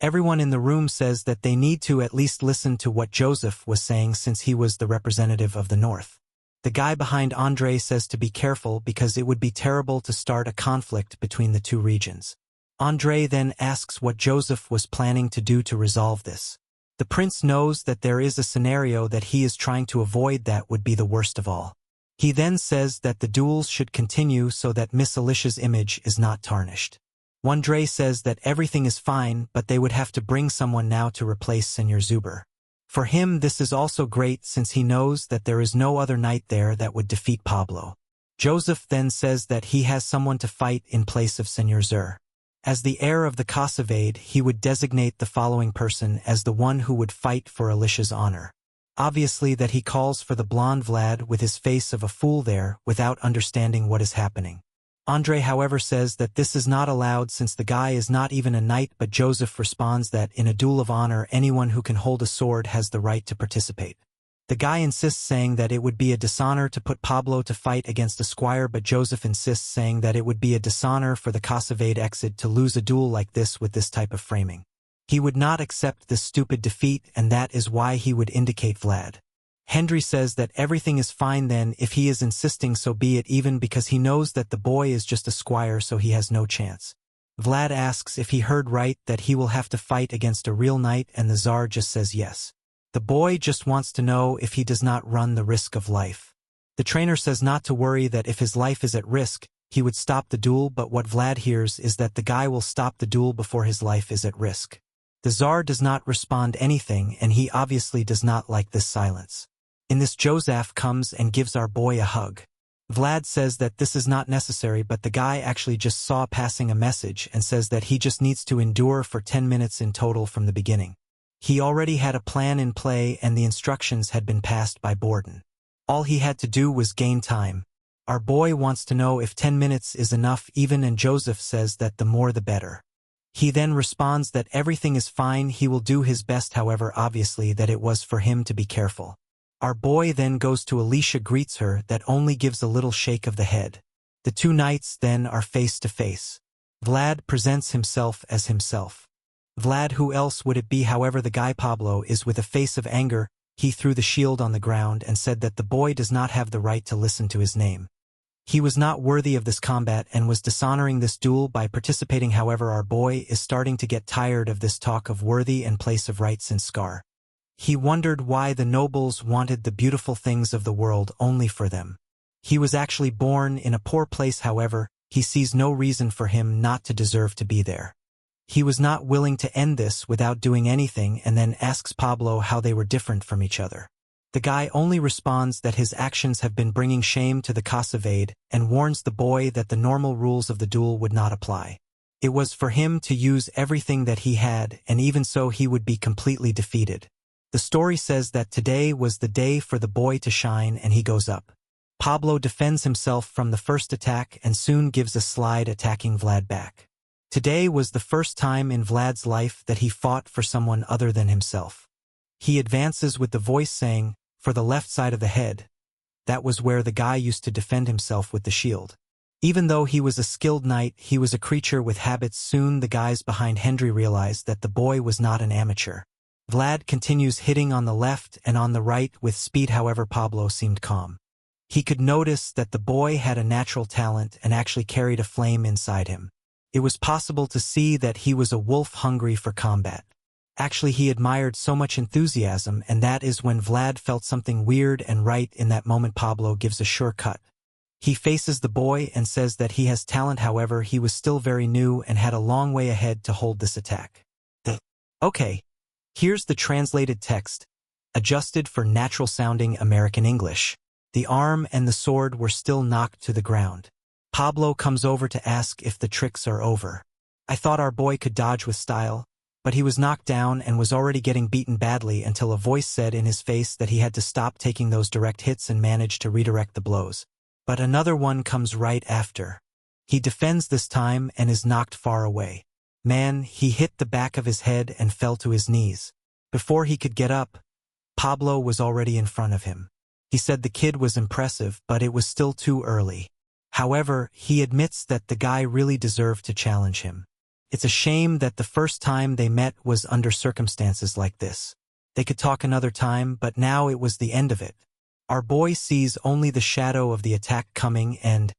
Everyone in the room says that they need to at least listen to what Joseph was saying since he was the representative of the North. The guy behind Andre says to be careful because it would be terrible to start a conflict between the two regions. Andre then asks what Joseph was planning to do to resolve this. The prince knows that there is a scenario that he is trying to avoid that would be the worst of all. He then says that the duels should continue so that Miss Alicia's image is not tarnished. Wondre says that everything is fine, but they would have to bring someone now to replace Seigneur Zuber. For him, this is also great since he knows that there is no other knight there that would defeat Pablo. Joseph then says that he has someone to fight in place of Seigneur Zur. As the heir of the Kasavade, he would designate the following person as the one who would fight for Alicia's honor. Obviously that he calls for the blonde Vlad with his face of a fool there without understanding what is happening. Andre however says that this is not allowed since the guy is not even a knight, but Joseph responds that in a duel of honor anyone who can hold a sword has the right to participate. The guy insists saying that it would be a dishonor to put Pablo to fight against a squire, but Joseph insists saying that it would be a dishonor for the Casavade exit to lose a duel like this with this type of framing. He would not accept this stupid defeat, and that is why he would indicate Vlad. Hendry says that everything is fine then, if he is insisting so be it, even because he knows that the boy is just a squire so he has no chance. Vlad asks if he heard right, that he will have to fight against a real knight, and the Tsar just says yes. The boy just wants to know if he does not run the risk of life. The trainer says not to worry, that if his life is at risk, he would stop the duel, but what Vlad hears is that the guy will stop the duel before his life is at risk. The Tsar does not respond anything, and he obviously does not like this silence. In this, Joseph comes and gives our boy a hug. Vlad says that this is not necessary, but the guy actually just saw passing a message and says that he just needs to endure for 10 minutes in total from the beginning. He already had a plan in play and the instructions had been passed by Borden. All he had to do was gain time. Our boy wants to know if 10 minutes is enough even, and Joseph says that the more the better. He then responds that everything is fine, he will do his best, however obviously that it was for him to be careful. Our boy then goes to Alicia, greets her, that only gives a little shake of the head. The two knights then are face to face. Vlad presents himself as himself. Vlad, who else would it be? However, the guy Pablo is with a face of anger. He threw the shield on the ground and said that the boy does not have the right to listen to his name. He was not worthy of this combat and was dishonoring this duel by participating. However, our boy is starting to get tired of this talk of worthy and place of right since Scar. He wondered why the nobles wanted the beautiful things of the world only for them. He was actually born in a poor place, however, he sees no reason for him not to deserve to be there. He was not willing to end this without doing anything, and then asks Pablo how they were different from each other. The guy only responds that his actions have been bringing shame to the Casavade and warns the boy that the normal rules of the duel would not apply. It was for him to use everything that he had, and even so he would be completely defeated. The story says that today was the day for the boy to shine, and he goes up. Pablo defends himself from the first attack and soon gives a slide, attacking Vlad back. Today was the first time in Vlad's life that he fought for someone other than himself. He advances with the voice saying, "For the left side of the head." That was where the guy used to defend himself with the shield. Even though he was a skilled knight, he was a creature with habits. Soon the guys behind Hendry realized that the boy was not an amateur. Vlad continues hitting on the left and on the right with speed, however Pablo seemed calm. He could notice that the boy had a natural talent and actually carried a flame inside him. It was possible to see that he was a wolf hungry for combat. Actually, he admired so much enthusiasm, and that is when Vlad felt something weird, and right in that moment Pablo gives a sure cut. He faces the boy and says that he has talent, however he was still very new and had a long way ahead to hold this attack. Okay. Here's the translated text, adjusted for natural-sounding American English. The arm and the sword were still knocked to the ground. Pablo comes over to ask if the tricks are over. I thought our boy could dodge with style, but he was knocked down and was already getting beaten badly until a voice said in his face that he had to stop taking those direct hits and managed to redirect the blows. But another one comes right after. He defends this time and is knocked far away. Man, he hit the back of his head and fell to his knees. Before he could get up, Pablo was already in front of him. He said the kid was impressive, but it was still too early. However, he admits that the guy really deserved to challenge him. It's a shame that the first time they met was under circumstances like this. They could talk another time, but now it was the end of it. Our boy sees only the shadow of the attack coming and,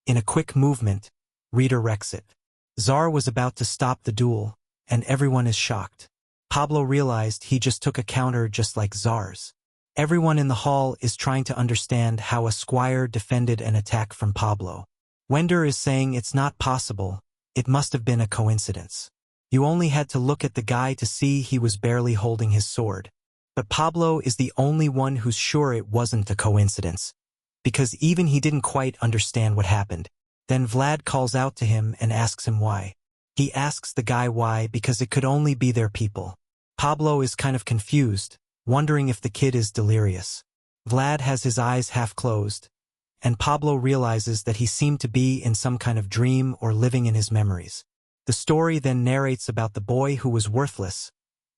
in a quick movement, redirects it. Tsar was about to stop the duel, and everyone is shocked. Pablo realized he just took a counter just like Tsar's. Everyone in the hall is trying to understand how a squire defended an attack from Pablo. Wender is saying it's not possible, it must have been a coincidence. You only had to look at the guy to see he was barely holding his sword. But Pablo is the only one who's sure it wasn't a coincidence, because even he didn't quite understand what happened. Then Vlad calls out to him and asks him why. He asks the guy why because it could only be their people. Pablo is kind of confused, wondering if the kid is delirious. Vlad has his eyes half closed, and Pablo realizes that he seemed to be in some kind of dream or living in his memories. The story then narrates about the boy who was worthless,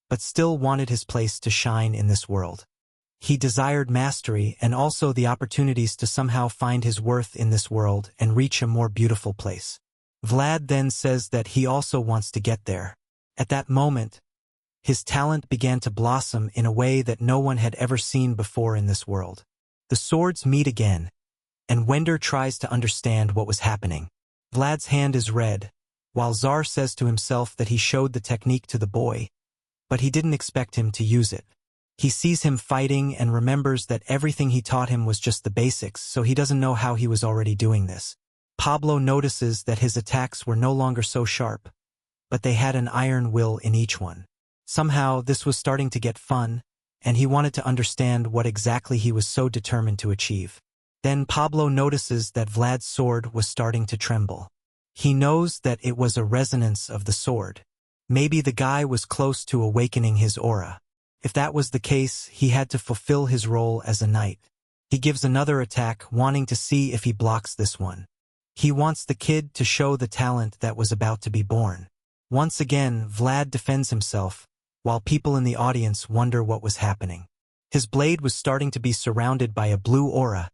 but still wanted his place to shine in this world. He desired mastery and also the opportunities to somehow find his worth in this world and reach a more beautiful place. Vlad then says that he also wants to get there. At that moment, his talent began to blossom in a way that no one had ever seen before in this world. The swords meet again, and Wender tries to understand what was happening. Vlad's hand is red, while Czar says to himself that he showed the technique to the boy, but he didn't expect him to use it. He sees him fighting and remembers that everything he taught him was just the basics, so he doesn't know how he was already doing this. Pablo notices that his attacks were no longer so sharp, but they had an iron will in each one. Somehow, this was starting to get fun, and he wanted to understand what exactly he was so determined to achieve. Then Pablo notices that Vlad's sword was starting to tremble. He knows that it was a resonance of the sword. Maybe the guy was close to awakening his aura. If that was the case, he had to fulfill his role as a knight. He gives another attack, wanting to see if he blocks this one. He wants the kid to show the talent that was about to be born. Once again, Vlad defends himself, while people in the audience wonder what was happening. His blade was starting to be surrounded by a blue aura,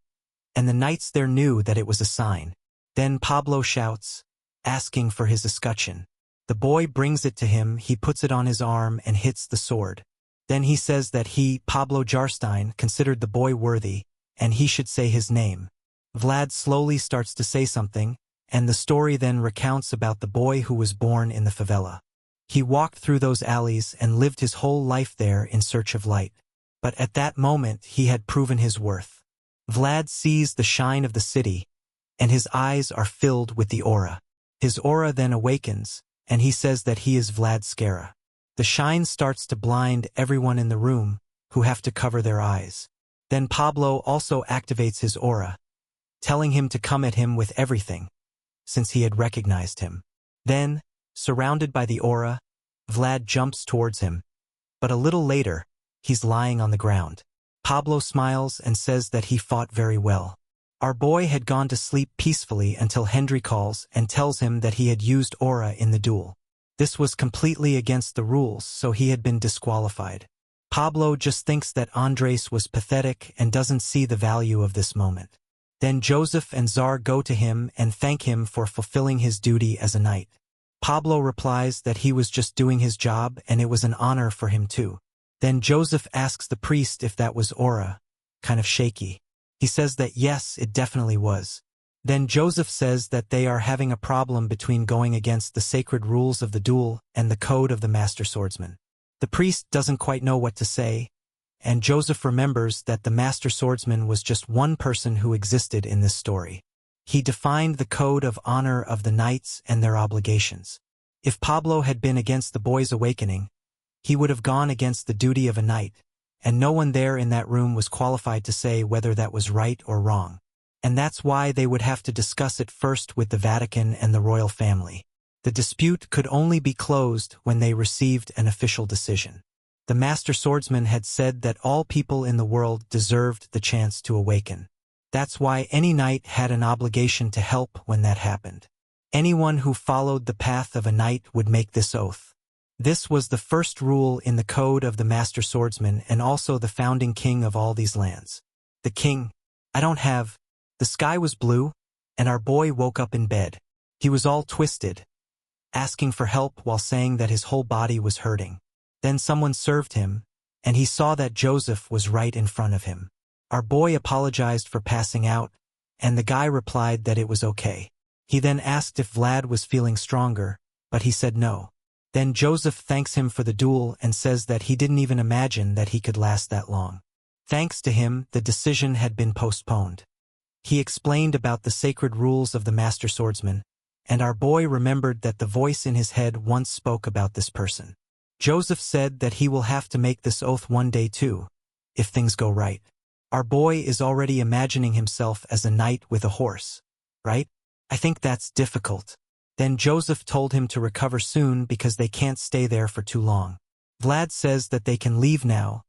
and the knights there knew that it was a sign. Then Pablo shouts, asking for his escutcheon. The boy brings it to him, he puts it on his arm and hits the sword. Then he says that he, Pablo Jarstein, considered the boy worthy, and he should say his name. Vlad slowly starts to say something, and the story then recounts about the boy who was born in the favela. He walked through those alleys and lived his whole life there in search of light. But at that moment he had proven his worth. Vlad sees the shine of the city, and his eyes are filled with the aura. His aura then awakens, and he says that he is Vlad Skara. The shine starts to blind everyone in the room, who have to cover their eyes. Then Pablo also activates his aura, telling him to come at him with everything, since he had recognized him. Then, surrounded by the aura, Vlad jumps towards him, but a little later, he's lying on the ground. Pablo smiles and says that he fought very well. Our boy had gone to sleep peacefully until Hendry calls and tells him that he had used aura in the duel. This was completely against the rules, so he had been disqualified. Pablo just thinks that Andres was pathetic and doesn't see the value of this moment. Then Joseph and Czar go to him and thank him for fulfilling his duty as a knight. Pablo replies that he was just doing his job and it was an honor for him too. Then Joseph asks the priest if that was aura, kind of shaky. He says that yes, it definitely was. Then Joseph says that they are having a problem between going against the sacred rules of the duel and the code of the master swordsman. The priest doesn't quite know what to say, and Joseph remembers that the master swordsman was just one person who existed in this story. He defined the code of honor of the knights and their obligations. If Pablo had been against the boy's awakening, he would have gone against the duty of a knight, and no one there in that room was qualified to say whether that was right or wrong. And that's why they would have to discuss it first with the Vatican and the royal family. The dispute could only be closed when they received an official decision. The master swordsman had said that all people in the world deserved the chance to awaken. That's why any knight had an obligation to help when that happened. Anyone who followed the path of a knight would make this oath. This was the first rule in the code of the master swordsman and also the founding king of all these lands. The king, the sky was blue, and our boy woke up in bed. He was all twisted, asking for help while saying that his whole body was hurting. Then someone served him, and he saw that Joseph was right in front of him. Our boy apologized for passing out, and the guy replied that it was okay. He then asked if Vlad was feeling stronger, but he said no. Then Joseph thanks him for the duel and says that he didn't even imagine that he could last that long. Thanks to him, the decision had been postponed. He explained about the sacred rules of the master swordsman, and our boy remembered that the voice in his head once spoke about this person. Joseph said that he will have to make this oath one day too, if things go right. Our boy is already imagining himself as a knight with a horse, right? I think that's difficult. Then Joseph told him to recover soon because they can't stay there for too long. Vlad says that they can leave now,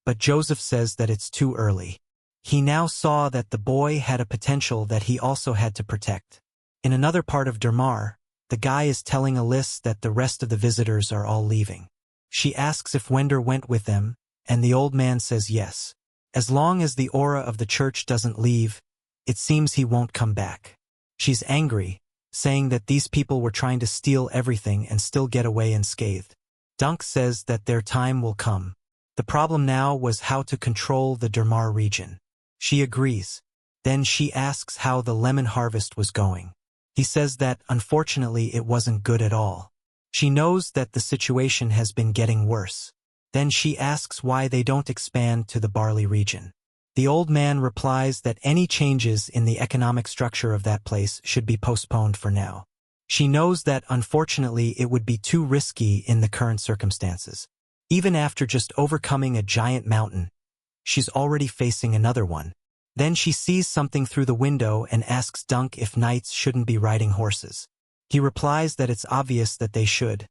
but Joseph says that it's too early. He now saw that the boy had a potential that he also had to protect. In another part of Dermar, the guy is telling Alice that the rest of the visitors are all leaving. She asks if Wender went with them, and the old man says yes. As long as the aura of the church doesn't leave, it seems he won't come back. She's angry, saying that these people were trying to steal everything and still get away unscathed. Dunk says that their time will come. The problem now was how to control the Dermar region. She agrees. Then she asks how the lemon harvest was going. He says that, unfortunately, it wasn't good at all. She knows that the situation has been getting worse. Then she asks why they don't expand to the barley region. The old man replies that any changes in the economic structure of that place should be postponed for now. She knows that, unfortunately, it would be too risky in the current circumstances. Even after just overcoming a giant mountain, she's already facing another one. Then she sees something through the window and asks Dunk if knights shouldn't be riding horses. He replies that it's obvious that they should,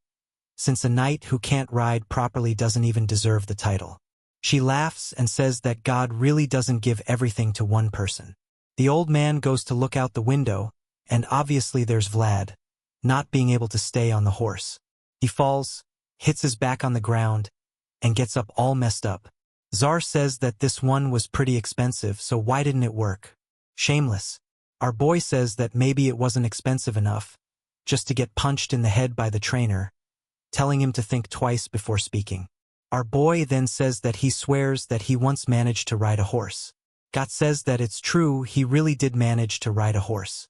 since a knight who can't ride properly doesn't even deserve the title. She laughs and says that God really doesn't give everything to one person. The old man goes to look out the window, and obviously there's Vlad, not being able to stay on the horse. He falls, hits his back on the ground, and gets up all messed up. Czar says that this one was pretty expensive, so why didn't it work? Shameless. Our boy says that maybe it wasn't expensive enough, just to get punched in the head by the trainer, telling him to think twice before speaking. Our boy then says that he swears that he once managed to ride a horse. Got says that it's true, he really did manage to ride a horse.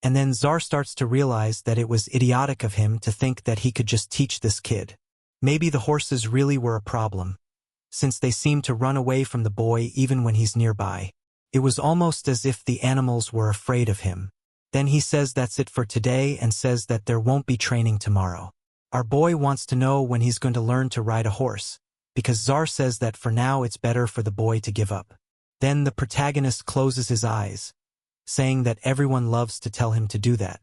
And then Czar starts to realize that it was idiotic of him to think that he could just teach this kid. Maybe the horses really were a problem, since they seem to run away from the boy even when he's nearby. It was almost as if the animals were afraid of him. Then he says that's it for today and says that there won't be training tomorrow. Our boy wants to know when he's going to learn to ride a horse, because Czar says that for now it's better for the boy to give up. Then the protagonist closes his eyes, saying that everyone loves to tell him to do that.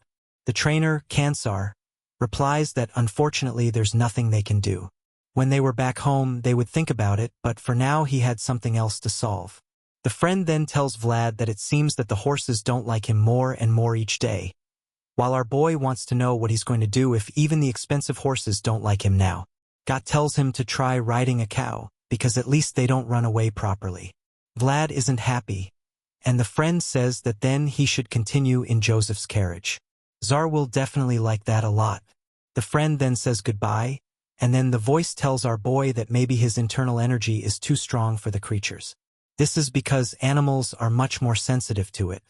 The trainer, Kansar, replies that unfortunately there's nothing they can do. When they were back home, they would think about it, but for now he had something else to solve. The friend then tells Vlad that it seems that the horses don't like him more and more each day, while our boy wants to know what he's going to do if even the expensive horses don't like him now. Got tells him to try riding a cow, because at least they don't run away properly. Vlad isn't happy, and the friend says that then he should continue in Joseph's carriage. Czar will definitely like that a lot. The friend then says goodbye, and then the voice tells our boy that maybe his internal energy is too strong for the creatures. This is because animals are much more sensitive to it.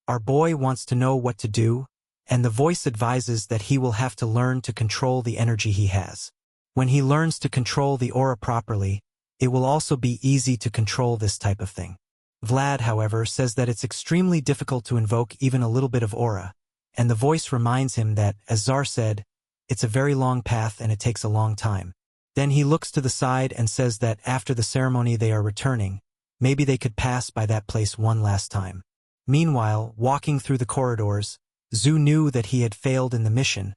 Our boy wants to know what to do, and the voice advises that he will have to learn to control the energy he has. When he learns to control the aura properly, it will also be easy to control this type of thing. Vlad, however, says that it's extremely difficult to invoke even a little bit of aura, and the voice reminds him that, as Czar said, it's a very long path and it takes a long time. Then he looks to the side and says that after the ceremony they are returning, maybe they could pass by that place one last time. Meanwhile, walking through the corridors, Zhu knew that he had failed in the mission,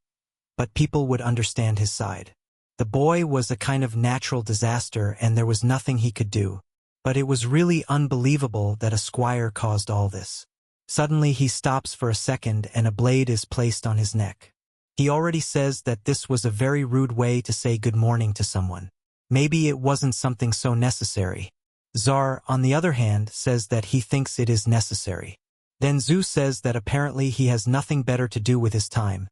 but people would understand his side. The boy was a kind of natural disaster and there was nothing he could do. But it was really unbelievable that a squire caused all this. Suddenly he stops for a second and a blade is placed on his neck. He already says that this was a very rude way to say good morning to someone. Maybe it wasn't something so necessary. Czar, on the other hand, says that he thinks it is necessary. Then Zhu says that apparently he has nothing better to do with his time,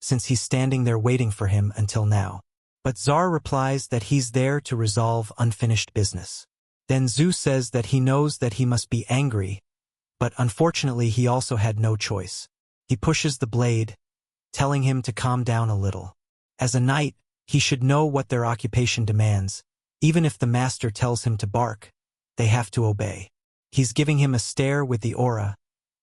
since he's standing there waiting for him until now. But Czar replies that he's there to resolve unfinished business. Then Zhu says that he knows that he must be angry, but unfortunately he also had no choice. He pushes the blade, telling him to calm down a little. As a knight, he should know what their occupation demands. Even if the master tells him to bark, they have to obey. He's giving him a stare with the aura,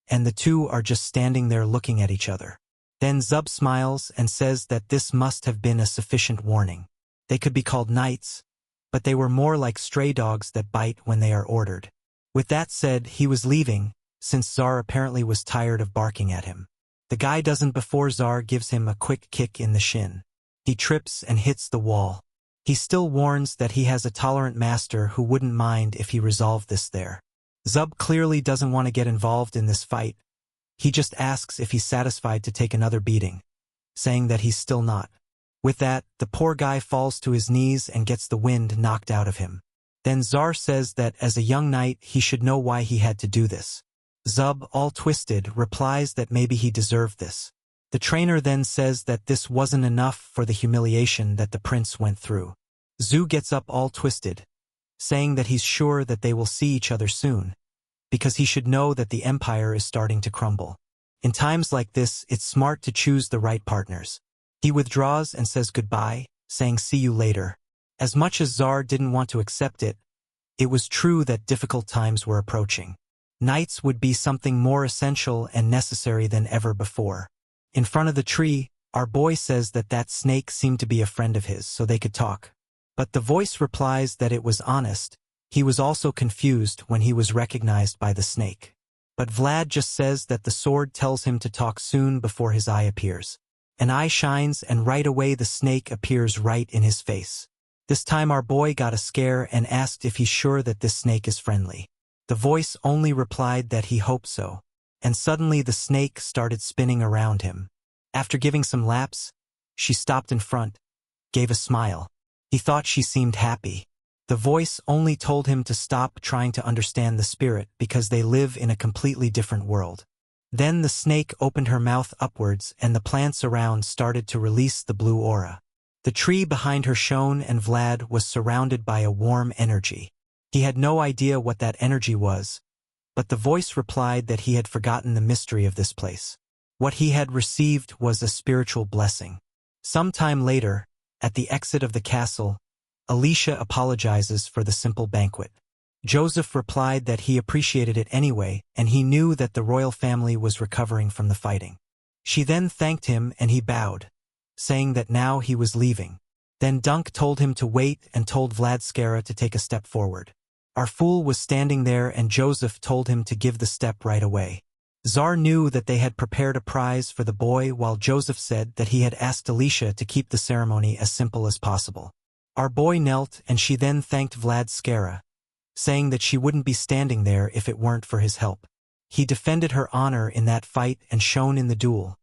and the two are just standing there looking at each other. Then Zub smiles and says that this must have been a sufficient warning. They could be called knights, but they were more like stray dogs that bite when they are ordered. With that said, he was leaving, since Czar apparently was tired of barking at him. The guy doesn't before Czar gives him a quick kick in the shin. He trips and hits the wall. He still warns that he has a tolerant master who wouldn't mind if he resolved this there. Zub clearly doesn't want to get involved in this fight. He just asks if he's satisfied to take another beating, saying that he's still not. With that, the poor guy falls to his knees and gets the wind knocked out of him. Then Zar says that as a young knight he should know why he had to do this. Zub, all twisted, replies that maybe he deserved this. The trainer then says that this wasn't enough for the humiliation that the prince went through. Zu gets up all twisted, saying that he's sure that they will see each other soon, because he should know that the empire is starting to crumble. In times like this, it's smart to choose the right partners. He withdraws and says goodbye, saying see you later. As much as Zar didn't want to accept it, it was true that difficult times were approaching. Knights would be something more essential and necessary than ever before. In front of the tree, our boy says that that snake seemed to be a friend of his, so they could talk. But the voice replies that it was honest. He was also confused when he was recognized by the snake. But Vlad just says that the sword tells him to talk soon before his eye appears. An eye shines and right away the snake appears right in his face. This time our boy got a scare and asked if he's sure that this snake is friendly. The voice only replied that he hoped so. And suddenly the snake started spinning around him. After giving some laps, she stopped in front, gave a smile. He thought she seemed happy. The voice only told him to stop trying to understand the spirit because they live in a completely different world. Then the snake opened her mouth upwards and the plants around started to release the blue aura. The tree behind her shone and Vlad was surrounded by a warm energy. He had no idea what that energy was, but the voice replied that he had forgotten the mystery of this place. What he had received was a spiritual blessing. Some time later, at the exit of the castle, Alicia apologizes for the simple banquet. Joseph replied that he appreciated it anyway, and he knew that the royal family was recovering from the fighting. She then thanked him and he bowed, saying that now he was leaving. Then Dunk told him to wait and told Vlad Skara to take a step forward. Our fool was standing there and Joseph told him to give the step right away. Zar knew that they had prepared a prize for the boy while Joseph said that he had asked Alicia to keep the ceremony as simple as possible. Our boy knelt and she then thanked Vlad Skara, saying that she wouldn't be standing there if it weren't for his help. He defended her honor in that fight and shone in the duel,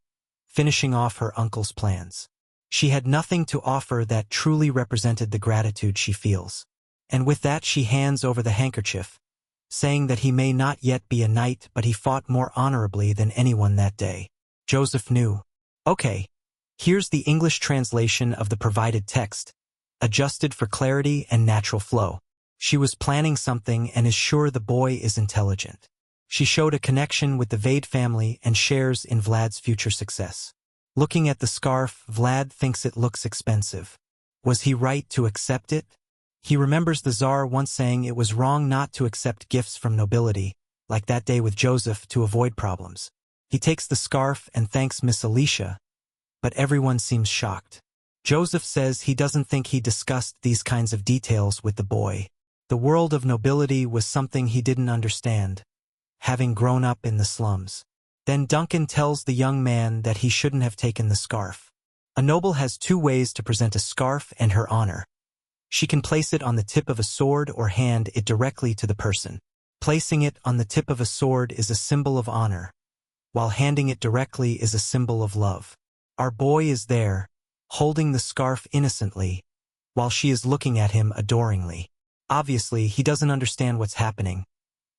finishing off her uncle's plans. She had nothing to offer that truly represented the gratitude she feels. And with that she hands over the handkerchief, saying that he may not yet be a knight but he fought more honorably than anyone that day. Joseph knew. Okay, here's the English translation of the provided text, adjusted for clarity and natural flow. She was planning something and is sure the boy is intelligent. She showed a connection with the Vade family and shares in Vlad's future success. Looking at the scarf, Vlad thinks it looks expensive. Was he right to accept it? He remembers the Tsar once saying it was wrong not to accept gifts from nobility, like that day with Joseph, to avoid problems. He takes the scarf and thanks Miss Alicia, but everyone seems shocked. Joseph says he doesn't think he discussed these kinds of details with the boy. The world of nobility was something he didn't understand, having grown up in the slums. Then Duncan tells the young man that he shouldn't have taken the scarf. A noble has two ways to present a scarf and her honor. She can place it on the tip of a sword or hand it directly to the person. Placing it on the tip of a sword is a symbol of honor, while handing it directly is a symbol of love. Our boy is there, holding the scarf innocently, while she is looking at him adoringly. Obviously, he doesn't understand what's happening,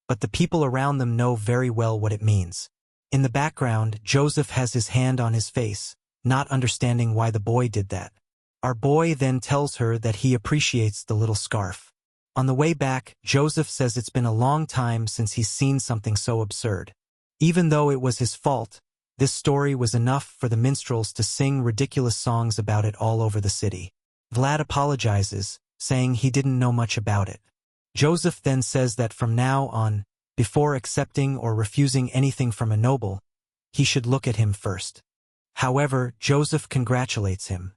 but the people around them know very well what it means. In the background, Joseph has his hand on his face, not understanding why the boy did that. Our boy then tells her that he appreciates the little scarf. On the way back, Joseph says it's been a long time since he's seen something so absurd. Even though it was his fault, this story was enough for the minstrels to sing ridiculous songs about it all over the city. Vlad apologizes, saying he didn't know much about it. Joseph then says that from now on, before accepting or refusing anything from a noble, he should look at him first. However, Joseph congratulates him.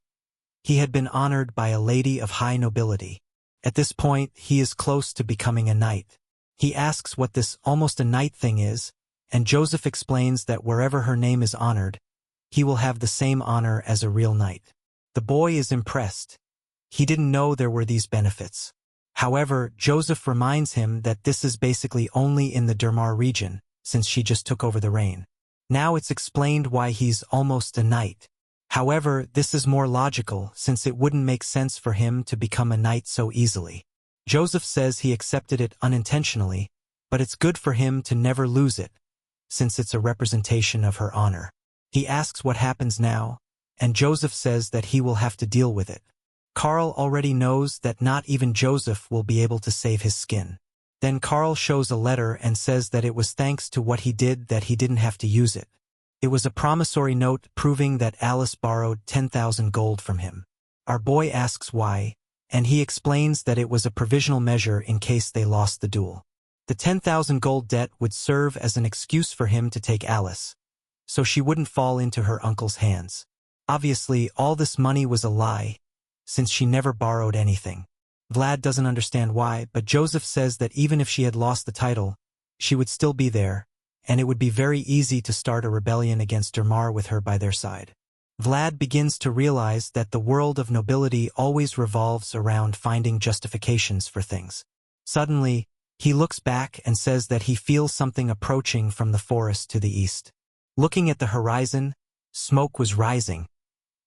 He had been honored by a lady of high nobility. At this point, he is close to becoming a knight. He asks what this almost a knight thing is, and Joseph explains that wherever her name is honored, he will have the same honor as a real knight. The boy is impressed. He didn't know there were these benefits. However, Joseph reminds him that this is basically only in the Dermar region, since she just took over the reign. Now it's explained why he's almost a knight. However, this is more logical, since it wouldn't make sense for him to become a knight so easily. Joseph says he accepted it unintentionally, but it's good for him to never lose it, since it's a representation of her honor. He asks what happens now, and Joseph says that he will have to deal with it. Carl already knows that not even Joseph will be able to save his skin. Then Carl shows a letter and says that it was thanks to what he did that he didn't have to use it. It was a promissory note proving that Alice borrowed 10,000 gold from him. Our boy asks why, and he explains that it was a provisional measure in case they lost the duel. The 10,000 gold debt would serve as an excuse for him to take Alice, so she wouldn't fall into her uncle's hands. Obviously, all this money was a lie, since she never borrowed anything. Vlad doesn't understand why, but Joseph says that even if she had lost the title, she would still be there, and it would be very easy to start a rebellion against Dermar with her by their side. Vlad begins to realize that the world of nobility always revolves around finding justifications for things. Suddenly, he looks back and says that he feels something approaching from the forest to the east. Looking at the horizon, smoke was rising.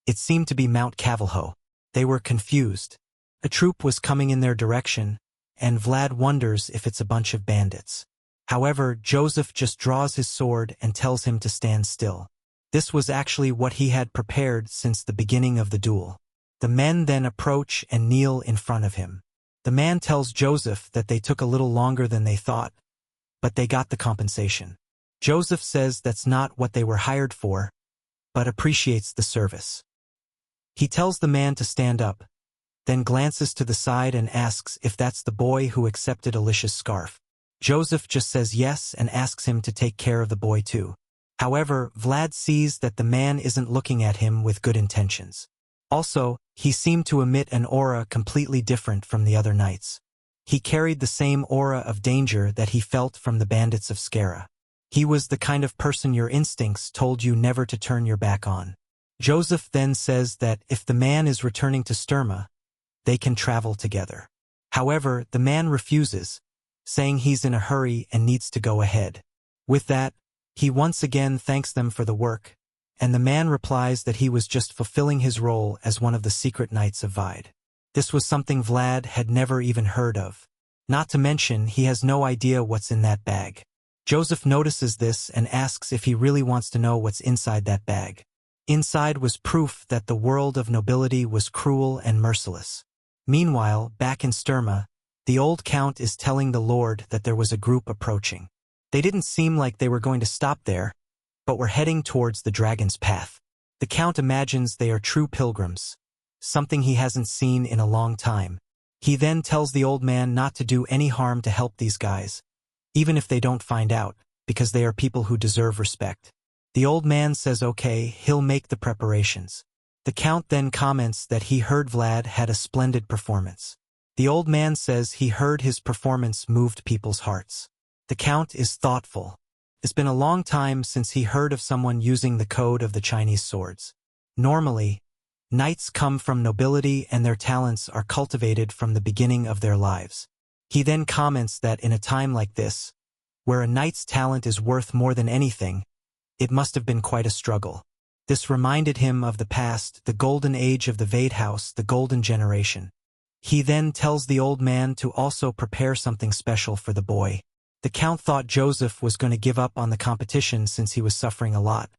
It seemed to be Mount Cavalho. They were confused. A troop was coming in their direction, and Vlad wonders if it's a bunch of bandits. However, Joseph just draws his sword and tells him to stand still. This was actually what he had prepared since the beginning of the duel. The men then approach and kneel in front of him. The man tells Joseph that they took a little longer than they thought, but they got the compensation. Joseph says that's not what they were hired for, but appreciates the service. He tells the man to stand up, then glances to the side and asks if that's the boy who accepted Alicia's scarf. Joseph just says yes and asks him to take care of the boy too. However, Vlad sees that the man isn't looking at him with good intentions. Also, he seemed to emit an aura completely different from the other knights. He carried the same aura of danger that he felt from the bandits of Skara. He was the kind of person your instincts told you never to turn your back on. Joseph then says that if the man is returning to Sturma, they can travel together. However, the man refuses, saying he's in a hurry and needs to go ahead. With that, he once again thanks them for the work, and the man replies that he was just fulfilling his role as one of the secret knights of Vide. This was something Vlad had never even heard of. Not to mention, he has no idea what's in that bag. Joseph notices this and asks if he really wants to know what's inside that bag. Inside was proof that the world of nobility was cruel and merciless. Meanwhile, back in Sturma, the old count is telling the lord that there was a group approaching. They didn't seem like they were going to stop there, but were heading towards the dragon's path. The count imagines they are true pilgrims, something he hasn't seen in a long time. He then tells the old man not to do any harm to help these guys, even if they don't find out, because they are people who deserve respect. The old man says okay, he'll make the preparations. The count then comments that he heard Vlad had a splendid performance. The old man says he heard his performance moved people's hearts. The count is thoughtful. It's been a long time since he heard of someone using the code of the Chinese swords. Normally, knights come from nobility and their talents are cultivated from the beginning of their lives. He then comments that in a time like this, where a knight's talent is worth more than anything, it must have been quite a struggle. This reminded him of the past, the golden age of the Vade house, the golden generation. He then tells the old man to also prepare something special for the boy. The count thought Joseph was going to give up on the competition since he was suffering a lot,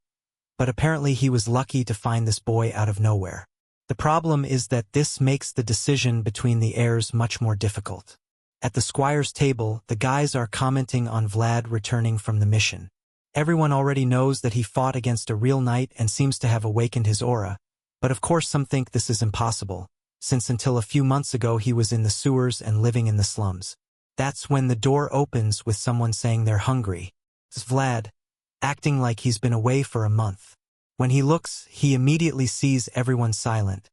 but apparently he was lucky to find this boy out of nowhere. The problem is that this makes the decision between the heirs much more difficult. At the squire's table, the guys are commenting on Vlad returning from the mission. Everyone already knows that he fought against a real knight and seems to have awakened his aura, but of course some think this is impossible, since until a few months ago he was in the sewers and living in the slums. That's when the door opens with someone saying they're hungry. It's Vlad, acting like he's been away for a month. When he looks, he immediately sees everyone silent,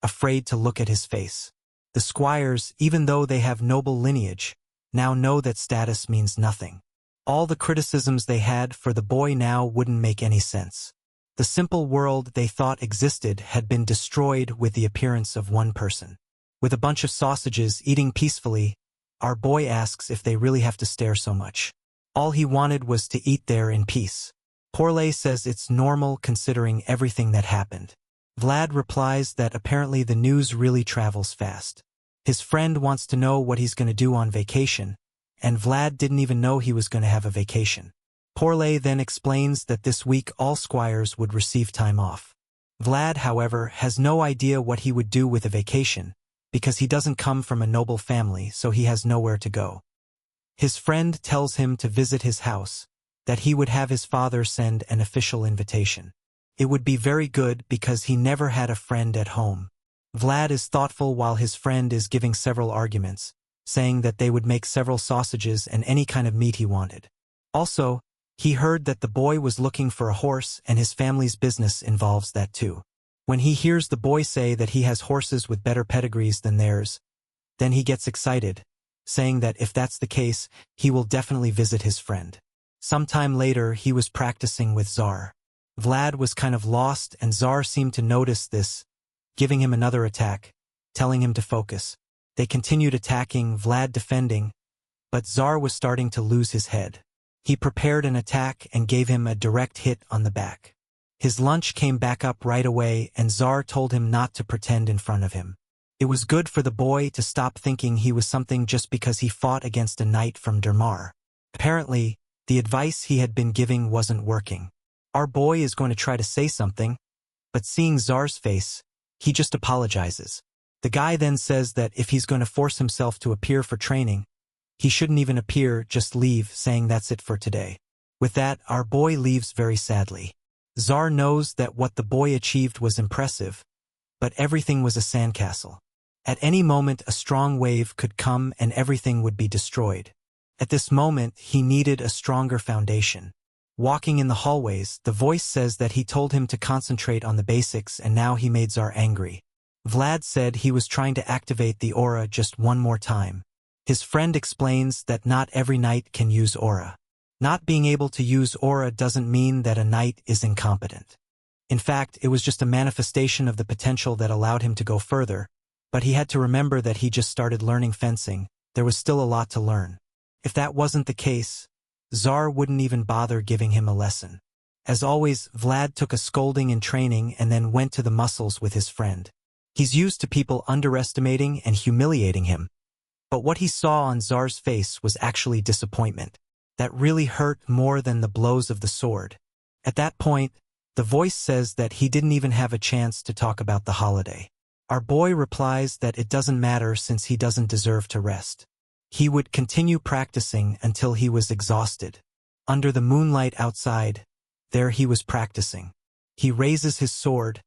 afraid to look at his face. The squires, even though they have noble lineage, now know that status means nothing. All the criticisms they had for the boy now wouldn't make any sense. The simple world they thought existed had been destroyed with the appearance of one person. With a bunch of sausages eating peacefully, our boy asks if they really have to stare so much. All he wanted was to eat there in peace. Porley says it's normal considering everything that happened. Vlad replies that apparently the news really travels fast. His friend wants to know what he's going to do on vacation, and Vlad didn't even know he was going to have a vacation. Porley then explains that this week all squires would receive time off. Vlad, however, has no idea what he would do with a vacation, because he doesn't come from a noble family, so he has nowhere to go. His friend tells him to visit his house, that he would have his father send an official invitation. It would be very good because he never had a friend at home. Vlad is thoughtful while his friend is giving several arguments, saying that they would make several sausages and any kind of meat he wanted. Also, he heard that the boy was looking for a horse and his family's business involves that too. When he hears the boy say that he has horses with better pedigrees than theirs, then he gets excited, saying that if that's the case, he will definitely visit his friend. Sometime later, he was practicing with Tsar. Vlad was kind of lost and Tsar seemed to notice this, giving him another attack, telling him to focus. They continued attacking, Vlad defending, but Tsar was starting to lose his head. He prepared an attack and gave him a direct hit on the back. His lunch came back up right away and Tsar told him not to pretend in front of him. It was good for the boy to stop thinking he was something just because he fought against a knight from Dermar. Apparently, the advice he had been giving wasn't working. Our boy is going to try to say something, but seeing Tsar's face, he just apologizes. The guy then says that if he's going to force himself to appear for training, he shouldn't even appear, just leave, saying that's it for today. With that, our boy leaves very sadly. Tsar knows that what the boy achieved was impressive, but everything was a sandcastle. At any moment a strong wave could come and everything would be destroyed. At this moment he needed a stronger foundation. Walking in the hallways, the voice says that he told him to concentrate on the basics and now he made Tsar angry. Vlad said he was trying to activate the aura just one more time. His friend explains that not every knight can use aura. Not being able to use aura doesn't mean that a knight is incompetent. In fact, it was just a manifestation of the potential that allowed him to go further, but he had to remember that he just started learning fencing. There was still a lot to learn. If that wasn't the case, Tsar wouldn't even bother giving him a lesson. As always, Vlad took a scolding in training and then went to the muscles with his friend. He's used to people underestimating and humiliating him. But what he saw on Tsar's face was actually disappointment. That really hurt more than the blows of the sword. At that point, the voice says that he didn't even have a chance to talk about the holiday. Our boy replies that it doesn't matter since he doesn't deserve to rest. He would continue practicing until he was exhausted. Under the moonlight outside, there he was practicing. He raises his sword,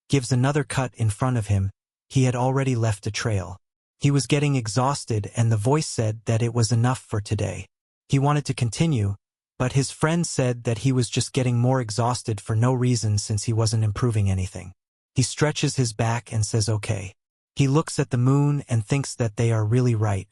gives another cut in front of him. He had already left a trail. He was getting exhausted and the voice said that it was enough for today. He wanted to continue, but his friend said that he was just getting more exhausted for no reason since he wasn't improving anything. He stretches his back and says okay. He looks at the moon and thinks that they are really right.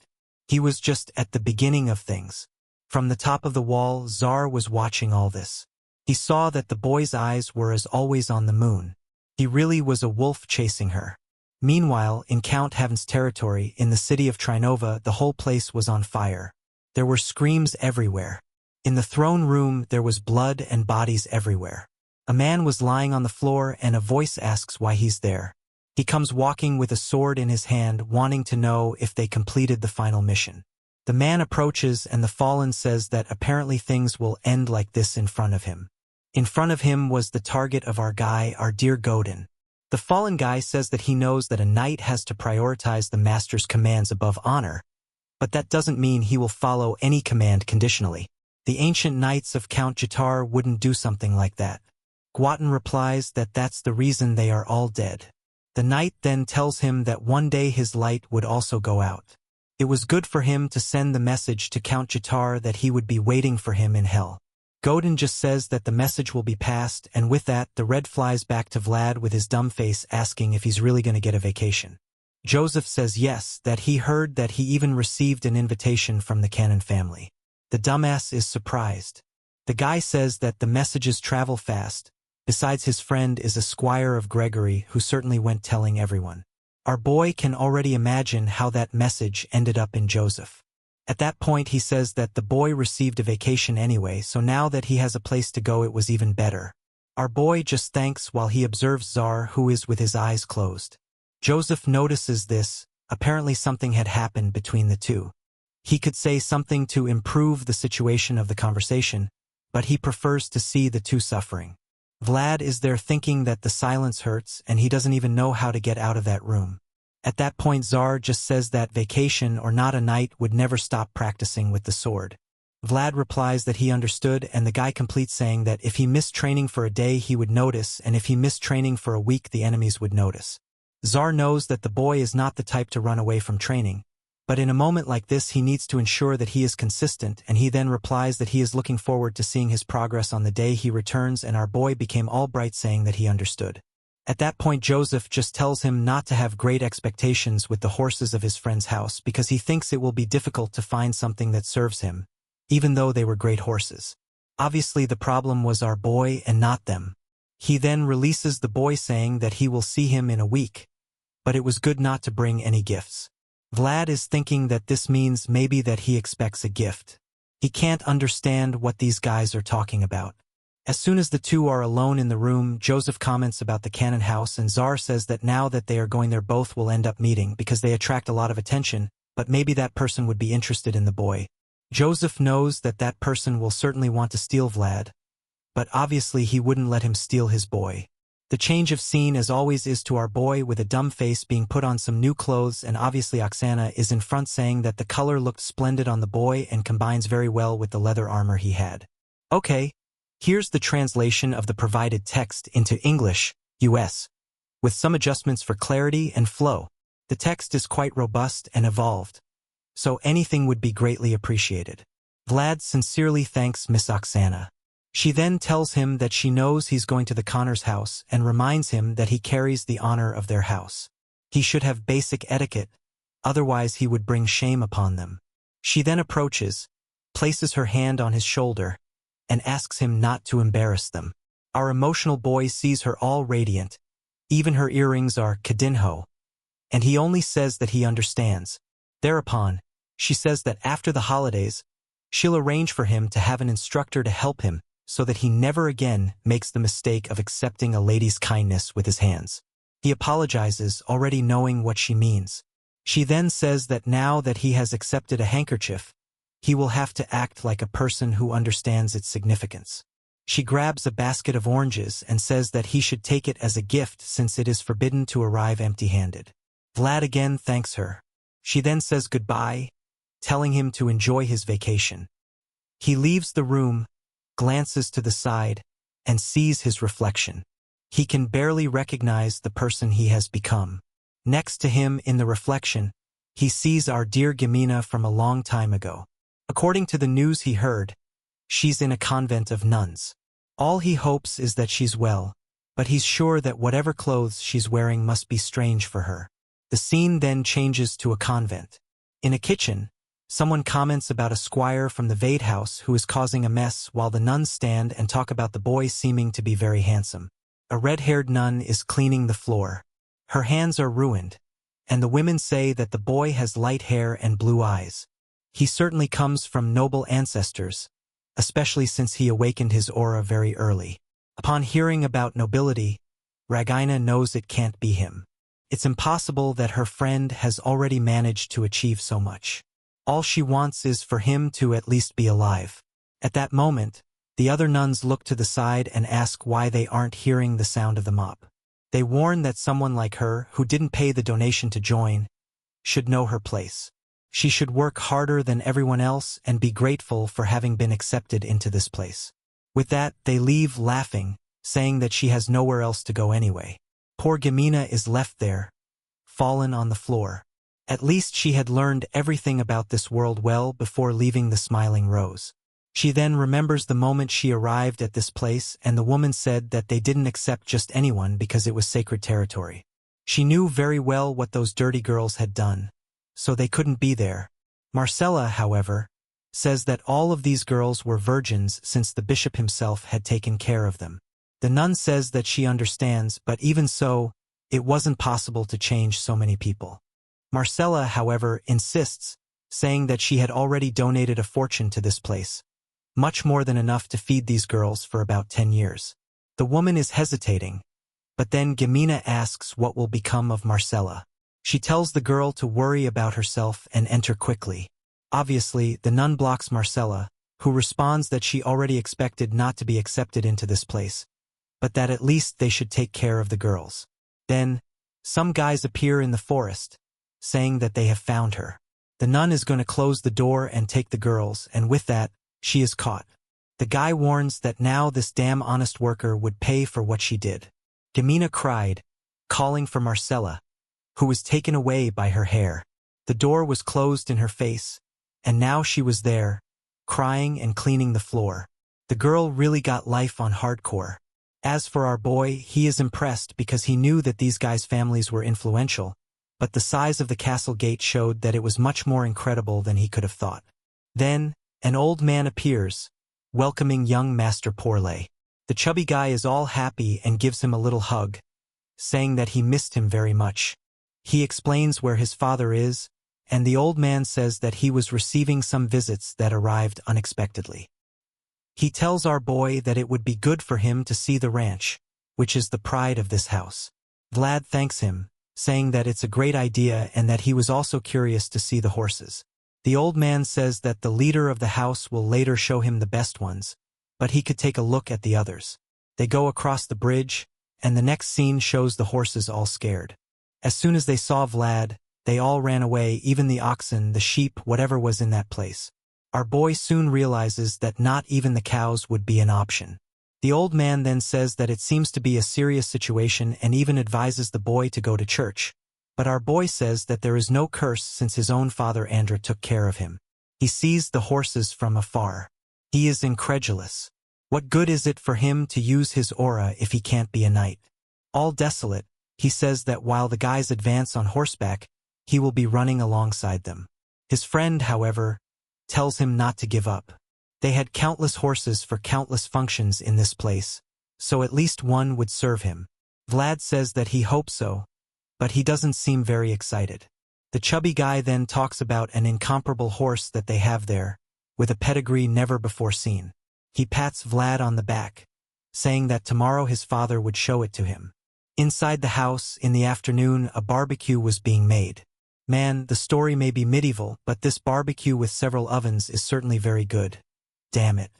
He was just at the beginning of things. From the top of the wall, Tsar was watching all this. He saw that the boy's eyes were as always on the moon. He really was a wolf chasing her. Meanwhile, in Count Haven's territory, in the city of Trinova, the whole place was on fire. There were screams everywhere. In the throne room, there was blood and bodies everywhere. A man was lying on the floor and a voice asks why he's there. He comes walking with a sword in his hand, wanting to know if they completed the final mission. The man approaches and the fallen says that apparently things will end like this in front of him. In front of him was the target of our guy, our dear Godin. The fallen guy says that he knows that a knight has to prioritize the master's commands above honor, but that doesn't mean he will follow any command conditionally. The ancient knights of Count Jitar wouldn't do something like that. Guatin replies that that's the reason they are all dead. The knight then tells him that one day his light would also go out. It was good for him to send the message to Count Jitar that he would be waiting for him in hell. Godin just says that the message will be passed, and with that, the red flies back to Vlad with his dumb face asking if he's really going to get a vacation. Joseph says yes, that he heard that he even received an invitation from the Cannon family. The dumbass is surprised. The guy says that the messages travel fast. Besides, his friend is a squire of Gregory who certainly went telling everyone. Our boy can already imagine how that message ended up in Joseph. At that point he says that the boy received a vacation anyway, so now that he has a place to go it was even better. Our boy just thanks while he observes Zar, who is with his eyes closed. Joseph notices this. Apparently something had happened between the two. He could say something to improve the situation of the conversation, but he prefers to see the two suffering. Vlad is there thinking that the silence hurts and he doesn't even know how to get out of that room. At that point Zar just says that vacation or not a knight would never stop practicing with the sword. Vlad replies that he understood, and the guy completes saying that if he missed training for a day he would notice, and if he missed training for a week the enemies would notice. Zar knows that the boy is not the type to run away from training, but in a moment like this he needs to ensure that he is consistent, and he then replies that he is looking forward to seeing his progress on the day he returns, and our boy became all bright saying that he understood. At that point Joseph just tells him not to have great expectations with the horses of his friend's house because he thinks it will be difficult to find something that serves him, even though they were great horses. Obviously the problem was our boy and not them. He then releases the boy saying that he will see him in a week, but it was good not to bring any gifts. Vlad is thinking that this means maybe that he expects a gift. He can't understand what these guys are talking about. As soon as the two are alone in the room, Joseph comments about the cannon house, and Zar says that now that they are going there both will end up meeting because they attract a lot of attention, but maybe that person would be interested in the boy. Joseph knows that that person will certainly want to steal Vlad, but obviously he wouldn't let him steal his boy. The change of scene as always is to our boy with a dumb face being put on some new clothes, and obviously Oksana is in front saying that the color looked splendid on the boy and combines very well with the leather armor he had. Okay, here's the translation of the provided text into English, US, with some adjustments for clarity and flow. The text is quite robust and evolved, so anything would be greatly appreciated. Vlad sincerely thanks Miss Oksana. She then tells him that she knows he's going to the Connor's house and reminds him that he carries the honor of their house. He should have basic etiquette, otherwise he would bring shame upon them. She then approaches, places her hand on his shoulder, and asks him not to embarrass them. Our emotional boy sees her all radiant. Even her earrings are kadinho, and he only says that he understands. Thereupon, she says that after the holidays, she'll arrange for him to have an instructor to help him, so that he never again makes the mistake of accepting a lady's kindness with his hands. He apologizes, already knowing what she means. She then says that now that he has accepted a handkerchief, he will have to act like a person who understands its significance. She grabs a basket of oranges and says that he should take it as a gift since it is forbidden to arrive empty-handed. Vlad again thanks her. She then says goodbye, telling him to enjoy his vacation. He leaves the room, glances to the side, and sees his reflection. He can barely recognize the person he has become. Next to him in the reflection, he sees our dear Gamina from a long time ago. According to the news he heard, she's in a convent of nuns. All he hopes is that she's well, but he's sure that whatever clothes she's wearing must be strange for her. The scene then changes to a convent. In a kitchen, someone comments about a squire from the Vade house who is causing a mess while the nuns stand and talk about the boy seeming to be very handsome. A red-haired nun is cleaning the floor. Her hands are ruined, and the women say that the boy has light hair and blue eyes. He certainly comes from noble ancestors, especially since he awakened his aura very early. Upon hearing about nobility, Ragina knows it can't be him. It's impossible that her friend has already managed to achieve so much. All she wants is for him to at least be alive. At that moment, the other nuns look to the side and ask why they aren't hearing the sound of the mop. They warn that someone like her, who didn't pay the donation to join, should know her place. She should work harder than everyone else and be grateful for having been accepted into this place. With that, they leave laughing, saying that she has nowhere else to go anyway. Poor Gamina is left there, fallen on the floor. At least she had learned everything about this world well before leaving the Smiling Rose. She then remembers the moment she arrived at this place and the woman said that they didn't accept just anyone because it was sacred territory. She knew very well what those dirty girls had done, so they couldn't be there. Marcella, however, says that all of these girls were virgins since the bishop himself had taken care of them. The nun says that she understands, but even so, It wasn't possible to change so many people. Marcella, however, insists, saying that she had already donated a fortune to this place, much more than enough to feed these girls for about 10 years. The woman is hesitating, but then Gamina asks what will become of Marcella. She tells the girl to worry about herself and enter quickly. Obviously, the nun blocks Marcella, who responds that she already expected not to be accepted into this place, but that at least they should take care of the girls. Then, some guys appear in the forest, saying that they have found her. The nun is going to close the door and take the girls, and with that, she is caught. The guy warns that now this damn honest worker would pay for what she did. Gamina cried, calling for Marcella, who was taken away by her hair. The door was closed in her face, and now she was there, crying and cleaning the floor. The girl really got life on hardcore. As for our boy, he is impressed because he knew that these guys' families were influential, but the size of the castle gate showed that it was much more incredible than he could have thought. Then, an old man appears, welcoming young Master Porley. The chubby guy is all happy and gives him a little hug, saying that he missed him very much. He explains where his father is, and the old man says that he was receiving some visits that arrived unexpectedly. He tells our boy that it would be good for him to see the ranch, which is the pride of this house. Vlad thanks him, saying that it's a great idea and that he was also curious to see the horses. The old man says that the leader of the house will later show him the best ones, but he could take a look at the others. They go across the bridge, and the next scene shows the horses all scared. As soon as they saw Vlad, they all ran away, even the oxen, the sheep, whatever was in that place. Our boy soon realizes that not even the cows would be an option. The old man then says that it seems to be a serious situation and even advises the boy to go to church. But our boy says that there is no curse since his own father Andra took care of him. He sees the horses from afar. He is incredulous. What good is it for him to use his aura if he can't be a knight? All desolate, he says that while the guys advance on horseback, he will be running alongside them. His friend, however, tells him not to give up. They had countless horses for countless functions in this place, so at least one would serve him. Vlad says that he hopes so, but he doesn't seem very excited. The chubby guy then talks about an incomparable horse that they have there, with a pedigree never before seen. He pats Vlad on the back, saying that tomorrow his father would show it to him. Inside the house, in the afternoon, a barbecue was being made. Man, the story may be medieval, but this barbecue with several ovens is certainly very good. Damn it.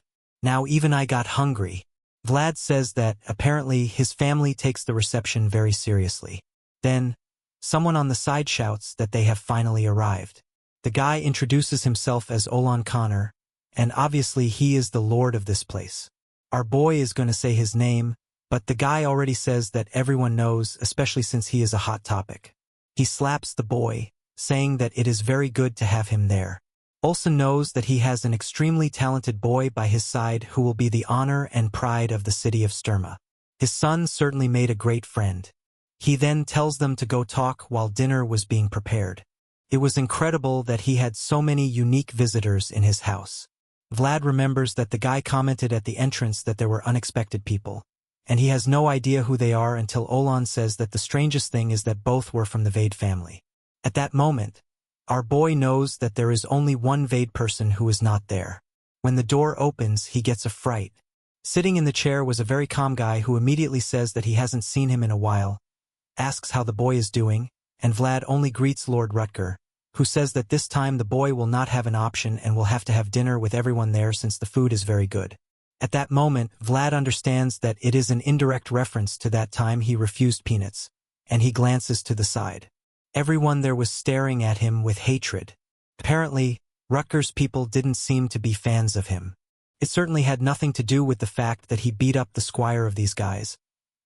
Now even I got hungry. Vlad says that, apparently, his family takes the reception very seriously. Then, someone on the side shouts that they have finally arrived. The guy introduces himself as Olan Connor, and obviously he is the lord of this place. Our boy is going to say his name, but the guy already says that everyone knows, especially since he is a hot topic. He slaps the boy, saying that it is very good to have him there. Olsen knows that he has an extremely talented boy by his side who will be the honor and pride of the city of Sturma. His son certainly made a great friend. He then tells them to go talk while dinner was being prepared. It was incredible that he had so many unique visitors in his house. Vlad remembers that the guy commented at the entrance that there were unexpected people, and he has no idea who they are until Olan says that the strangest thing is that both were from the Vade family. At that moment, our boy knows that there is only one Vade person who is not there. When the door opens, he gets a fright. Sitting in the chair was a very calm guy who immediately says that he hasn't seen him in a while, asks how the boy is doing, and Vlad only greets Lord Rutger, who says that this time the boy will not have an option and will have to have dinner with everyone there since the food is very good. At that moment, Vlad understands that it is an indirect reference to that time he refused peanuts, and he glances to the side. Everyone there was staring at him with hatred. Apparently, Rutger's people didn't seem to be fans of him. It certainly had nothing to do with the fact that he beat up the squire of these guys,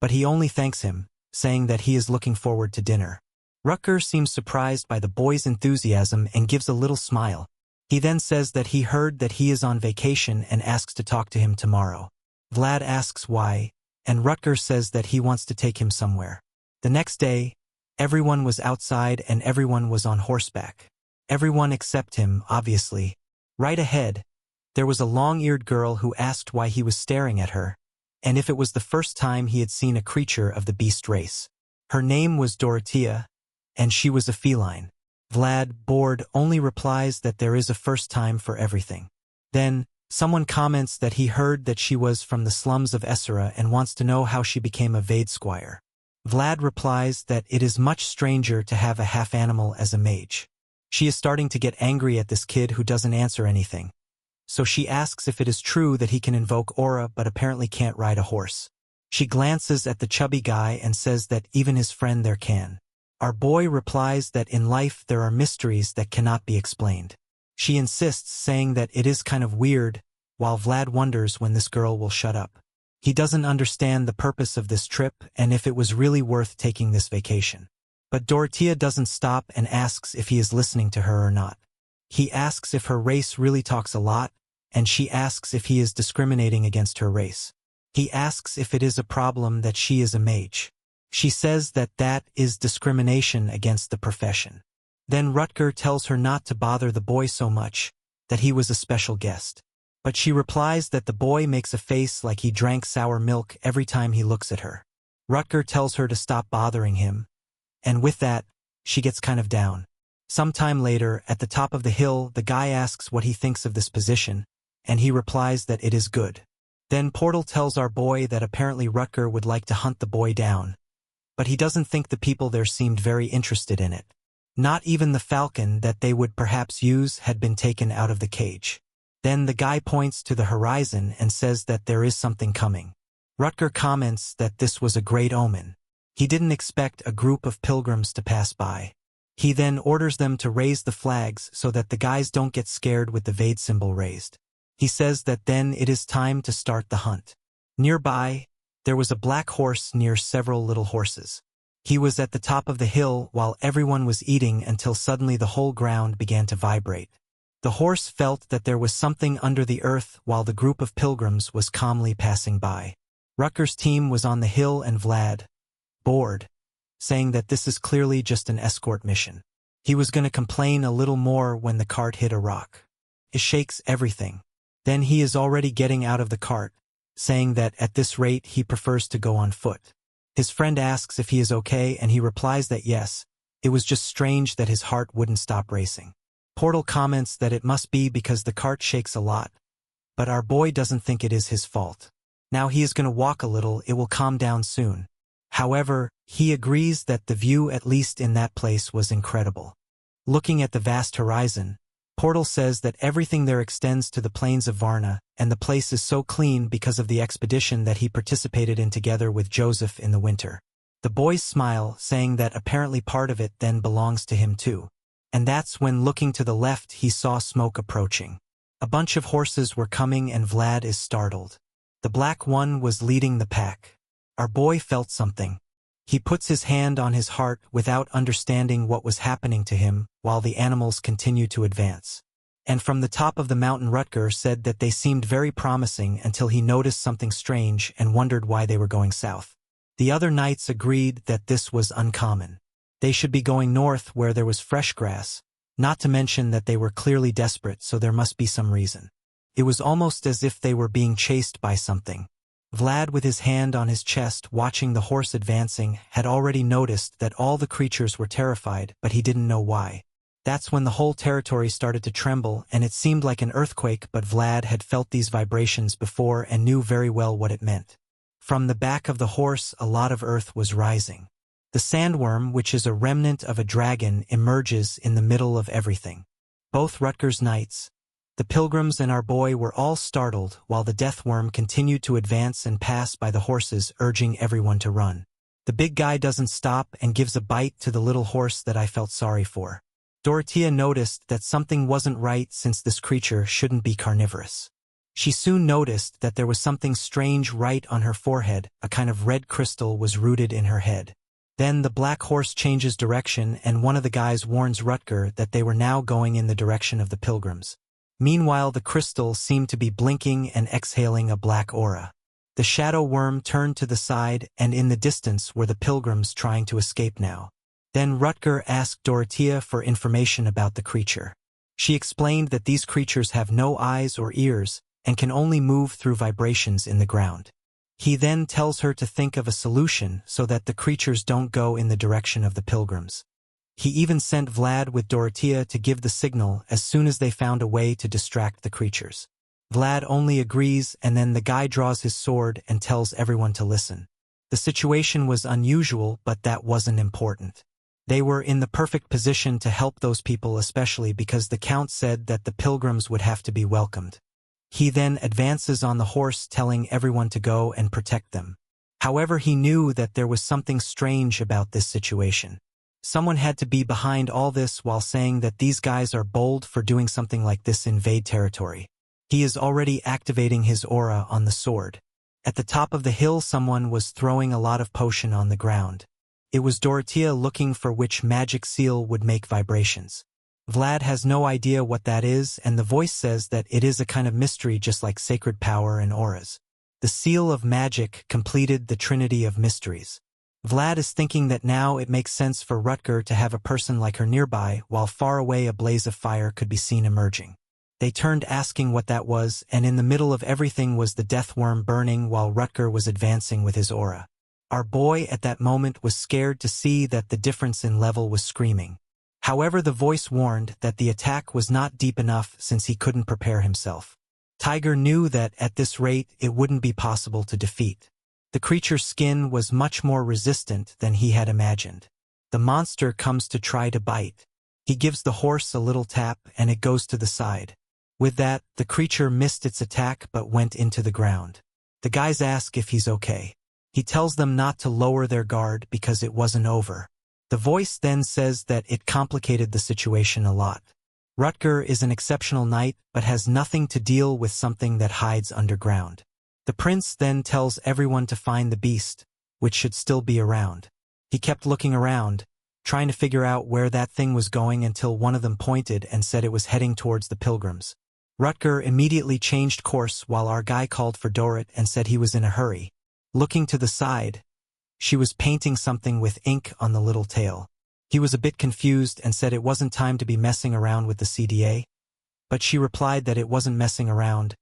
but he only thanks him, saying that he is looking forward to dinner. Rutger seems surprised by the boy's enthusiasm and gives a little smile. He then says that he heard that he is on vacation and asks to talk to him tomorrow. Vlad asks why, and Rutger says that he wants to take him somewhere. The next day, everyone was outside and everyone was on horseback. Everyone except him, obviously. Right ahead, there was a long-eared girl who asked why he was staring at her, and if it was the first time he had seen a creature of the beast race. Her name was Dorothea, and she was a feline. Vlad, bored, only replies that there is a first time for everything. Then, someone comments that he heard that she was from the slums of Essara and wants to know how she became a Vade squire. Vlad replies that it is much stranger to have a half-animal as a mage. She is starting to get angry at this kid who doesn't answer anything. So she asks if it is true that he can invoke aura but apparently can't ride a horse. She glances at the chubby guy and says that even his friend there can. Our boy replies that in life there are mysteries that cannot be explained. She insists, saying that it is kind of weird, while Vlad wonders when this girl will shut up. He doesn't understand the purpose of this trip and if it was really worth taking this vacation. But Dorothea doesn't stop and asks if he is listening to her or not. He asks if her race really talks a lot, and she asks if he is discriminating against her race. He asks if it is a problem that she is a mage. She says that that is discrimination against the profession. Then Rutger tells her not to bother the boy so much, that he was a special guest. But she replies that the boy makes a face like he drank sour milk every time he looks at her. Rutger tells her to stop bothering him, and with that, she gets kind of down. Sometime later, at the top of the hill, the guy asks what he thinks of this position, and he replies that it is good. Then Portal tells our boy that apparently Rutger would like to hunt the boy down, but he doesn't think the people there seemed very interested in it. Not even the falcon that they would perhaps use had been taken out of the cage. Then the guy points to the horizon and says that there is something coming. Rutger comments that this was a great omen. He didn't expect a group of pilgrims to pass by. He then orders them to raise the flags so that the guys don't get scared with the Vade symbol raised. He says that then it is time to start the hunt. Nearby, there was a black horse near several little horses. He was at the top of the hill while everyone was eating until suddenly the whole ground began to vibrate. The horse felt that there was something under the earth while the group of pilgrims was calmly passing by. Rutger's team was on the hill and Vlad, bored, saying that this is clearly just an escort mission. He was going to complain a little more when the cart hit a rock. It shakes everything. Then he is already getting out of the cart, saying that at this rate he prefers to go on foot. His friend asks if he is okay and he replies that yes, it was just strange that his heart wouldn't stop racing. Portal comments that it must be because the cart shakes a lot, but our boy doesn't think it is his fault. Now he is going to walk a little, it will calm down soon. However, he agrees that the view at least in that place was incredible. Looking at the vast horizon, Portal says that everything there extends to the plains of Varna, and the place is so clean because of the expedition that he participated in together with Joseph in the winter. The boys smile, saying that apparently part of it then belongs to him too. And that's when, looking to the left, he saw smoke approaching. A bunch of horses were coming and Vlad is startled. The black one was leading the pack. Our boy felt something. He puts his hand on his heart without understanding what was happening to him while the animals continued to advance. And from the top of the mountain Rutger said that they seemed very promising until he noticed something strange and wondered why they were going south. The other knights agreed that this was uncommon. They should be going north where there was fresh grass, not to mention that they were clearly desperate, so there must be some reason. It was almost as if they were being chased by something. Vlad, with his hand on his chest watching the horse advancing, had already noticed that all the creatures were terrified, but he didn't know why. That's when the whole territory started to tremble, and it seemed like an earthquake, but Vlad had felt these vibrations before and knew very well what it meant. From the back of the horse a lot of earth was rising. The sandworm, which is a remnant of a dragon, emerges in the middle of everything. Both Rutger's knights, the pilgrims and our boy were all startled while the deathworm continued to advance and pass by the horses, urging everyone to run. The big guy doesn't stop and gives a bite to the little horse that I felt sorry for. Dorothea noticed that something wasn't right since this creature shouldn't be carnivorous. She soon noticed that there was something strange right on her forehead, a kind of red crystal was rooted in her head. Then the black horse changes direction and one of the guys warns Rutger that they were now going in the direction of the pilgrims. Meanwhile, the crystal seemed to be blinking and exhaling a black aura. The shadow worm turned to the side, and in the distance were the pilgrims trying to escape now. Then Rutger asked Dorothea for information about the creature. She explained that these creatures have no eyes or ears and can only move through vibrations in the ground. He then tells her to think of a solution so that the creatures don't go in the direction of the pilgrims. He even sent Vlad with Dorothea to give the signal as soon as they found a way to distract the creatures. Vlad only agrees, and then the guy draws his sword and tells everyone to listen. The situation was unusual, but that wasn't important. They were in the perfect position to help those people, especially because the Count said that the pilgrims would have to be welcomed. He then advances on the horse, telling everyone to go and protect them. However, he knew that there was something strange about this situation. Someone had to be behind all this, while saying that these guys are bold for doing something like this, invade territory. He is already activating his aura on the sword. At the top of the hill, someone was throwing a lot of potion on the ground. It was Dorothea, looking for which magic seal would make vibrations. Vlad has no idea what that is, and the voice says that it is a kind of mystery, just like sacred power and auras. The seal of magic completed the trinity of mysteries. Vlad is thinking that now it makes sense for Rutger to have a person like her nearby, while far away a blaze of fire could be seen emerging. They turned, asking what that was, and in the middle of everything was the death worm burning while Rutger was advancing with his aura. Our boy at that moment was scared to see that the difference in level was screaming. However, the voice warned that the attack was not deep enough since he couldn't prepare himself. Tiger knew that at this rate it wouldn't be possible to defeat. The creature's skin was much more resistant than he had imagined. The monster comes to try to bite. He gives the horse a little tap and it goes to the side. With that, the creature missed its attack but went into the ground. The guys ask if he's okay. He tells them not to lower their guard because it wasn't over. The voice then says that it complicated the situation a lot. Rutger is an exceptional knight but has nothing to deal with something that hides underground. The prince then tells everyone to find the beast, which should still be around. He kept looking around, trying to figure out where that thing was going, until one of them pointed and said it was heading towards the pilgrims. Rutger immediately changed course while our guy called for Dorrit and said he was in a hurry. Looking to the side, she was painting something with ink on the little tail. He was a bit confused and said it wasn't time to be messing around with the CDA, but she replied that it wasn't messing around,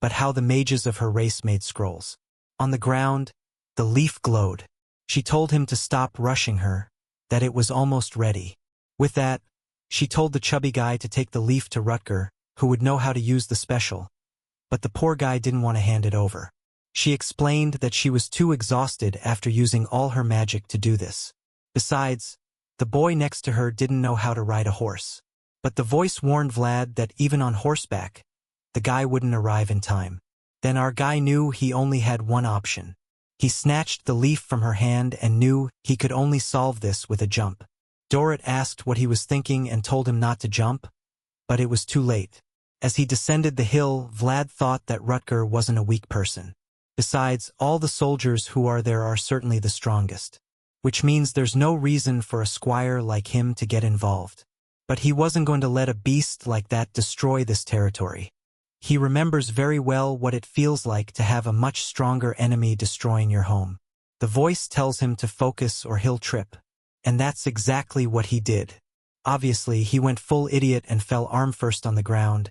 but how the mages of her race made scrolls. On the ground, the leaf glowed. She told him to stop rushing her, that it was almost ready. With that, she told the chubby guy to take the leaf to Rutger, who would know how to use the special, but the poor guy didn't want to hand it over. She explained that she was too exhausted after using all her magic to do this. Besides, the boy next to her didn't know how to ride a horse. But the voice warned Vlad that even on horseback, the guy wouldn't arrive in time. Then our guy knew he only had one option. He snatched the leaf from her hand and knew he could only solve this with a jump. Dorrit asked what he was thinking and told him not to jump, but it was too late. As he descended the hill, Vlad thought that Rutger wasn't a weak person. Besides, all the soldiers who are there are certainly the strongest, which means there's no reason for a squire like him to get involved. But he wasn't going to let a beast like that destroy this territory. He remembers very well what it feels like to have a much stronger enemy destroying your home. The voice tells him to focus or he'll trip, and that's exactly what he did. Obviously, he went full idiot and fell arm first on the ground,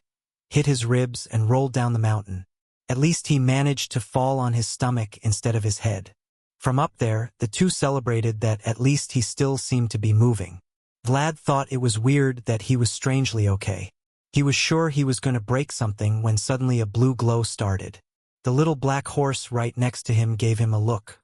hit his ribs and rolled down the mountain. At least he managed to fall on his stomach instead of his head. From up there, the two celebrated that at least he still seemed to be moving. Vlad thought it was weird that he was strangely okay. He was sure he was going to break something when suddenly a blue glow started. The little black horse right next to him gave him a look.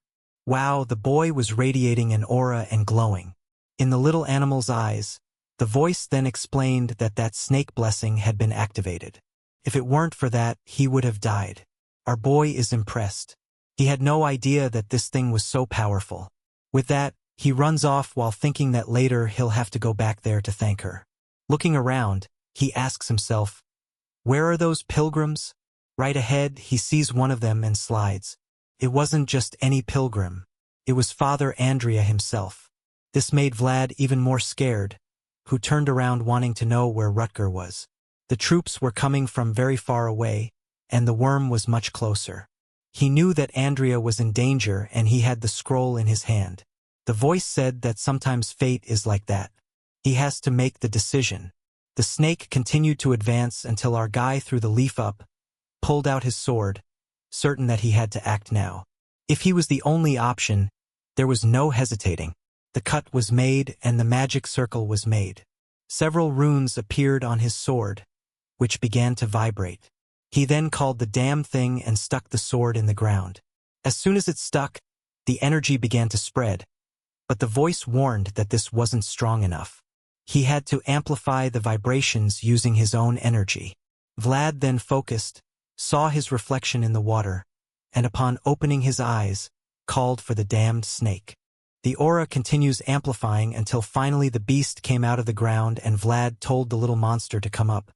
Wow, the boy was radiating an aura and glowing. In the little animal's eyes, the voice then explained that that snake blessing had been activated. If it weren't for that, he would have died. Our boy is impressed. He had no idea that this thing was so powerful. With that, he runs off while thinking that later he'll have to go back there to thank her. Looking around, he asks himself, where are those pilgrims? Right ahead, he sees one of them and slides. It wasn't just any pilgrim. It was Father Andrea himself. This made Vlad even more scared, who turned around wanting to know where Rutger was. The troops were coming from very far away, and the worm was much closer. He knew that Andrea was in danger and he had the scroll in his hand. The voice said that sometimes fate is like that. He has to make the decision. The snake continued to advance until our guy threw the leaf up, pulled out his sword, certain that he had to act now. If he was the only option, there was no hesitating. The cut was made and the magic circle was made. Several runes appeared on his sword, which began to vibrate. He then called the damn thing and stuck the sword in the ground. As soon as it stuck, the energy began to spread, but the voice warned that this wasn't strong enough. He had to amplify the vibrations using his own energy. Vlad then focused, saw his reflection in the water, and upon opening his eyes, called for the damned snake. The aura continues amplifying until finally the beast came out of the ground and Vlad told the little monster to come up,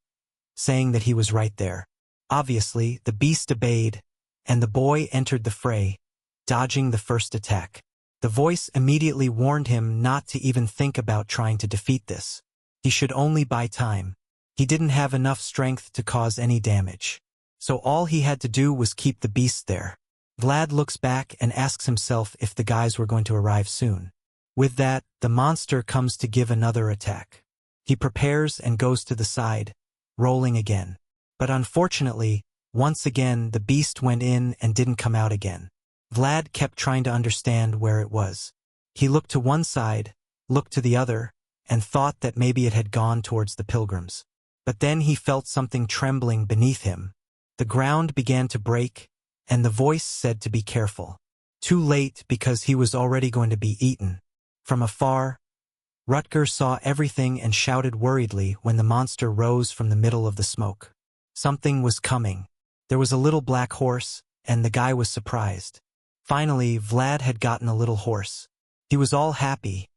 saying that he was right there. Obviously, the beast obeyed, and the boy entered the fray, dodging the first attack. The voice immediately warned him not to even think about trying to defeat this. He should only buy time. He didn't have enough strength to cause any damage. So all he had to do was keep the beast there. Vlad looks back and asks himself if the guys were going to arrive soon. With that, the monster comes to give another attack. He prepares and goes to the side, rolling again. But unfortunately, once again the beast went in and didn't come out again. Vlad kept trying to understand where it was. He looked to one side, looked to the other, and thought that maybe it had gone towards the pilgrims. But then he felt something trembling beneath him. The ground began to break, and the voice said to be careful. Too late because he was already going to be eaten. From afar, Rutger saw everything and shouted worriedly when the monster rose from the middle of the smoke. Something was coming. There was a little black horse, and the guy was surprised. Finally, Vlad had gotten a little horse. He was all happy,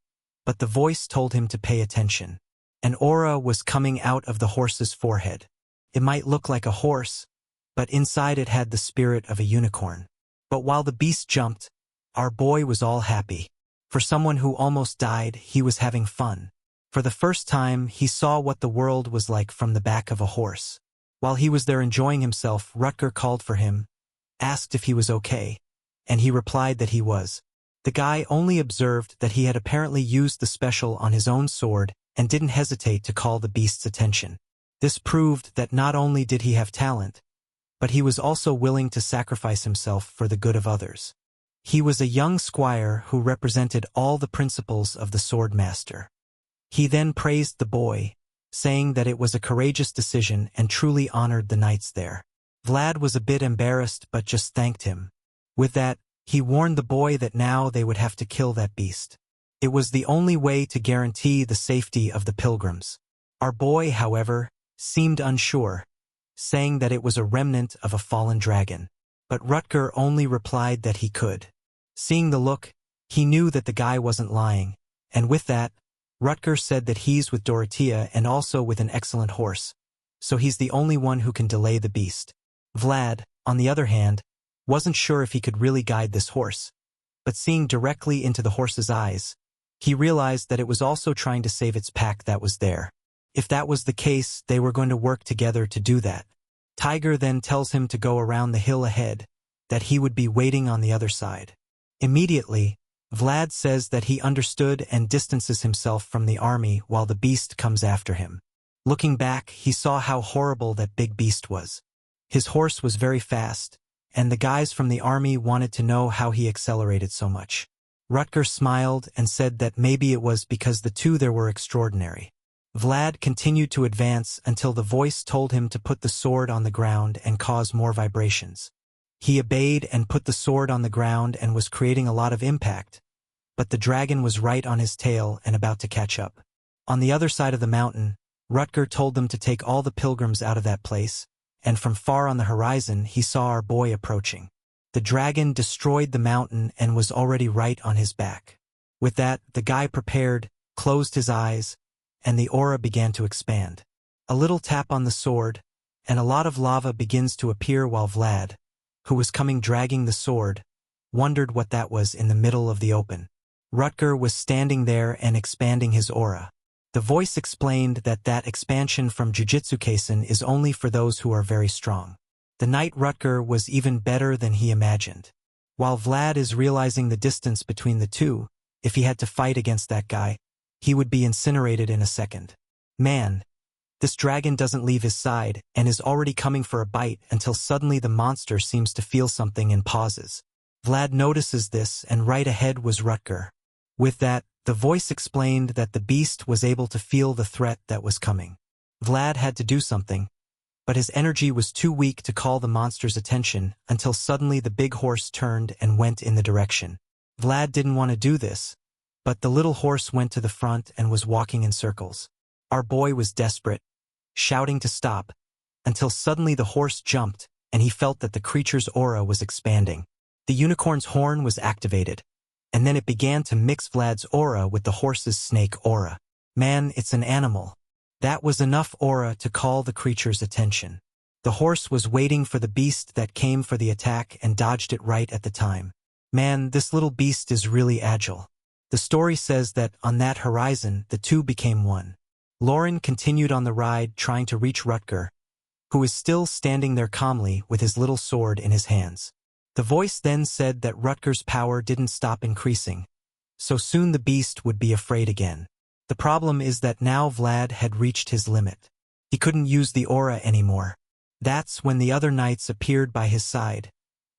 but the voice told him to pay attention. An aura was coming out of the horse's forehead. It might look like a horse, but inside it had the spirit of a unicorn. But while the beast jumped, our boy was all happy. For someone who almost died, he was having fun. For the first time, he saw what the world was like from the back of a horse. While he was there enjoying himself, Rutger called for him, asked if he was okay, and he replied that he was. The guy only observed that he had apparently used the special on his own sword and didn't hesitate to call the beast's attention. This proved that not only did he have talent, but he was also willing to sacrifice himself for the good of others. He was a young squire who represented all the principles of the sword master. He then praised the boy, saying that it was a courageous decision and truly honored the knights there. Vlad was a bit embarrassed but just thanked him. With that, he warned the boy that now they would have to kill that beast. It was the only way to guarantee the safety of the pilgrims. Our boy, however, seemed unsure, saying that it was a remnant of a fallen dragon. But Rutger only replied that he could. Seeing the look, he knew that the guy wasn't lying, and with that, Rutger said that he's with Dorothea and also with an excellent horse, so he's the only one who can delay the beast. Vlad, on the other hand, wasn't sure if he could really guide this horse, but seeing directly into the horse's eyes, he realized that it was also trying to save its pack that was there. If that was the case, they were going to work together to do that. Tiger then tells him to go around the hill ahead, that he would be waiting on the other side. Immediately, Vlad says that he understood and distances himself from the army while the beast comes after him. Looking back, he saw how horrible that big beast was. His horse was very fast, and the guys from the army wanted to know how he accelerated so much. Rutger smiled and said that maybe it was because the two there were extraordinary. Vlad continued to advance until the voice told him to put the sword on the ground and cause more vibrations. He obeyed and put the sword on the ground and was creating a lot of impact, but the dragon was right on his tail and about to catch up. On the other side of the mountain, Rutger told them to take all the pilgrims out of that place, and from far on the horizon he saw our boy approaching. The dragon destroyed the mountain and was already right on his back. With that, the guy prepared, closed his eyes, and the aura began to expand. A little tap on the sword, and a lot of lava begins to appear while Vlad, who was coming dragging the sword, wondered what that was in the middle of the open. Rutger was standing there and expanding his aura. The voice explained that that expansion from Jujutsu Kaisen is only for those who are very strong. The knight Rutger was even better than he imagined. While Vlad is realizing the distance between the two, if he had to fight against that guy, he would be incinerated in a second. Man, this dragon doesn't leave his side and is already coming for a bite until suddenly the monster seems to feel something and pauses. Vlad notices this, and right ahead was Rutger. With that, the voice explained that the beast was able to feel the threat that was coming. Vlad had to do something, but his energy was too weak to call the monster's attention until suddenly the big horse turned and went in the direction. Vlad didn't want to do this, but the little horse went to the front and was walking in circles. Our boy was desperate, shouting to stop, until suddenly the horse jumped and he felt that the creature's aura was expanding. The unicorn's horn was activated, and then it began to mix Vlad's aura with the horse's snake aura. Man, it's an animal. That was enough aura to call the creature's attention. The horse was waiting for the beast that came for the attack and dodged it right at the time. Man, this little beast is really agile. The story says that on that horizon, the two became one. Lauren continued on the ride, trying to reach Rutger, who is still standing there calmly with his little sword in his hands. The voice then said that Rutger's power didn't stop increasing, so soon the beast would be afraid again. The problem is that now Vlad had reached his limit. He couldn't use the aura anymore. That's when the other knights appeared by his side,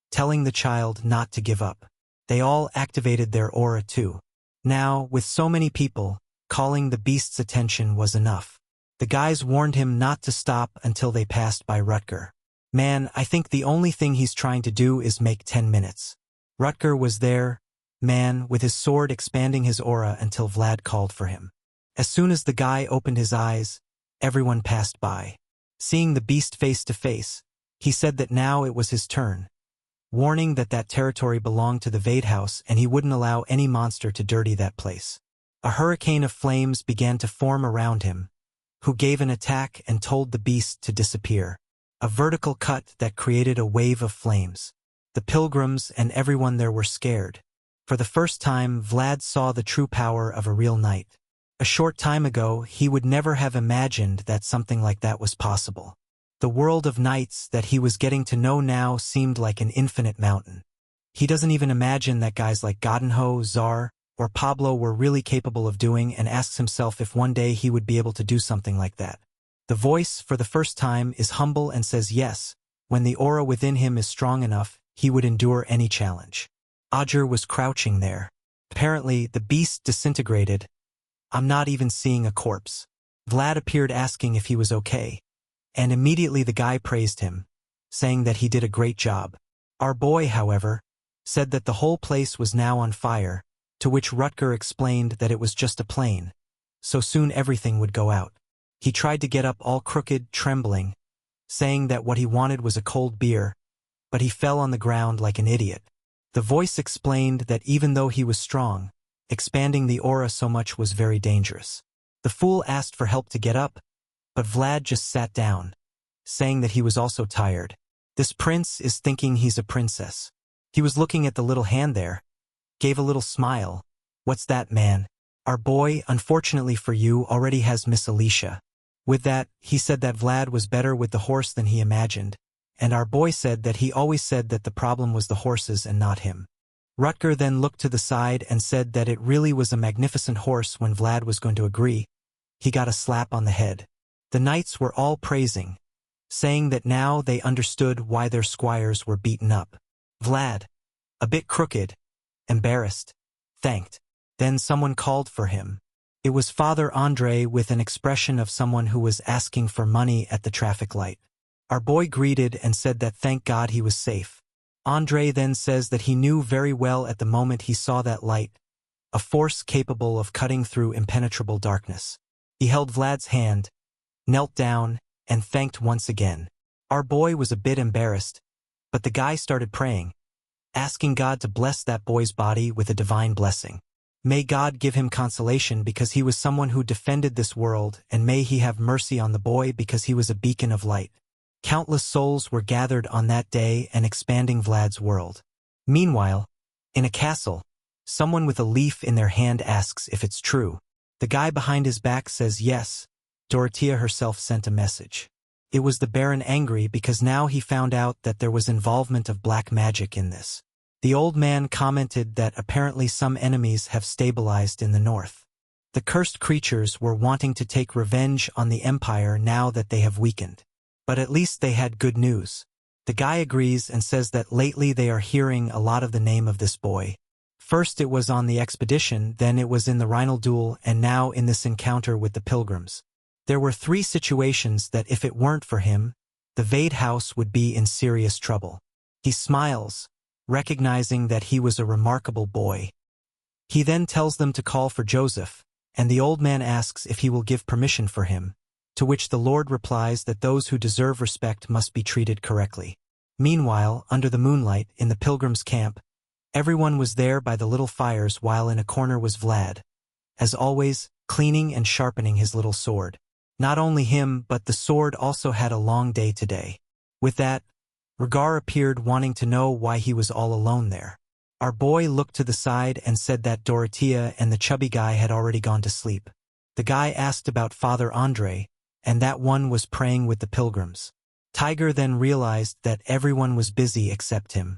telling the child not to give up. They all activated their aura too. Now, with so many people, calling the beast's attention was enough. The guys warned him not to stop until they passed by Rutger. Man, I think the only thing he's trying to do is make 10 minutes. Rutger was there, man, with his sword expanding his aura until Vlad called for him. As soon as the guy opened his eyes, everyone passed by. Seeing the beast face to face, he said that now it was his turn, warning that that territory belonged to the Vade House and he wouldn't allow any monster to dirty that place. A hurricane of flames began to form around him, who gave an attack and told the beast to disappear. A vertical cut that created a wave of flames. The pilgrims and everyone there were scared. For the first time, Vlad saw the true power of a real knight. A short time ago, he would never have imagined that something like that was possible. The world of knights that he was getting to know now seemed like an infinite mountain. He doesn't even imagine that guys like Godinho, Czar, or Pablo were really capable of doing, and asks himself if one day he would be able to do something like that. The voice, for the first time, is humble and says yes, when the aura within him is strong enough, he would endure any challenge. Ajer was crouching there. Apparently, the beast disintegrated. I'm not even seeing a corpse. Vlad appeared asking if he was okay, and immediately the guy praised him, saying that he did a great job. Our boy, however, said that the whole place was now on fire, to which Rutger explained that it was just a plane, so soon everything would go out. He tried to get up all crooked, trembling, saying that what he wanted was a cold beer, but he fell on the ground like an idiot. The voice explained that even though he was strong, expanding the aura so much was very dangerous. The fool asked for help to get up, but Vlad just sat down, saying that he was also tired. This prince is thinking he's a princess. He was looking at the little hand there, gave a little smile. What's that, man? Our boy, unfortunately for you, already has Miss Alicia. With that, he said that Vlad was better with the horse than he imagined, and our boy said that he always said that the problem was the horses and not him. Rutger then looked to the side and said that it really was a magnificent horse. When Vlad was going to agree, he got a slap on the head. The knights were all praising, saying that now they understood why their squires were beaten up. Vlad, a bit crooked, embarrassed, thanked. Then someone called for him. It was Father Andre with an expression of someone who was asking for money at the traffic light. Our boy greeted and said that thank God he was safe. Andre then says that he knew very well at the moment he saw that light, a force capable of cutting through impenetrable darkness. He held Vlad's hand, knelt down, and thanked once again. Our boy was a bit embarrassed, but the guy started praying, asking God to bless that boy's body with a divine blessing. May God give him consolation because he was someone who defended this world, and may he have mercy on the boy because he was a beacon of light. Countless souls were gathered on that day and expanding Vlad's world. Meanwhile, in a castle, someone with a leaf in their hand asks if it's true. The guy behind his back says yes. Dorothea herself sent a message. It was the Baron angry because now he found out that there was involvement of black magic in this. The old man commented that apparently some enemies have stabilized in the north. The cursed creatures were wanting to take revenge on the Empire now that they have weakened. But at least they had good news. The guy agrees and says that lately they are hearing a lot of the name of this boy. First it was on the expedition, then it was in the Rhinal duel, and now in this encounter with the pilgrims. There were 3 situations that if it weren't for him, the Vade house would be in serious trouble. He smiles, recognizing that he was a remarkable boy. He then tells them to call for Joseph, and the old man asks if he will give permission for him, to which the Lord replies that those who deserve respect must be treated correctly. Meanwhile, under the moonlight, in the pilgrims' camp, everyone was there by the little fires while in a corner was Vlad, as always, cleaning and sharpening his little sword. Not only him, but the sword also had a long day today. With that, Rhagar appeared wanting to know why he was all alone there. Our boy looked to the side and said that Dorothea and the chubby guy had already gone to sleep. The guy asked about Father Andre, and that one was praying with the pilgrims. Tiger then realized that everyone was busy except him.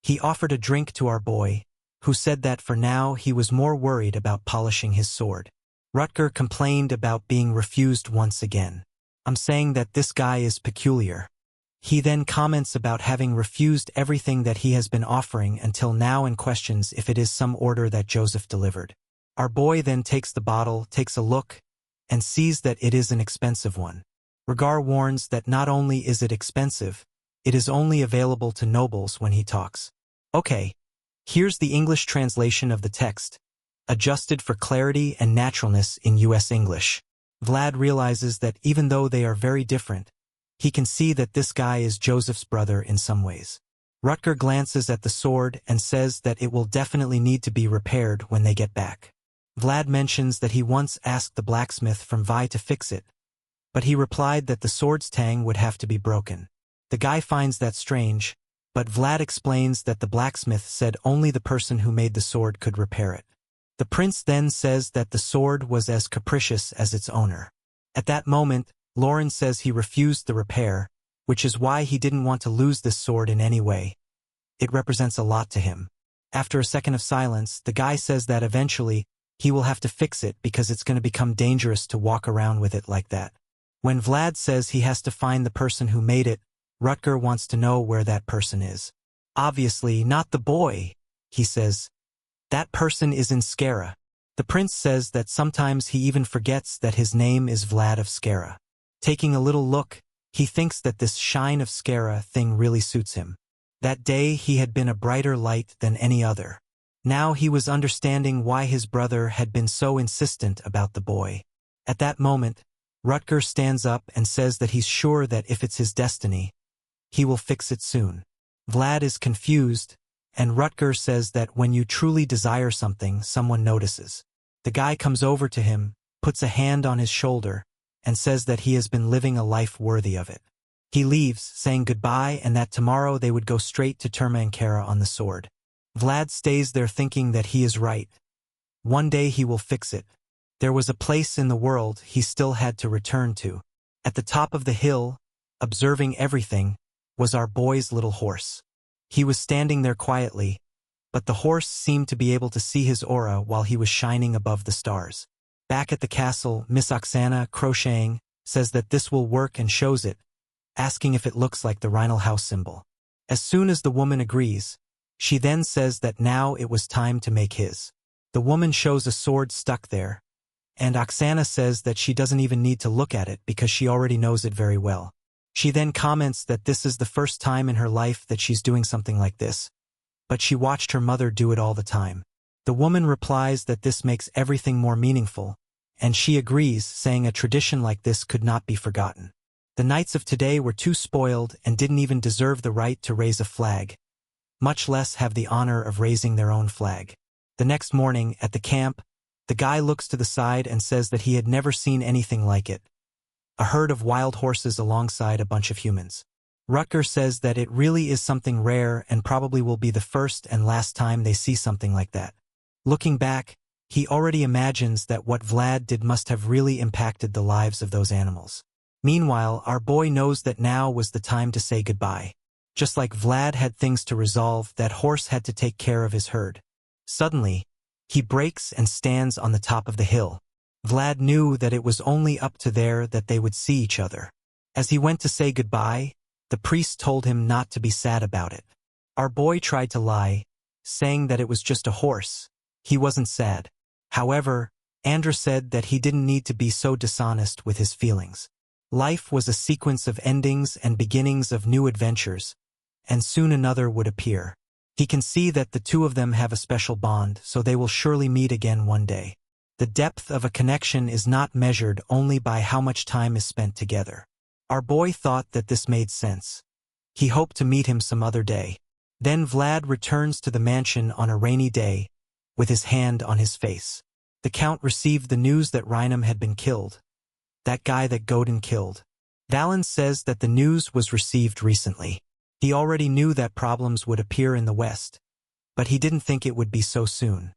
He offered a drink to our boy, who said that for now he was more worried about polishing his sword. Rutger complained about being refused once again. I'm saying that this guy is peculiar. He then comments about having refused everything that he has been offering until now and questions if it is some order that Joseph delivered. Our boy then takes the bottle, takes a look, and sees that it is an expensive one. Rhagar warns that not only is it expensive, it is only available to nobles when he talks. Okay, here's the English translation of the text, adjusted for clarity and naturalness in US English. Vlad realizes that even though they are very different, he can see that this guy is Joseph's brother in some ways. Rutger glances at the sword and says that it will definitely need to be repaired when they get back. Vlad mentions that he once asked the blacksmith from Vi to fix it, but he replied that the sword's tang would have to be broken. The guy finds that strange, but Vlad explains that the blacksmith said only the person who made the sword could repair it. The prince then says that the sword was as capricious as its owner. At that moment, Lauren says he refused the repair, which is why he didn't want to lose this sword in any way. It represents a lot to him. After a second of silence, the guy says that eventually, he will have to fix it because it's going to become dangerous to walk around with it like that. When Vlad says he has to find the person who made it, Rutger wants to know where that person is. Obviously, not the boy, he says. That person is in Skara. The prince says that sometimes he even forgets that his name is Vlad of Skara. Taking a little look, he thinks that this shine of Skara thing really suits him. That day he had been a brighter light than any other. Now he was understanding why his brother had been so insistent about the boy. At that moment, Rutger stands up and says that he's sure that if it's his destiny, he will fix it soon. Vlad is confused, and Rutger says that when you truly desire something, someone notices. The guy comes over to him, puts a hand on his shoulder, and says that he has been living a life worthy of it. He leaves, saying goodbye and that tomorrow they would go straight to Termankara on the sword. Vlad stays there thinking that he is right. One day he will fix it. There was a place in the world he still had to return to. At the top of the hill, observing everything, was our boy's little horse. He was standing there quietly, but the horse seemed to be able to see his aura while he was shining above the stars. Back at the castle, Miss Oksana, crocheting, says that this will work and shows it, asking if it looks like the Rhinal house symbol. As soon as the woman agrees, she then says that now it was time to make his. The woman shows a sword stuck there, and Oksana says that she doesn't even need to look at it because she already knows it very well. She then comments that this is the first time in her life that she's doing something like this, but she watched her mother do it all the time. The woman replies that this makes everything more meaningful, and she agrees, saying a tradition like this could not be forgotten. The knights of today were too spoiled and didn't even deserve the right to raise a flag, much less have the honor of raising their own flag. The next morning, at the camp, the guy looks to the side and says that he had never seen anything like it. A herd of wild horses alongside a bunch of humans. Rutger says that it really is something rare and probably will be the first and last time they see something like that. Looking back, he already imagines that what Vlad did must have really impacted the lives of those animals. Meanwhile, our boy knows that now was the time to say goodbye. Just like Vlad had things to resolve, that horse had to take care of his herd. Suddenly, he breaks and stands on the top of the hill. Vlad knew that it was only up to there that they would see each other. As he went to say goodbye, The priest told him not to be sad about it. Our boy tried to lie, saying that it was just a horse. He wasn't sad. However, Andra said that he didn't need to be so dishonest with his feelings. Life was a sequence of endings and beginnings of new adventures, and soon another would appear. He can see that the two of them have a special bond, so they will surely meet again one day. The depth of a connection is not measured only by how much time is spent together. Our boy thought that this made sense. He hoped to meet him some other day. Then Vlad returns to the mansion on a rainy day, with his hand on his face. The Count received the news that Reinam had been killed. That guy that Godin killed. Valen says that the news was received recently. He already knew that problems would appear in the West, but he didn't think it would be so soon.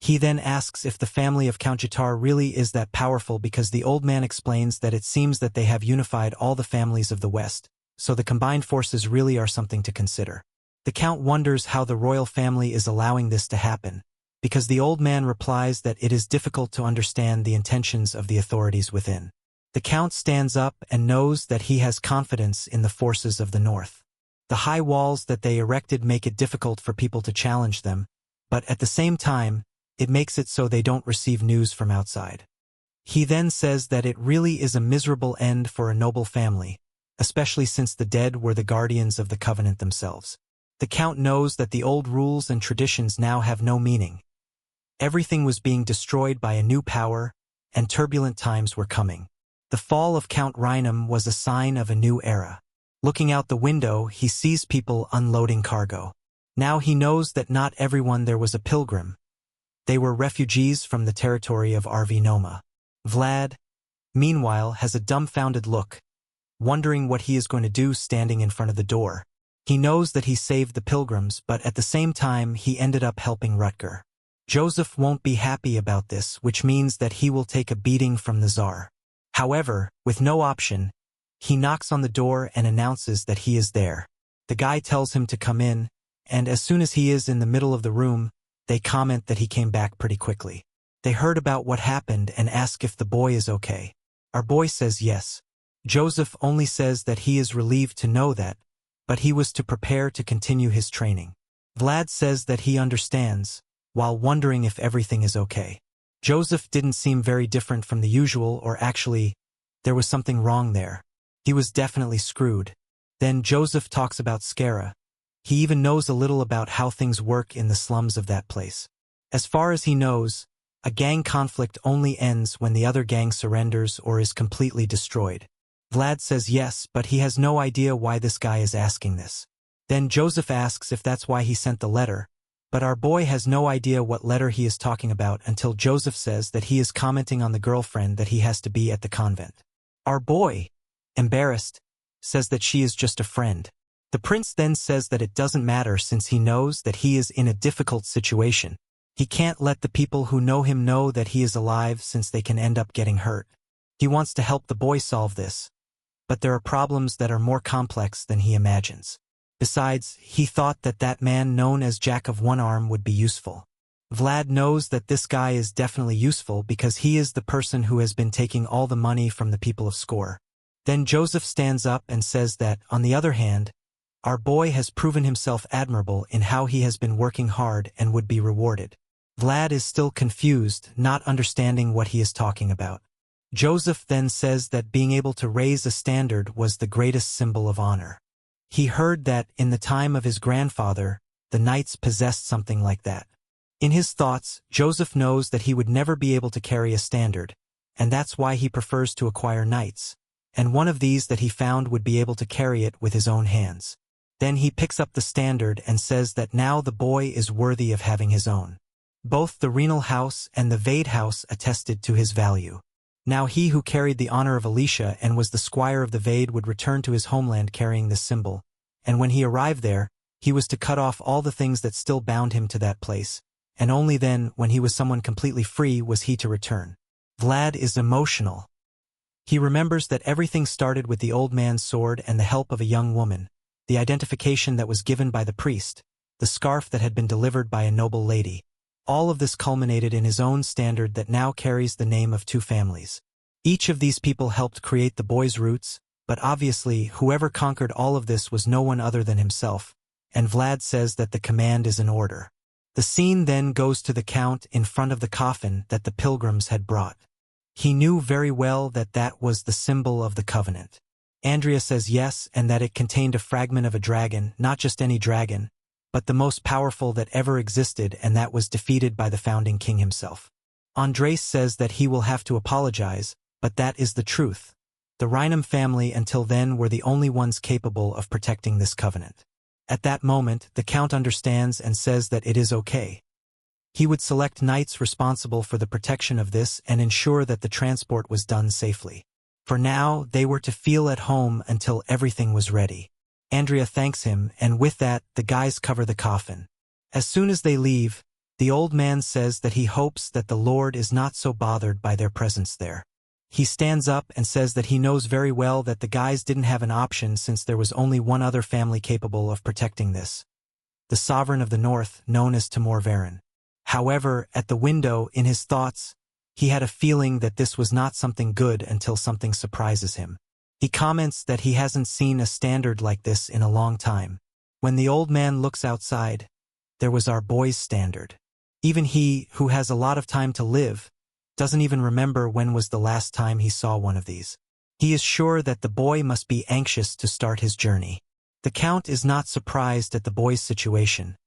He then asks if the family of Count Jitar really is that powerful because the old man explains that it seems that they have unified all the families of the West, so the combined forces really are something to consider. The Count wonders how the royal family is allowing this to happen, because the old man replies that it is difficult to understand the intentions of the authorities within. The Count stands up and knows that he has confidence in the forces of the North. The high walls that they erected make it difficult for people to challenge them, but at the same time, it makes it so they don't receive news from outside. He then says that it really is a miserable end for a noble family, especially since the dead were the guardians of the covenant themselves. The Count knows that the old rules and traditions now have no meaning. Everything was being destroyed by a new power, and turbulent times were coming. The fall of Count Reinam was a sign of a new era. Looking out the window, he sees people unloading cargo. Now he knows that not everyone there was a pilgrim. They were refugees from the territory of RV Noma. Vlad, meanwhile, has a dumbfounded look, wondering what he is going to do standing in front of the door. He knows that he saved the pilgrims, but at the same time he ended up helping Rutger. Joseph won't be happy about this, which means that he will take a beating from the Tsar. However, with no option, he knocks on the door and announces that he is there. The guy tells him to come in, and as soon as he is in the middle of the room, they comment that he came back pretty quickly. They heard about what happened and ask if the boy is okay. Our boy says yes. Joseph only says that he is relieved to know that, but he was to prepare to continue his training. Vlad says that he understands, while wondering if everything is okay. Joseph didn't seem very different from the usual, or actually, there was something wrong there. He was definitely screwed. Then Joseph talks about Skara. He even knows a little about how things work in the slums of that place. As far as he knows, a gang conflict only ends when the other gang surrenders or is completely destroyed. Vlad says yes, but he has no idea why this guy is asking this. Then Joseph asks if that's why he sent the letter, but our boy has no idea what letter he is talking about until Joseph says that he is commenting on the girlfriend that he has to be at the convent. Our boy, embarrassed, says that she is just a friend. The prince then says that it doesn't matter since he knows that he is in a difficult situation. He can't let the people who know him know that he is alive since they can end up getting hurt. He wants to help the boy solve this, but there are problems that are more complex than he imagines. Besides, he thought that that man known as Jack of One Arm would be useful. Vlad knows that this guy is definitely useful because he is the person who has been taking all the money from the people of Score. Then Joseph stands up and says that, on the other hand, our boy has proven himself admirable in how he has been working hard and would be rewarded. Vlad is still confused, not understanding what he is talking about. Joseph then says that being able to raise a standard was the greatest symbol of honor. He heard that, in the time of his grandfather, the knights possessed something like that. In his thoughts, Joseph knows that he would never be able to carry a standard, and that's why he prefers to acquire knights, and one of these that he found would be able to carry it with his own hands. Then he picks up the standard and says that now the boy is worthy of having his own. Both the Renal House and the Vade House attested to his value. Now he who carried the honor of Alicia and was the squire of the Vade would return to his homeland carrying this symbol, and when he arrived there, he was to cut off all the things that still bound him to that place, and only then, when he was someone completely free, was he to return. Vlad is emotional. He remembers that everything started with the old man's sword and the help of a young woman, the identification that was given by the priest, the scarf that had been delivered by a noble lady. All of this culminated in his own standard that now carries the name of two families. Each of these people helped create the boy's roots, but obviously whoever conquered all of this was no one other than himself, and Vlad says that the command is an order. The scene then goes to the Count in front of the coffin that the pilgrims had brought. He knew very well that that was the symbol of the covenant. Andrea says yes, and that it contained a fragment of a dragon, not just any dragon, but the most powerful that ever existed, and that was defeated by the founding king himself. Andres says that he will have to apologize, but that is the truth. The Reinam family until then were the only ones capable of protecting this covenant. At that moment, the Count understands and says that it is okay. He would select knights responsible for the protection of this and ensure that the transport was done safely. For now, they were to feel at home until everything was ready. Andrea thanks him, and with that, the guys cover the coffin. As soon as they leave, the old man says that he hopes that the Lord is not so bothered by their presence there. He stands up and says that he knows very well that the guys didn't have an option since there was only one other family capable of protecting this. The Sovereign of the North, known as Timur Varen. However, at the window, in his thoughts, he had a feeling that this was not something good until something surprises him. He comments that he hasn't seen a standard like this in a long time. When the old man looks outside, there was our boy's standard. Even he, who has a lot of time to live, doesn't even remember when was the last time he saw one of these. He is sure that the boy must be anxious to start his journey. The Count is not surprised at the boy's situation.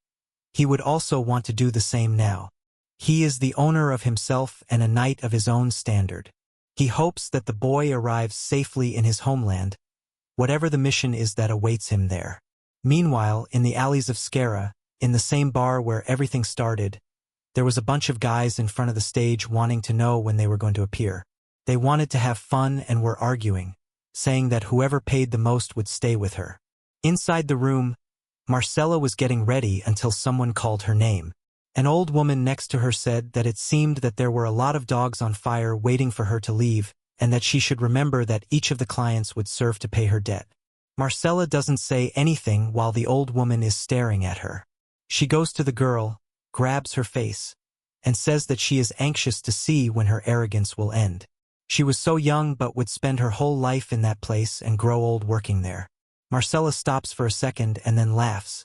He would also want to do the same now. He is the owner of himself and a knight of his own standard. He hopes that the boy arrives safely in his homeland, whatever the mission is that awaits him there. Meanwhile, in the alleys of Skara, in the same bar where everything started, there was a bunch of guys in front of the stage wanting to know when they were going to appear. They wanted to have fun and were arguing, saying that whoever paid the most would stay with her. Inside the room, Marcella was getting ready until someone called her name. An old woman next to her said that it seemed that there were a lot of dogs on fire waiting for her to leave, and that she should remember that each of the clients would serve to pay her debt. Marcella doesn't say anything while the old woman is staring at her. She goes to the girl, grabs her face, and says that she is anxious to see when her arrogance will end. She was so young but would spend her whole life in that place and grow old working there. Marcella stops for a second and then laughs,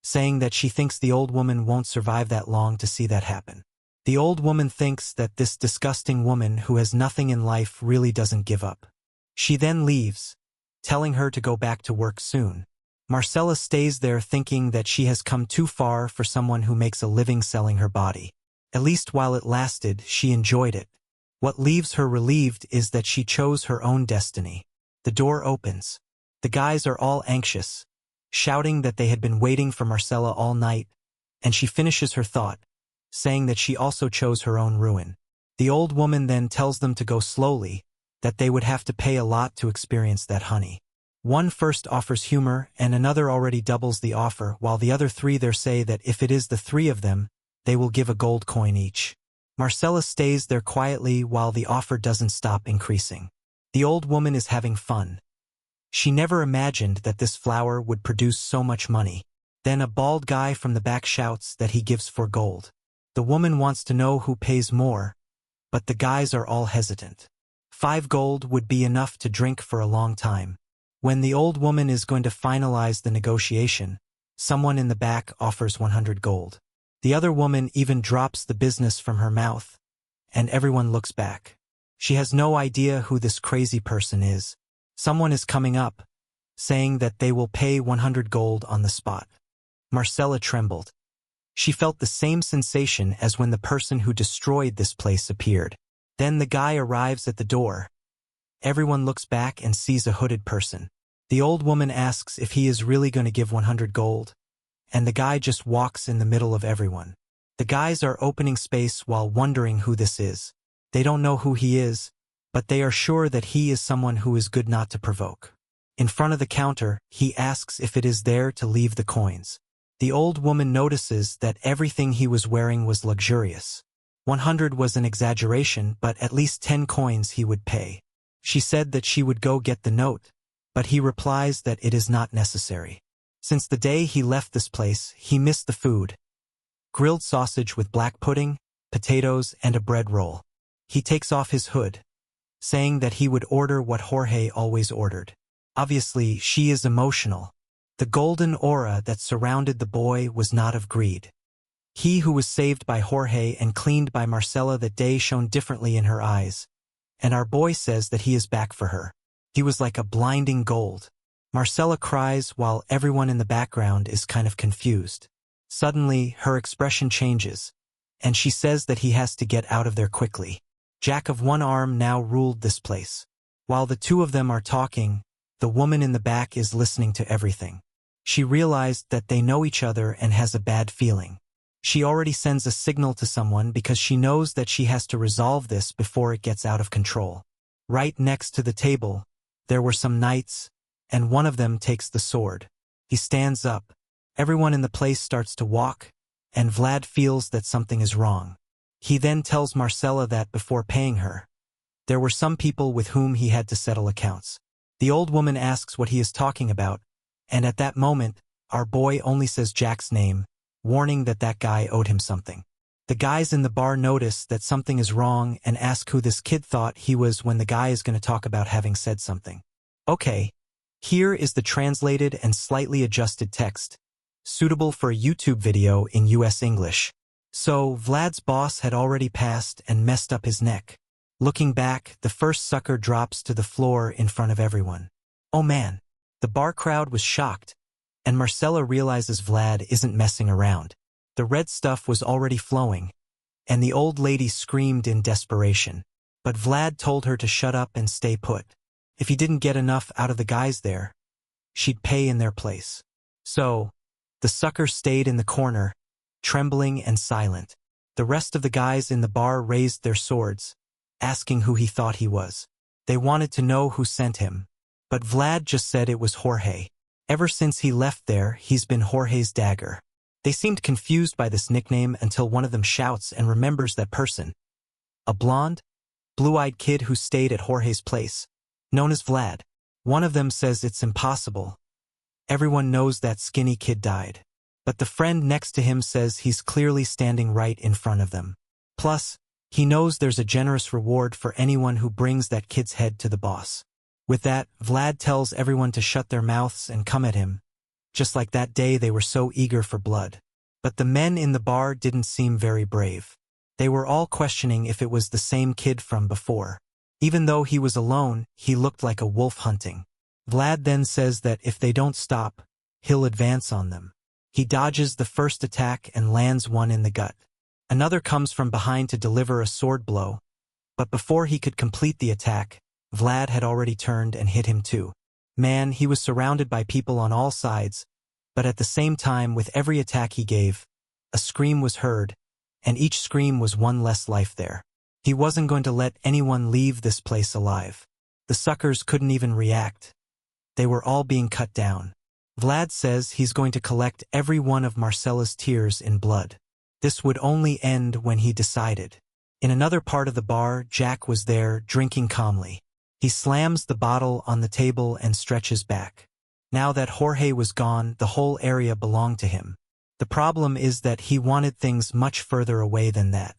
saying that she thinks the old woman won't survive that long to see that happen. The old woman thinks that this disgusting woman who has nothing in life really doesn't give up. She then leaves, telling her to go back to work soon. Marcella stays there thinking that she has come too far for someone who makes a living selling her body. At least while it lasted, she enjoyed it. What leaves her relieved is that she chose her own destiny. The door opens. The guys are all anxious, shouting that they had been waiting for Marcella all night, and she finishes her thought, saying that she also chose her own ruin. The old woman then tells them to go slowly, that they would have to pay a lot to experience that honey. One first offers humor, and another already doubles the offer, while the other three there say that if it is the three of them, they will give a gold coin each. Marcella stays there quietly while the offer doesn't stop increasing. The old woman is having fun. She never imagined that this flower would produce so much money. Then a bald guy from the back shouts that he gives 4 gold. The woman wants to know who pays more, but the guys are all hesitant. 5 gold would be enough to drink for a long time. When the old woman is going to finalize the negotiation, someone in the back offers 100 gold. The other woman even drops the business from her mouth, and everyone looks back. She has no idea who this crazy person is. Someone is coming up, saying that they will pay 100 gold on the spot. Marcella trembled. She felt the same sensation as when the person who destroyed this place appeared. Then the guy arrives at the door. Everyone looks back and sees a hooded person. The old woman asks if he is really going to give 100 gold, and the guy just walks in the middle of everyone. The guys are opening space while wondering who this is. They don't know who he is, but they are sure that he is someone who is good not to provoke. In front of the counter, he asks if it is there to leave the coins. The old woman notices that everything he was wearing was luxurious. 100 was an exaggeration, but at least 10 coins he would pay. She said that she would go get the note, but he replies that it is not necessary. Since the day he left this place, he missed the food. Grilled sausage with black pudding, potatoes, and a bread roll. He takes off his hood, saying that he would order what Jorge always ordered. Obviously, she is emotional. The golden aura that surrounded the boy was not of greed. He who was saved by Jorge and cleaned by Marcella that day shone differently in her eyes. And our boy says that he is back for her. He was like a blinding gold. Marcella cries while everyone in the background is kind of confused. Suddenly, her expression changes, and she says that he has to get out of there quickly. Jack of one arm now ruled this place. While the two of them are talking, the woman in the back is listening to everything. She realized that they know each other and has a bad feeling. She already sends a signal to someone because she knows that she has to resolve this before it gets out of control. Right next to the table, there were some knights, and one of them takes the sword. He stands up. Everyone in the place starts to walk, and Vlad feels that something is wrong. He then tells Marcella that before paying her, there were some people with whom he had to settle accounts. The old woman asks what he is talking about, and at that moment, our boy only says Jack's name, warning that that guy owed him something. The guys in the bar notice that something is wrong and ask who this kid thought he was when the guy is going to talk about having said something. Okay, here is the translated and slightly adjusted text, suitable for a YouTube video in US English. So, Vlad's boss had already passed and messed up his neck. Looking back, the first sucker drops to the floor in front of everyone. Oh man! The bar crowd was shocked, and Marcella realizes Vlad isn't messing around. The red stuff was already flowing, and the old lady screamed in desperation. But Vlad told her to shut up and stay put. If he didn't get enough out of the guys there, she'd pay in their place. So, the sucker stayed in the corner, trembling and silent. The rest of the guys in the bar raised their swords, asking who he thought he was. They wanted to know who sent him, but Vlad just said it was Jorge. Ever since he left there, he's been Jorge's dagger. They seemed confused by this nickname until one of them shouts and remembers that person. A blonde, blue-eyed kid who stayed at Jorge's place, known as Vlad. One of them says it's impossible. Everyone knows that skinny kid died. But the friend next to him says he's clearly standing right in front of them. Plus, he knows there's a generous reward for anyone who brings that kid's head to the boss. With that, Vlad tells everyone to shut their mouths and come at him. Just like that day they were so eager for blood. But the men in the bar didn't seem very brave. They were all questioning if it was the same kid from before. Even though he was alone, he looked like a wolf hunting. Vlad then says that if they don't stop, he'll advance on them. He dodges the first attack and lands one in the gut. Another comes from behind to deliver a sword blow, but before he could complete the attack, Vlad had already turned and hit him too. Man, he was surrounded by people on all sides, but at the same time, with every attack he gave, a scream was heard, and each scream was one less life there. He wasn't going to let anyone leave this place alive. The suckers couldn't even react. They were all being cut down. Vlad says he's going to collect every one of Marcella's tears in blood. This would only end when he decided. In another part of the bar, Jack was there, drinking calmly. He slams the bottle on the table and stretches back. Now that Jorge was gone, the whole area belonged to him. The problem is that he wanted things much further away than that.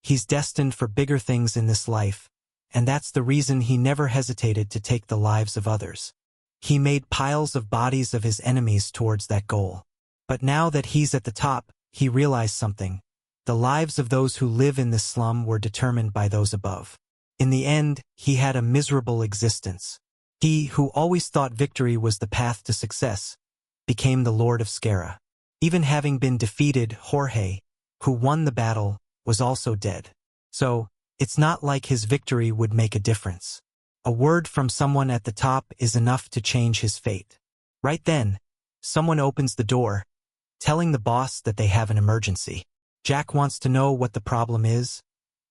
He's destined for bigger things in this life, and that's the reason he never hesitated to take the lives of others. He made piles of bodies of his enemies towards that goal. But now that he's at the top, he realized something. The lives of those who live in this slum were determined by those above. In the end, he had a miserable existence. He, who always thought victory was the path to success, became the Lord of Skara. Even having been defeated, Jorge, who won the battle, was also dead. So, it's not like his victory would make a difference. A word from someone at the top is enough to change his fate. Right then, someone opens the door, telling the boss that they have an emergency. Jack wants to know what the problem is,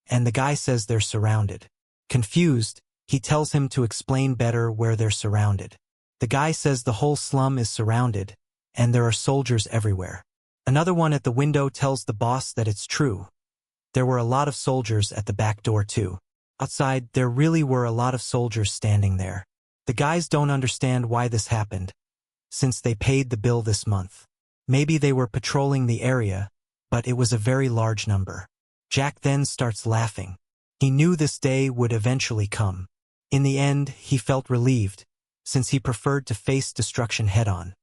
and the guy says they're surrounded. Confused, he tells him to explain better where they're surrounded. The guy says the whole slum is surrounded, and there are soldiers everywhere. Another one at the window tells the boss that it's true. There were a lot of soldiers at the back door too. Outside, there really were a lot of soldiers standing there. The guys don't understand why this happened, since they paid the bill this month. Maybe they were patrolling the area, but it was a very large number. Jack then starts laughing. He knew this day would eventually come. In the end, he felt relieved, since he preferred to face destruction head-on.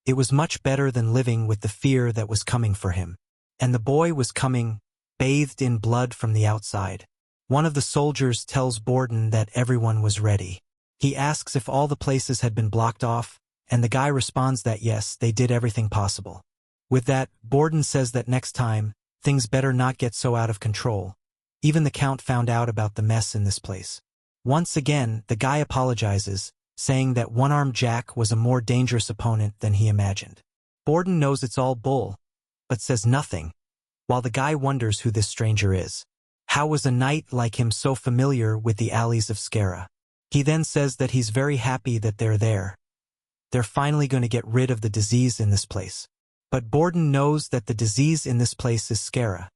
It was much better than living with the fear that was coming for him. And the boy was coming, bathed in blood from the outside. One of the soldiers tells Borden that everyone was ready. He asks if all the places had been blocked off, and the guy responds that yes, they did everything possible. With that, Borden says that next time, things better not get so out of control. Even the Count found out about the mess in this place. Once again, the guy apologizes, saying that one-armed Jack was a more dangerous opponent than he imagined. Borden knows it's all bull, but says nothing, while the guy wonders who this stranger is. How was a knight like him so familiar with the alleys of Skara? He then says that he's very happy that they're there. They're finally going to get rid of the disease in this place. But Borden knows that the disease in this place is Skara,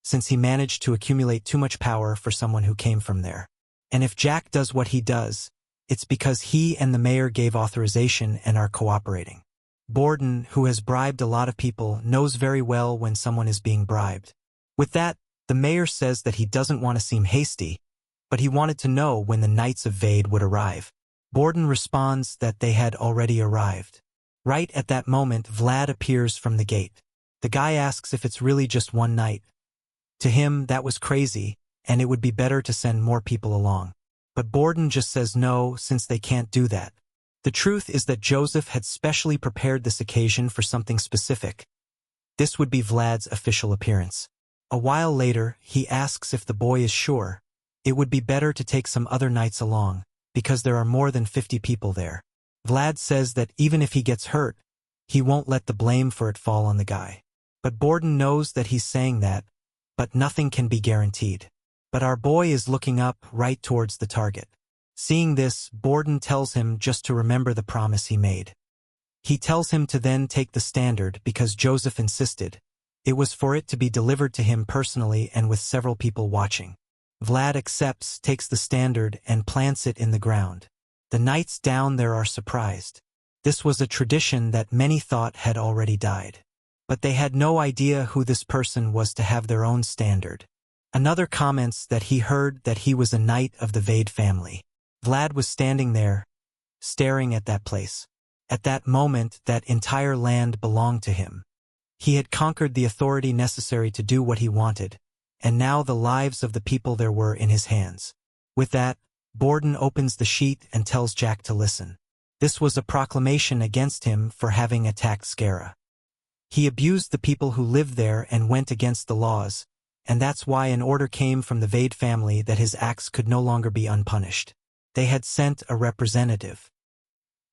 since he managed to accumulate too much power for someone who came from there. And if Jack does what he does, it's because he and the mayor gave authorization and are cooperating. Borden, who has bribed a lot of people, knows very well when someone is being bribed. With that, the mayor says that he doesn't want to seem hasty, but he wanted to know when the Knights of Vade would arrive. Borden responds that they had already arrived. Right at that moment, Vlad appears from the gate. The guy asks if it's really just one knight. To him, that was crazy, and it would be better to send more people along. But Borden just says no, since they can't do that. The truth is that Joseph had specially prepared this occasion for something specific. This would be Vlad's official appearance. A while later, he asks if the boy is sure. It would be better to take some other knights along, because there are more than 50 people there. Vlad says that even if he gets hurt, he won't let the blame for it fall on the guy. But Borden knows that he's saying that, but nothing can be guaranteed. But our boy is looking up right towards the target. Seeing this, Borden tells him just to remember the promise he made. He tells him to then take the standard because Joseph insisted. It was for it to be delivered to him personally and with several people watching. Vlad accepts, takes the standard, and plants it in the ground. The knights down there are surprised. This was a tradition that many thought had already died. But they had no idea who this person was to have their own standard. Another comments that he heard that he was a knight of the Vade family. Vlad was standing there, staring at that place. At that moment, that entire land belonged to him. He had conquered the authority necessary to do what he wanted, and now the lives of the people there were in his hands. With that, Borden opens the sheet and tells Jack to listen. This was a proclamation against him for having attacked Skara. He abused the people who lived there and went against the laws, and that's why an order came from the Vade family that his acts could no longer be unpunished. They had sent a representative.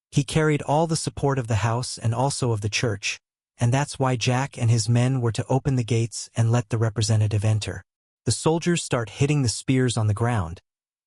He carried all the support of the house and also of the church, and that's why Jack and his men were to open the gates and let the representative enter. The soldiers start hitting the spears on the ground,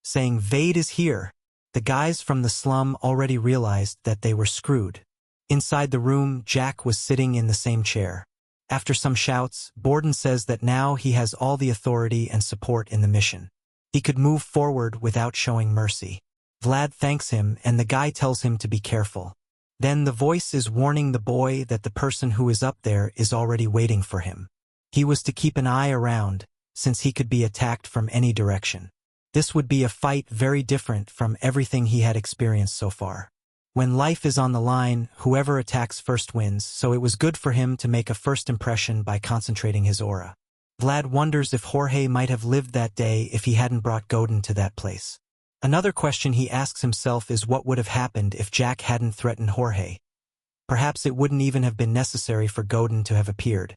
saying, "Vade is here." The guys from the slum already realized that they were screwed. Inside the room, Jack was sitting in the same chair. After some shouts, Borden says that now he has all the authority and support in the mission. He could move forward without showing mercy. Vlad thanks him, and the guy tells him to be careful. Then the voice is warning the boy that the person who is up there is already waiting for him. He was to keep an eye around, since he could be attacked from any direction. This would be a fight very different from everything he had experienced so far. When life is on the line, whoever attacks first wins, so it was good for him to make a first impression by concentrating his aura. Vlad wonders if Jorge might have lived that day if he hadn't brought Godin to that place. Another question he asks himself is what would have happened if Jack hadn't threatened Jorge. Perhaps it wouldn't even have been necessary for Godin to have appeared.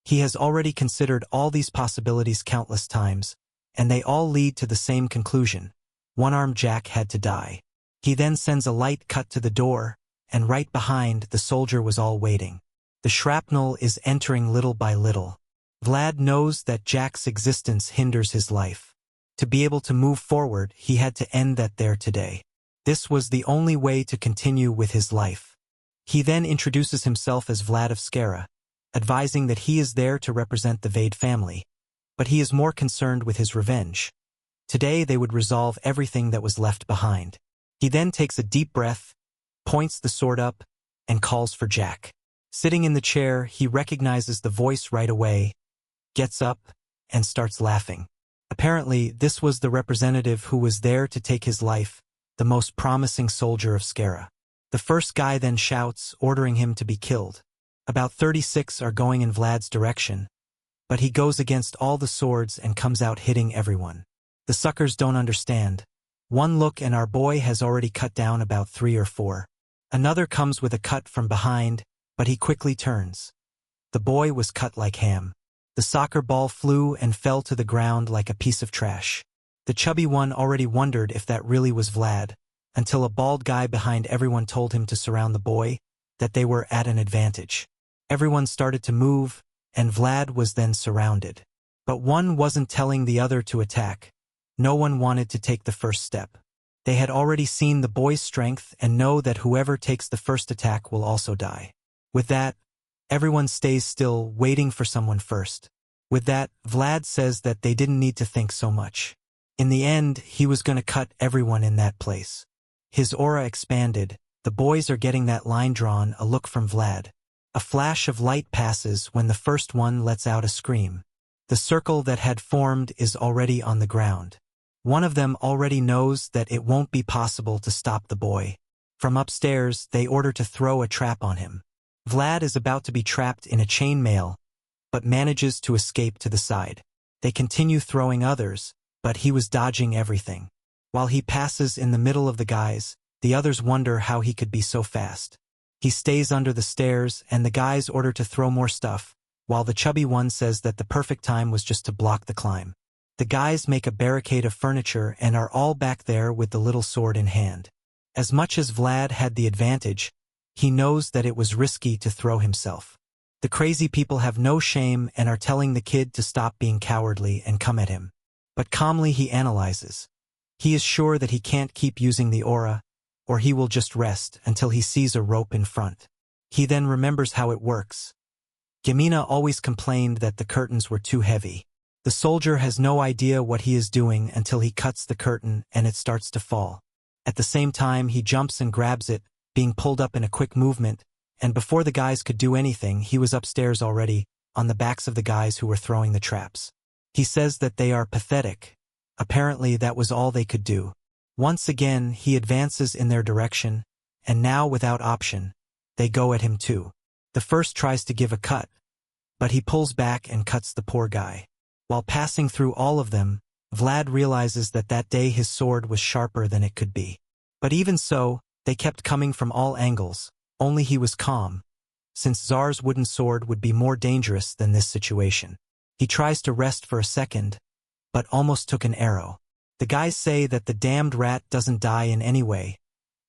He has already considered all these possibilities countless times, and they all lead to the same conclusion. One-armed Jack had to die. He then sends a light cut to the door, and right behind, the soldier was all waiting. The shrapnel is entering little by little. Vlad knows that Jack's existence hinders his life. To be able to move forward, he had to end that there today. This was the only way to continue with his life. He then introduces himself as Vlad of Skara, advising that he is there to represent the Vade family, but he is more concerned with his revenge. Today they would resolve everything that was left behind. He then takes a deep breath, points the sword up, and calls for Jack. Sitting in the chair, he recognizes the voice right away, gets up, and starts laughing. Apparently, this was the representative who was there to take his life, the most promising soldier of Skara. The first guy then shouts, ordering him to be killed. About 36 are going in Vlad's direction, but he goes against all the swords and comes out hitting everyone. The suckers don't understand. One look and our boy has already cut down about 3 or 4. Another comes with a cut from behind, but he quickly turns. The boy was cut like ham. The soccer ball flew and fell to the ground like a piece of trash. The chubby one already wondered if that really was Vlad, until a bald guy behind everyone told him to surround the boy, that they were at an advantage. Everyone started to move, and Vlad was then surrounded. But one wasn't telling the other to attack. No one wanted to take the first step. They had already seen the boy's strength and know that whoever takes the first attack will also die. With that, everyone stays still, waiting for someone first. With that, Vlad says that they didn't need to think so much. In the end, he was going to cut everyone in that place. His aura expanded. The boys are getting that line drawn, a look from Vlad. A flash of light passes when the first one lets out a scream. The circle that had formed is already on the ground. One of them already knows that it won't be possible to stop the boy. From upstairs, they order to throw a trap on him. Vlad is about to be trapped in a chainmail, but manages to escape to the side. They continue throwing others, but he was dodging everything. While he passes in the middle of the guys, the others wonder how he could be so fast. He stays under the stairs, and the guys order to throw more stuff, while the chubby one says that the perfect time was just to block the climb. The guys make a barricade of furniture and are all back there with the little sword in hand. As much as Vlad had the advantage, he knows that it was risky to throw himself. The crazy people have no shame and are telling the kid to stop being cowardly and come at him. But calmly he analyzes. He is sure that he can't keep using the aura, or he will just rest until he sees a rope in front. He then remembers how it works. Gemina always complained that the curtains were too heavy. The soldier has no idea what he is doing until he cuts the curtain and it starts to fall. At the same time, he jumps and grabs it, being pulled up in a quick movement, and before the guys could do anything, he was upstairs already, on the backs of the guys who were throwing the traps. He says that they are pathetic. Apparently that was all they could do. Once again, he advances in their direction, and now without option, they go at him too. The first tries to give a cut, but he pulls back and cuts the poor guy. While passing through all of them, Vlad realizes that that day his sword was sharper than it could be. But even so, they kept coming from all angles, only he was calm, since Tsar's wooden sword would be more dangerous than this situation. He tries to rest for a second, but almost took an arrow. The guys say that the damned rat doesn't die in any way,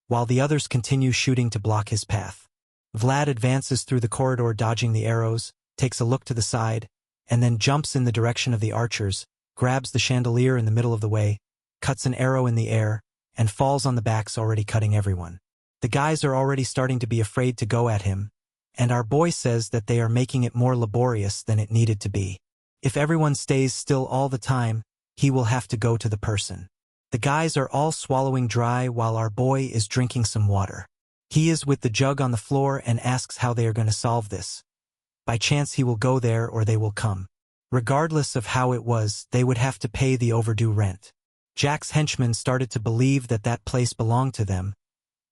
while the others continue shooting to block his path. Vlad advances through the corridor dodging the arrows, takes a look to the side, and then jumps in the direction of the archers, grabs the chandelier in the middle of the way, cuts an arrow in the air, and falls on the backs, already cutting everyone. The guys are already starting to be afraid to go at him, and our boy says that they are making it more laborious than it needed to be. If everyone stays still all the time, he will have to go to the person. The guys are all swallowing dry while our boy is drinking some water. He is with the jug on the floor and asks how they are going to solve this. By chance he will go there or they will come. Regardless of how it was, they would have to pay the overdue rent. Jack's henchmen started to believe that that place belonged to them,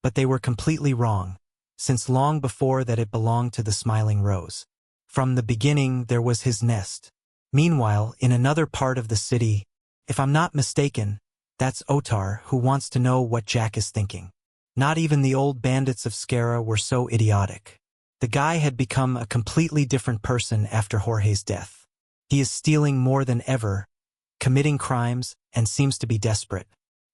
but they were completely wrong, since long before that it belonged to the Smiling Rose. From the beginning there was his nest. Meanwhile, in another part of the city, if I'm not mistaken, that's Otar who wants to know what Jack is thinking. Not even the old bandits of Skara were so idiotic. The guy had become a completely different person after Jorge's death. He is stealing more than ever, committing crimes, and seems to be desperate.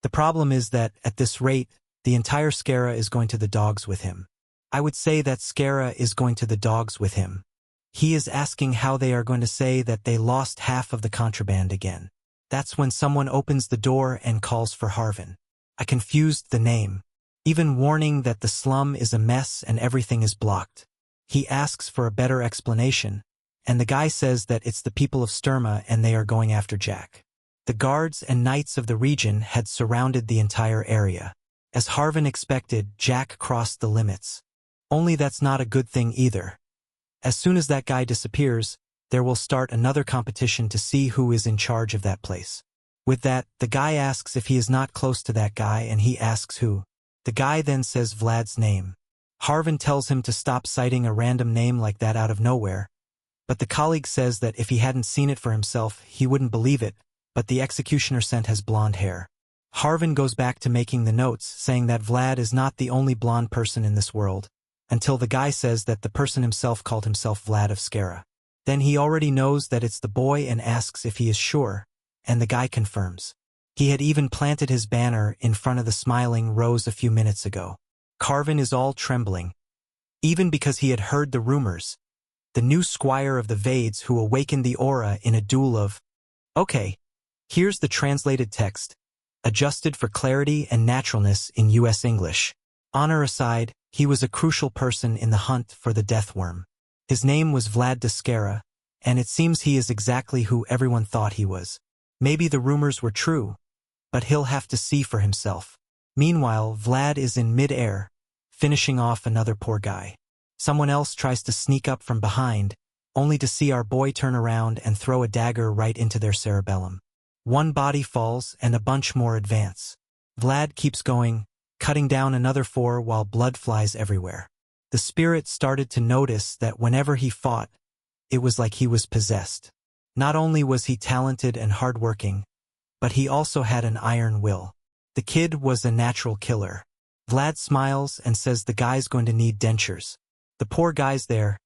The problem is that, at this rate, the entire Skara is going to the dogs with him. I would say that Skara is going to the dogs with him. He is asking how they are going to say that they lost half of the contraband again. That's when someone opens the door and calls for Harvin. I confused the name, even warning that the slum is a mess and everything is blocked. He asks for a better explanation, and the guy says that it's the people of Sturma and they are going after Jack. The guards and knights of the region had surrounded the entire area. As Harvin expected, Jack crossed the limits. Only that's not a good thing either. As soon as that guy disappears, there will start another competition to see who is in charge of that place. With that, the guy asks if he is not close to that guy and he asks who. The guy then says Vlad's name. Harvin tells him to stop citing a random name like that out of nowhere, but the colleague says that if he hadn't seen it for himself, he wouldn't believe it, but the executioner sent has blonde hair. Harvin goes back to making the notes, saying that Vlad is not the only blonde person in this world, until the guy says that the person himself called himself Vlad of Skara. Then he already knows that it's the boy and asks if he is sure, and the guy confirms. He had even planted his banner in front of the smiling Rose a few minutes ago. Carvin is all trembling, even because he had heard the rumors. The new squire of the Vades who awakened the aura in a duel of... Okay, here's the translated text, adjusted for clarity and naturalness in US English. Honor aside, he was a crucial person in the hunt for the death worm. His name was Vlad de Skara, and it seems he is exactly who everyone thought he was. Maybe the rumors were true, but he'll have to see for himself. Meanwhile, Vlad is in mid-air, finishing off another poor guy. Someone else tries to sneak up from behind, only to see our boy turn around and throw a dagger right into their cerebellum. One body falls and a bunch more advance. Vlad keeps going, cutting down another 4 while blood flies everywhere. The spirit started to notice that whenever he fought, it was like he was possessed. Not only was he talented and hardworking, but he also had an iron will. The kid was a natural killer. Vlad smiles and says the guy's going to need dentures. The poor guy's there,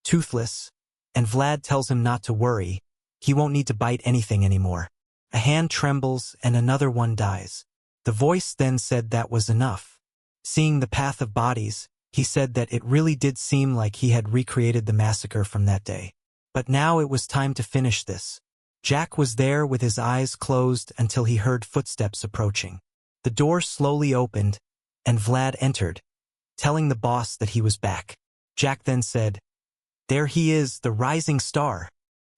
toothless, and Vlad tells him not to worry, he won't need to bite anything anymore. A hand trembles and another one dies. The voice then said that was enough. Seeing the path of bodies, he said that it really did seem like he had recreated the massacre from that day. But now it was time to finish this. Jack was there with his eyes closed until he heard footsteps approaching. The door slowly opened, and Vlad entered, telling the boss that he was back. Jack then said, "There he is, the rising star."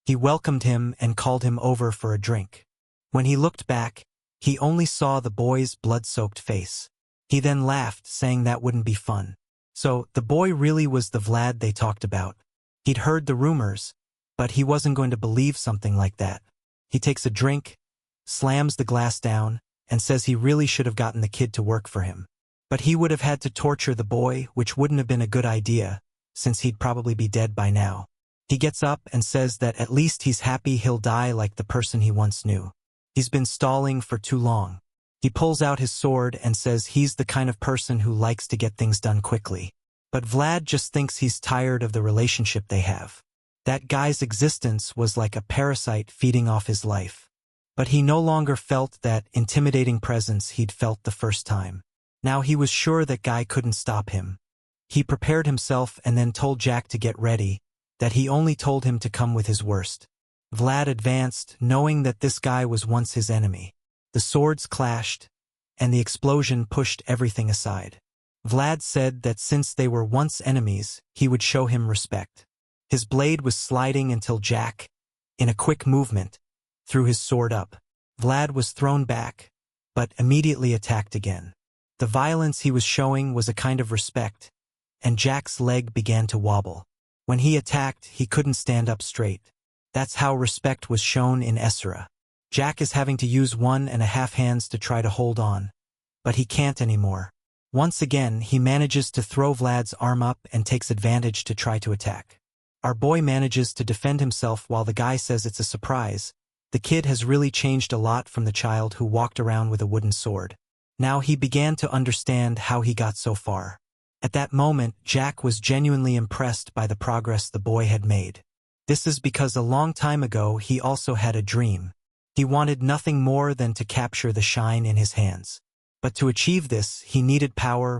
He welcomed him and called him over for a drink. When he looked back, he only saw the boy's blood-soaked face. He then laughed, saying that wouldn't be fun. So, the boy really was the Vlad they talked about. He'd heard the rumors, but he wasn't going to believe something like that. He takes a drink, slams the glass down, and says he really should have gotten the kid to work for him. But he would have had to torture the boy, which wouldn't have been a good idea, since he'd probably be dead by now. He gets up and says that at least he's happy he'll die like the person he once knew. He's been stalling for too long. He pulls out his sword and says he's the kind of person who likes to get things done quickly. But Vlad just thinks he's tired of the relationship they have. That guy's existence was like a parasite feeding off his life. But he no longer felt that intimidating presence he'd felt the first time. Now he was sure that guy couldn't stop him. He prepared himself and then told Jack to get ready, that he only told him to come with his worst. Vlad advanced, knowing that this guy was once his enemy. The swords clashed, and the explosion pushed everything aside. Vlad said that since they were once enemies, he would show him respect. His blade was sliding until Jack, in a quick movement, threw his sword up. Vlad was thrown back, but immediately attacked again. The violence he was showing was a kind of respect, and Jack's leg began to wobble. When he attacked, he couldn't stand up straight. That's how respect was shown in Essara. Jack is having to use 1.5 hands to try to hold on, but he can't anymore. Once again, he manages to throw Vlad's arm up and takes advantage to try to attack. Our boy manages to defend himself while the guy says it's a surprise. The kid has really changed a lot from the child who walked around with a wooden sword. Now he began to understand how he got so far. At that moment, Jack was genuinely impressed by the progress the boy had made. This is because a long time ago he also had a dream. He wanted nothing more than to capture the shine in his hands. But to achieve this, he needed power,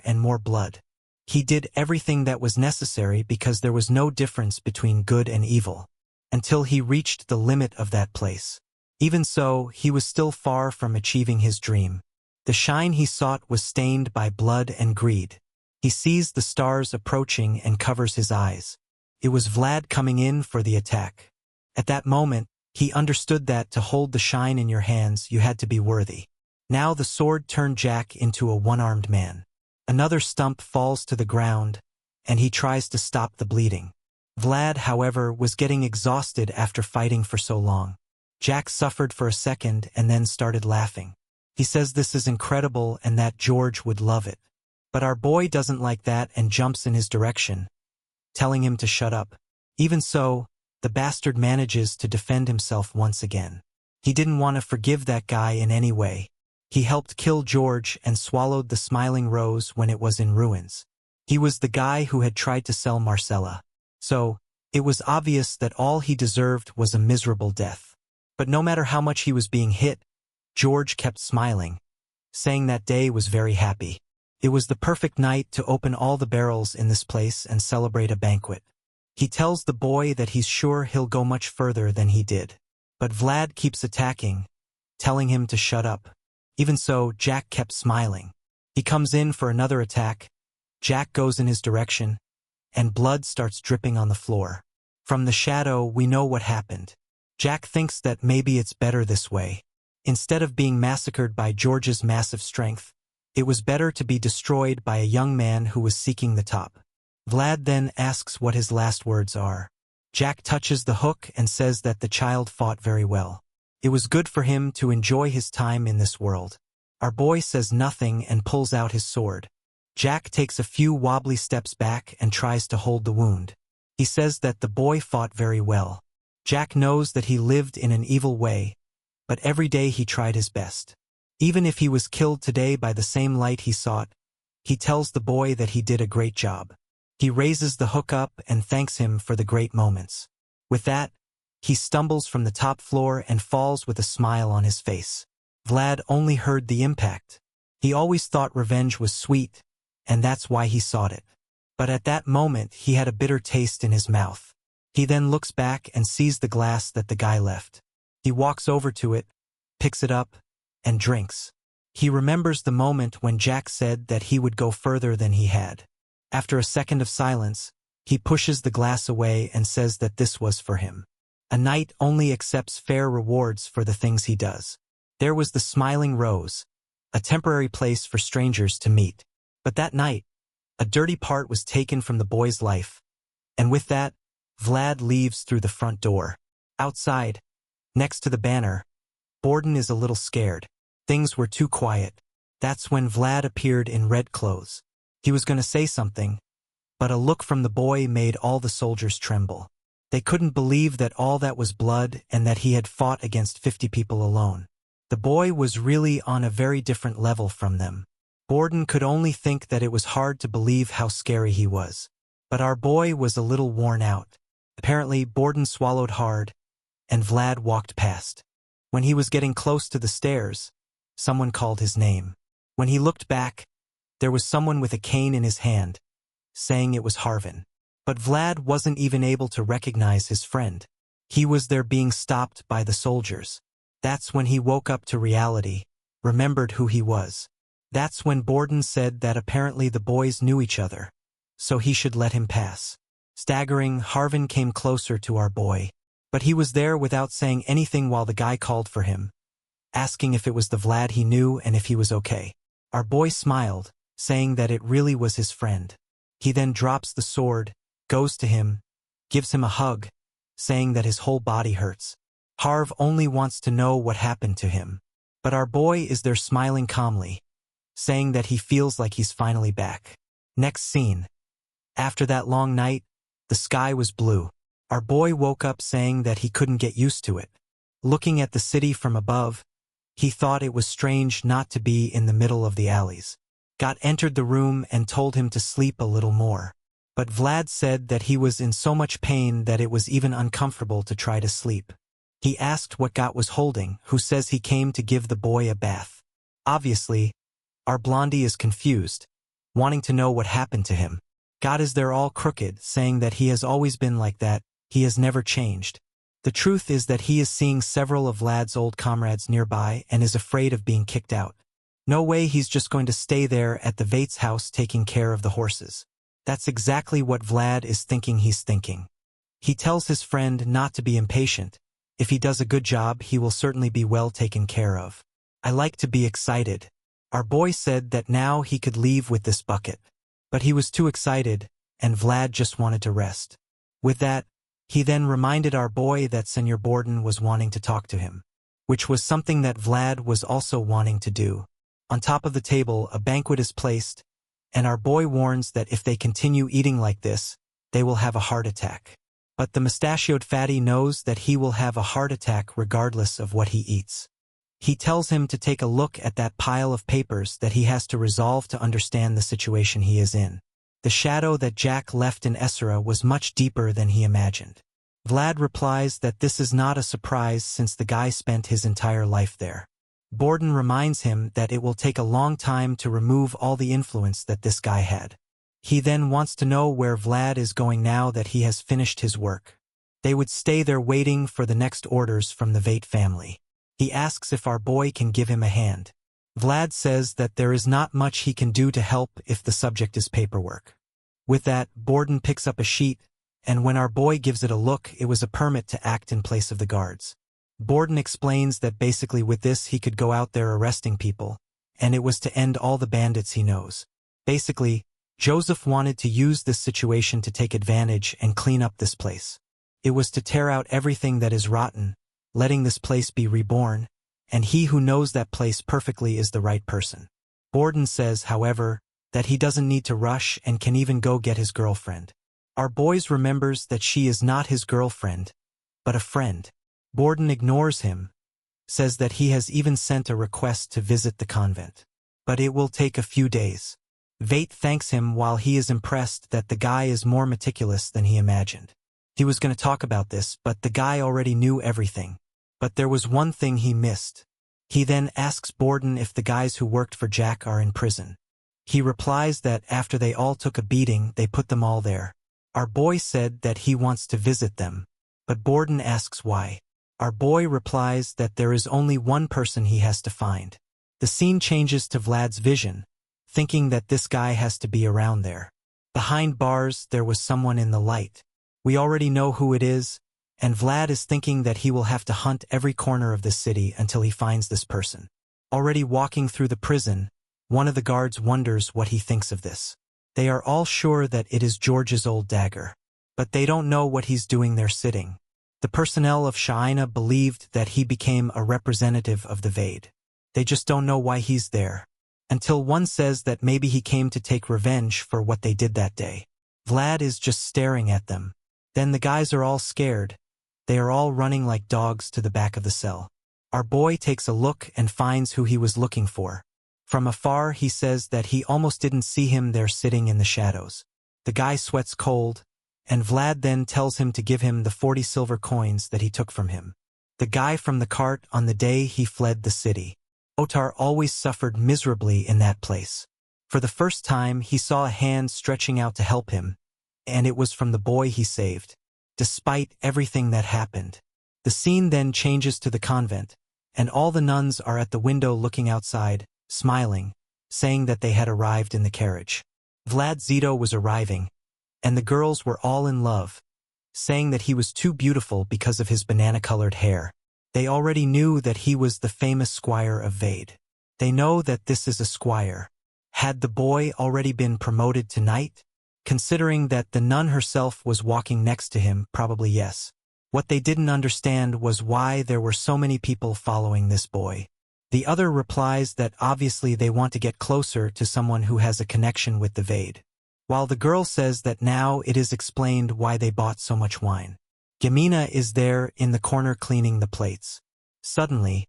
and more blood. He did everything that was necessary because there was no difference between good and evil, until he reached the limit of that place. Even so, he was still far from achieving his dream. The shine he sought was stained by blood and greed. He sees the stars approaching and covers his eyes. It was Vlad coming in for the attack. At that moment, he understood that to hold the shine in your hands, you had to be worthy. Now the sword turned Jack into a one-armed man. Another stump falls to the ground, and he tries to stop the bleeding. Vlad, however, was getting exhausted after fighting for so long. Jack suffered for a second and then started laughing. He says this is incredible and that George would love it. But our boy doesn't like that and jumps in his direction, telling him to shut up. Even so, the bastard manages to defend himself once again. He didn't want to forgive that guy in any way. He helped kill George and swallowed the smiling rose when it was in ruins. He was the guy who had tried to sell Marcella. So, it was obvious that all he deserved was a miserable death. But no matter how much he was being hit, George kept smiling, saying that day was very happy. It was the perfect night to open all the barrels in this place and celebrate a banquet. He tells the boy that he's sure he'll go much further than he did. But Vlad keeps attacking, telling him to shut up. Even so, Jack kept smiling. He comes in for another attack. Jack goes in his direction, and blood starts dripping on the floor. From the shadow, we know what happened. Jack thinks that maybe it's better this way. Instead of being massacred by George's massive strength, it was better to be destroyed by a young man who was seeking the top. Vlad then asks what his last words are. Jack touches the hook and says that the child fought very well. It was good for him to enjoy his time in this world. Our boy says nothing and pulls out his sword. Jack takes a few wobbly steps back and tries to hold the wound. He says that the boy fought very well. Jack knows that he lived in an evil way, but every day he tried his best. Even if he was killed today by the same light he sought, he tells the boy that he did a great job. He raises the hook up and thanks him for the great moments. With that, he stumbles from the top floor and falls with a smile on his face. Vlad only heard the impact. He always thought revenge was sweet, and that's why he sought it. But at that moment he had a bitter taste in his mouth. He then looks back and sees the glass that the guy left. He walks over to it, picks it up, and drinks. He remembers the moment when Jack said that he would go further than he had. After a second of silence, he pushes the glass away and says that this was for him. A knight only accepts fair rewards for the things he does. There was the smiling rose, a temporary place for strangers to meet. But that night, a dirty part was taken from the boy's life. And with that, Vlad leaves through the front door. Outside, next to the banner, Borden is a little scared. Things were too quiet. That's when Vlad appeared in red clothes. He was going to say something, but a look from the boy made all the soldiers tremble. They couldn't believe that all that was blood and that he had fought against 50 people alone. The boy was really on a very different level from them. Borden could only think that it was hard to believe how scary he was. But our boy was a little worn out. Apparently, Borden swallowed hard, and Vlad walked past. When he was getting close to the stairs, someone called his name. When he looked back, there was someone with a cane in his hand, saying it was Harvin. But Vlad wasn't even able to recognize his friend. He was there being stopped by the soldiers. That's when he woke up to reality, remembered who he was. That's when Borden said that apparently the boys knew each other, so he should let him pass. Staggering, Harvin came closer to our boy. But he was there without saying anything while the guy called for him, asking if it was the Vlad he knew and if he was okay. Our boy smiled, saying that it really was his friend. He then drops the sword, goes to him, gives him a hug, saying that his whole body hurts. Harv only wants to know what happened to him. But our boy is there smiling calmly, saying that he feels like he's finally back. Next scene. After that long night, the sky was blue. Our boy woke up saying that he couldn't get used to it. Looking at the city from above, he thought it was strange not to be in the middle of the alleys. Got entered the room and told him to sleep a little more. But Vlad said that he was in so much pain that it was even uncomfortable to try to sleep. He asked what Got was holding, who says he came to give the boy a bath. Obviously, our Blondie is confused, wanting to know what happened to him. Got is there all crooked, saying that he has always been like that, he has never changed. The truth is that he is seeing several of Vlad's old comrades nearby and is afraid of being kicked out. No way he's just going to stay there at the Vate's house taking care of the horses. That's exactly what Vlad is thinking he's thinking. He tells his friend not to be impatient. If he does a good job, he will certainly be well taken care of. I like to be excited. Our boy said that now he could leave with this bucket. But he was too excited, and Vlad just wanted to rest. With that, He then reminded our boy that Senor Borden was wanting to talk to him, which was something that Vlad was also wanting to do. On top of the table, a banquet is placed, and our boy warns that if they continue eating like this, they will have a heart attack. But the mustachioed fatty knows that he will have a heart attack regardless of what he eats. He tells him to take a look at that pile of papers that he has to resolve to understand the situation he is in. The shadow that Jack left in Essara was much deeper than he imagined. Vlad replies that this is not a surprise since the guy spent his entire life there. Borden reminds him that it will take a long time to remove all the influence that this guy had. He then wants to know where Vlad is going now that he has finished his work. They would stay there waiting for the next orders from the Vate family. He asks if our boy can give him a hand. Vlad says that there is not much he can do to help if the subject is paperwork. With that, Borden picks up a sheet, and when our boy gives it a look, it was a permit to act in place of the guards. Borden explains that basically with this he could go out there arresting people, and it was to end all the bandits he knows. Basically, Joseph wanted to use this situation to take advantage and clean up this place. It was to tear out everything that is rotten, letting this place be reborn, and he who knows that place perfectly is the right person. Borden says, however, that he doesn't need to rush and can even go get his girlfriend. Our boy remembers that she is not his girlfriend, but a friend. Borden ignores him, says that he has even sent a request to visit the convent. But it will take a few days. Vate thanks him while he is impressed that the guy is more meticulous than he imagined. He was going to talk about this, but the guy already knew everything. But there was one thing he missed. He then asks Borden if the guys who worked for Jack are in prison. He replies that after they all took a beating, they put them all there. Our boy said that he wants to visit them, but Borden asks why. Our boy replies that there is only one person he has to find. The scene changes to Vlad's vision, thinking that this guy has to be around there. Behind bars, there was someone in the light. We already know who it is, and Vlad is thinking that he will have to hunt every corner of the city until he finds this person. Already walking through the prison, one of the guards wonders what he thinks of this. They are all sure that it is George's old dagger, but they don't know what he's doing there sitting. The personnel of Shaina believed that he became a representative of the Vade. They just don't know why he's there. Until one says that maybe he came to take revenge for what they did that day. Vlad is just staring at them. Then the guys are all scared. They are all running like dogs to the back of the cell. Our boy takes a look and finds who he was looking for. From afar he says that he almost didn't see him there sitting in the shadows. The guy sweats cold, and Vlad then tells him to give him the 40 silver coins that he took from him. The guy from the cart on the day he fled the city. Otar always suffered miserably in that place. For the first time he saw a hand stretching out to help him, and it was from the boy he saved. Despite everything that happened. The scene then changes to the convent, and all the nuns are at the window looking outside, smiling, saying that they had arrived in the carriage. Vlad Zito was arriving, and the girls were all in love, saying that he was too beautiful because of his banana-colored hair. They already knew that he was the famous squire of Vade. They know that this is a squire. Had the boy already been promoted to knight? Considering that the nun herself was walking next to him, probably yes. What they didn't understand was why there were so many people following this boy. The other replies that obviously they want to get closer to someone who has a connection with the Vade. While the girl says that now it is explained why they bought so much wine. Gamina is there in the corner cleaning the plates. Suddenly,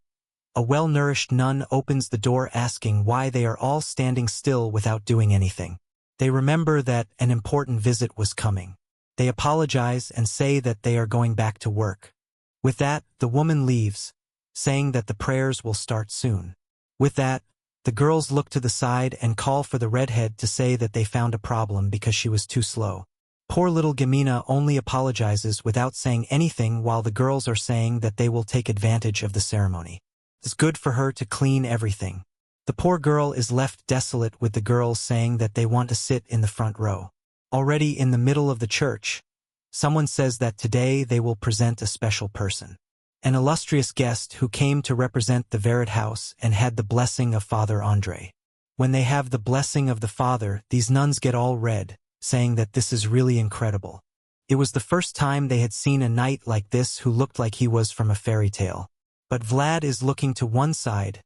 a well-nourished nun opens the door asking why they are all standing still without doing anything. They remember that an important visit was coming. They apologize and say that they are going back to work. With that, the woman leaves, saying that the prayers will start soon. With that, the girls look to the side and call for the redhead to say that they found a problem because she was too slow. Poor little Gamina only apologizes without saying anything while the girls are saying that they will take advantage of the ceremony. It's good for her to clean everything. The poor girl is left desolate with the girls saying that they want to sit in the front row. Already in the middle of the church, someone says that today they will present a special person. An illustrious guest who came to represent the Verit house and had the blessing of Father Andre. When they have the blessing of the Father, these nuns get all red, saying that this is really incredible. It was the first time they had seen a knight like this who looked like he was from a fairy tale. But Vlad is looking to one side,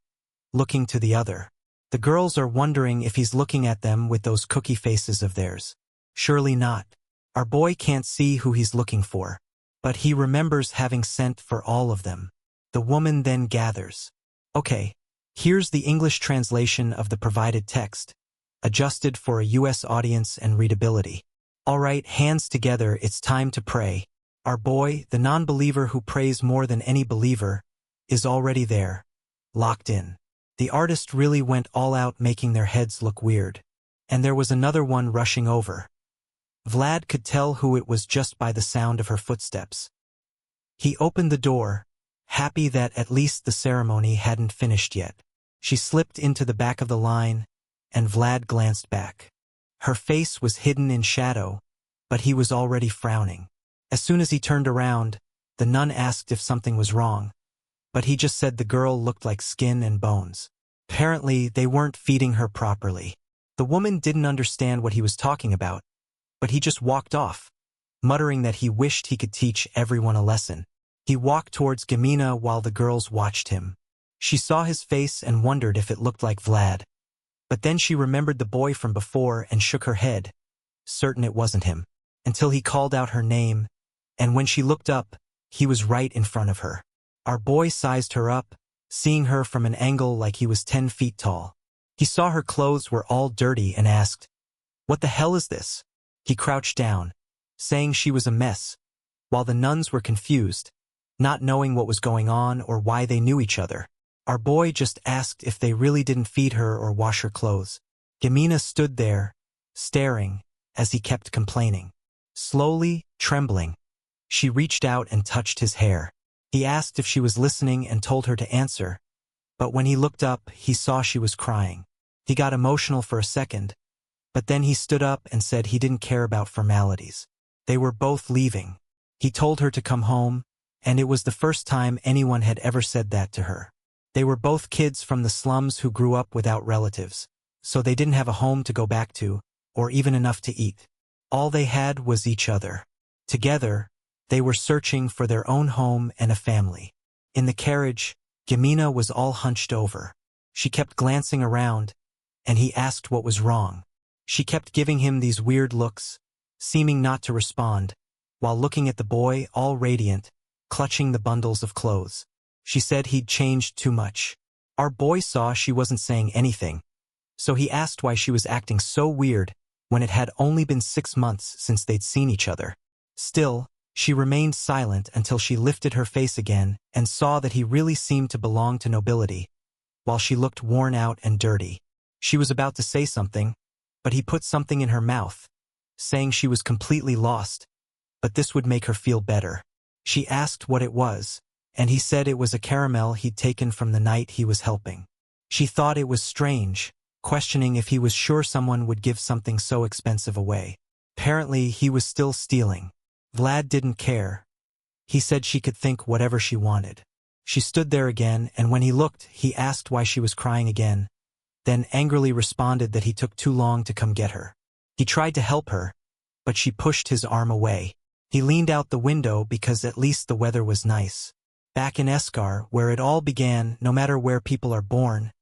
looking to the other. The girls are wondering if he's looking at them with those cookie faces of theirs. Surely not. Our boy can't see who he's looking for. But he remembers having sent for all of them. The woman then gathers. Okay, here's the English translation of the provided text, adjusted for a US audience and readability. All right, hands together, it's time to pray. Our boy, the non-believer who prays more than any believer, is already there, locked in. The artist really went all out making their heads look weird. And there was another one rushing over. Vlad could tell who it was just by the sound of her footsteps. He opened the door, happy that at least the ceremony hadn't finished yet. She slipped into the back of the line, and Vlad glanced back. Her face was hidden in shadow, but he was already frowning. As soon as he turned around, the nun asked if something was wrong, but he just said the girl looked like skin and bones. Apparently, they weren't feeding her properly. The woman didn't understand what he was talking about, but he just walked off, muttering that he wished he could teach everyone a lesson. He walked towards Gamina while the girls watched him. She saw his face and wondered if it looked like Vlad. But then she remembered the boy from before and shook her head, certain it wasn't him, until he called out her name, and when she looked up, he was right in front of her. Our boy sized her up, seeing her from an angle like he was 10 feet tall. He saw her clothes were all dirty and asked, "What the hell is this?" He crouched down, saying she was a mess, while the nuns were confused, not knowing what was going on or why they knew each other. Our boy just asked if they really didn't feed her or wash her clothes. Gamina stood there, staring, as he kept complaining. Slowly, trembling, she reached out and touched his hair. He asked if she was listening and told her to answer, but when he looked up, he saw she was crying. He got emotional for a second, but then he stood up and said he didn't care about formalities. They were both leaving. He told her to come home, and it was the first time anyone had ever said that to her. They were both kids from the slums who grew up without relatives, so they didn't have a home to go back to, or even enough to eat. All they had was each other. Together, they were searching for their own home and a family. In the carriage, Gamina was all hunched over. She kept glancing around, and he asked what was wrong. She kept giving him these weird looks, seeming not to respond, while looking at the boy all radiant, clutching the bundles of clothes. She said he'd changed too much. Our boy saw she wasn't saying anything, so he asked why she was acting so weird when it had only been 6 months since they'd seen each other. Still, she remained silent until she lifted her face again and saw that he really seemed to belong to nobility, while she looked worn out and dirty. She was about to say something, but he put something in her mouth, saying she was completely lost, but this would make her feel better. She asked what it was, and he said it was a caramel he'd taken from the knight he was helping. She thought it was strange, questioning if he was sure someone would give something so expensive away. Apparently, he was still stealing. Vlad didn't care. He said she could think whatever she wanted. She stood there again, and when he looked, he asked why she was crying again, then angrily responded that he took too long to come get her. He tried to help her, but she pushed his arm away. He leaned out the window because at least the weather was nice. Back in Eskar, where it all began, no matter where people are born,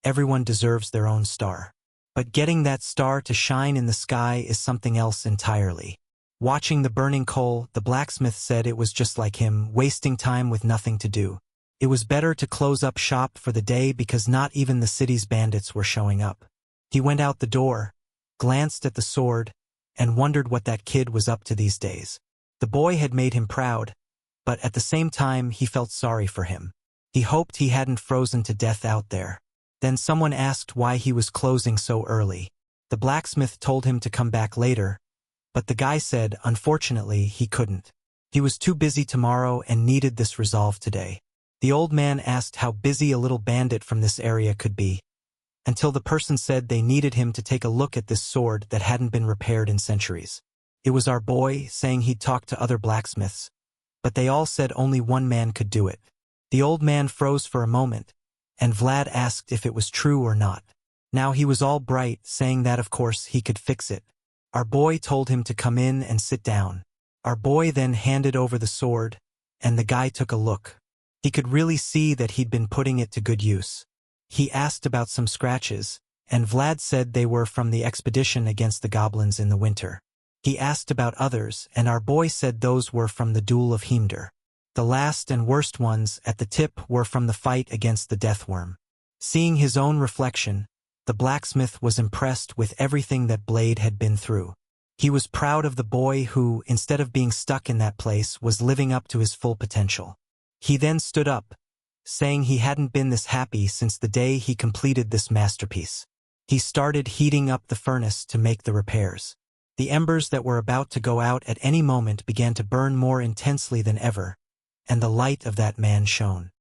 everyone deserves their own star. But getting that star to shine in the sky is something else entirely. Watching the burning coal, the blacksmith said it was just like him, wasting time with nothing to do. It was better to close up shop for the day because not even the city's bandits were showing up. He went out the door, glanced at the sword, and wondered what that kid was up to these days. The boy had made him proud, but at the same time he felt sorry for him. He hoped he hadn't frozen to death out there. Then someone asked why he was closing so early. The blacksmith told him to come back later, but the guy said, unfortunately, he couldn't. He was too busy tomorrow and needed this resolved today. The old man asked how busy a little bandit from this area could be, until the person said they needed him to take a look at this sword that hadn't been repaired in centuries. It was our boy, saying he'd talked to other blacksmiths, but they all said only one man could do it. The old man froze for a moment, and Vlad asked if it was true or not. Now he was all bright, saying that of course he could fix it. Our boy told him to come in and sit down. Our boy then handed over the sword, and the guy took a look. He could really see that he'd been putting it to good use. He asked about some scratches, and Vlad said they were from the expedition against the goblins in the winter. He asked about others, and our boy said those were from the duel of Heimdall. The last and worst ones at the tip were from the fight against the deathworm. Seeing his own reflection, the blacksmith was impressed with everything that Blade had been through. He was proud of the boy who, instead of being stuck in that place, was living up to his full potential. He then stood up, saying he hadn't been this happy since the day he completed this masterpiece. He started heating up the furnace to make the repairs. The embers that were about to go out at any moment began to burn more intensely than ever, and the light of that man shone.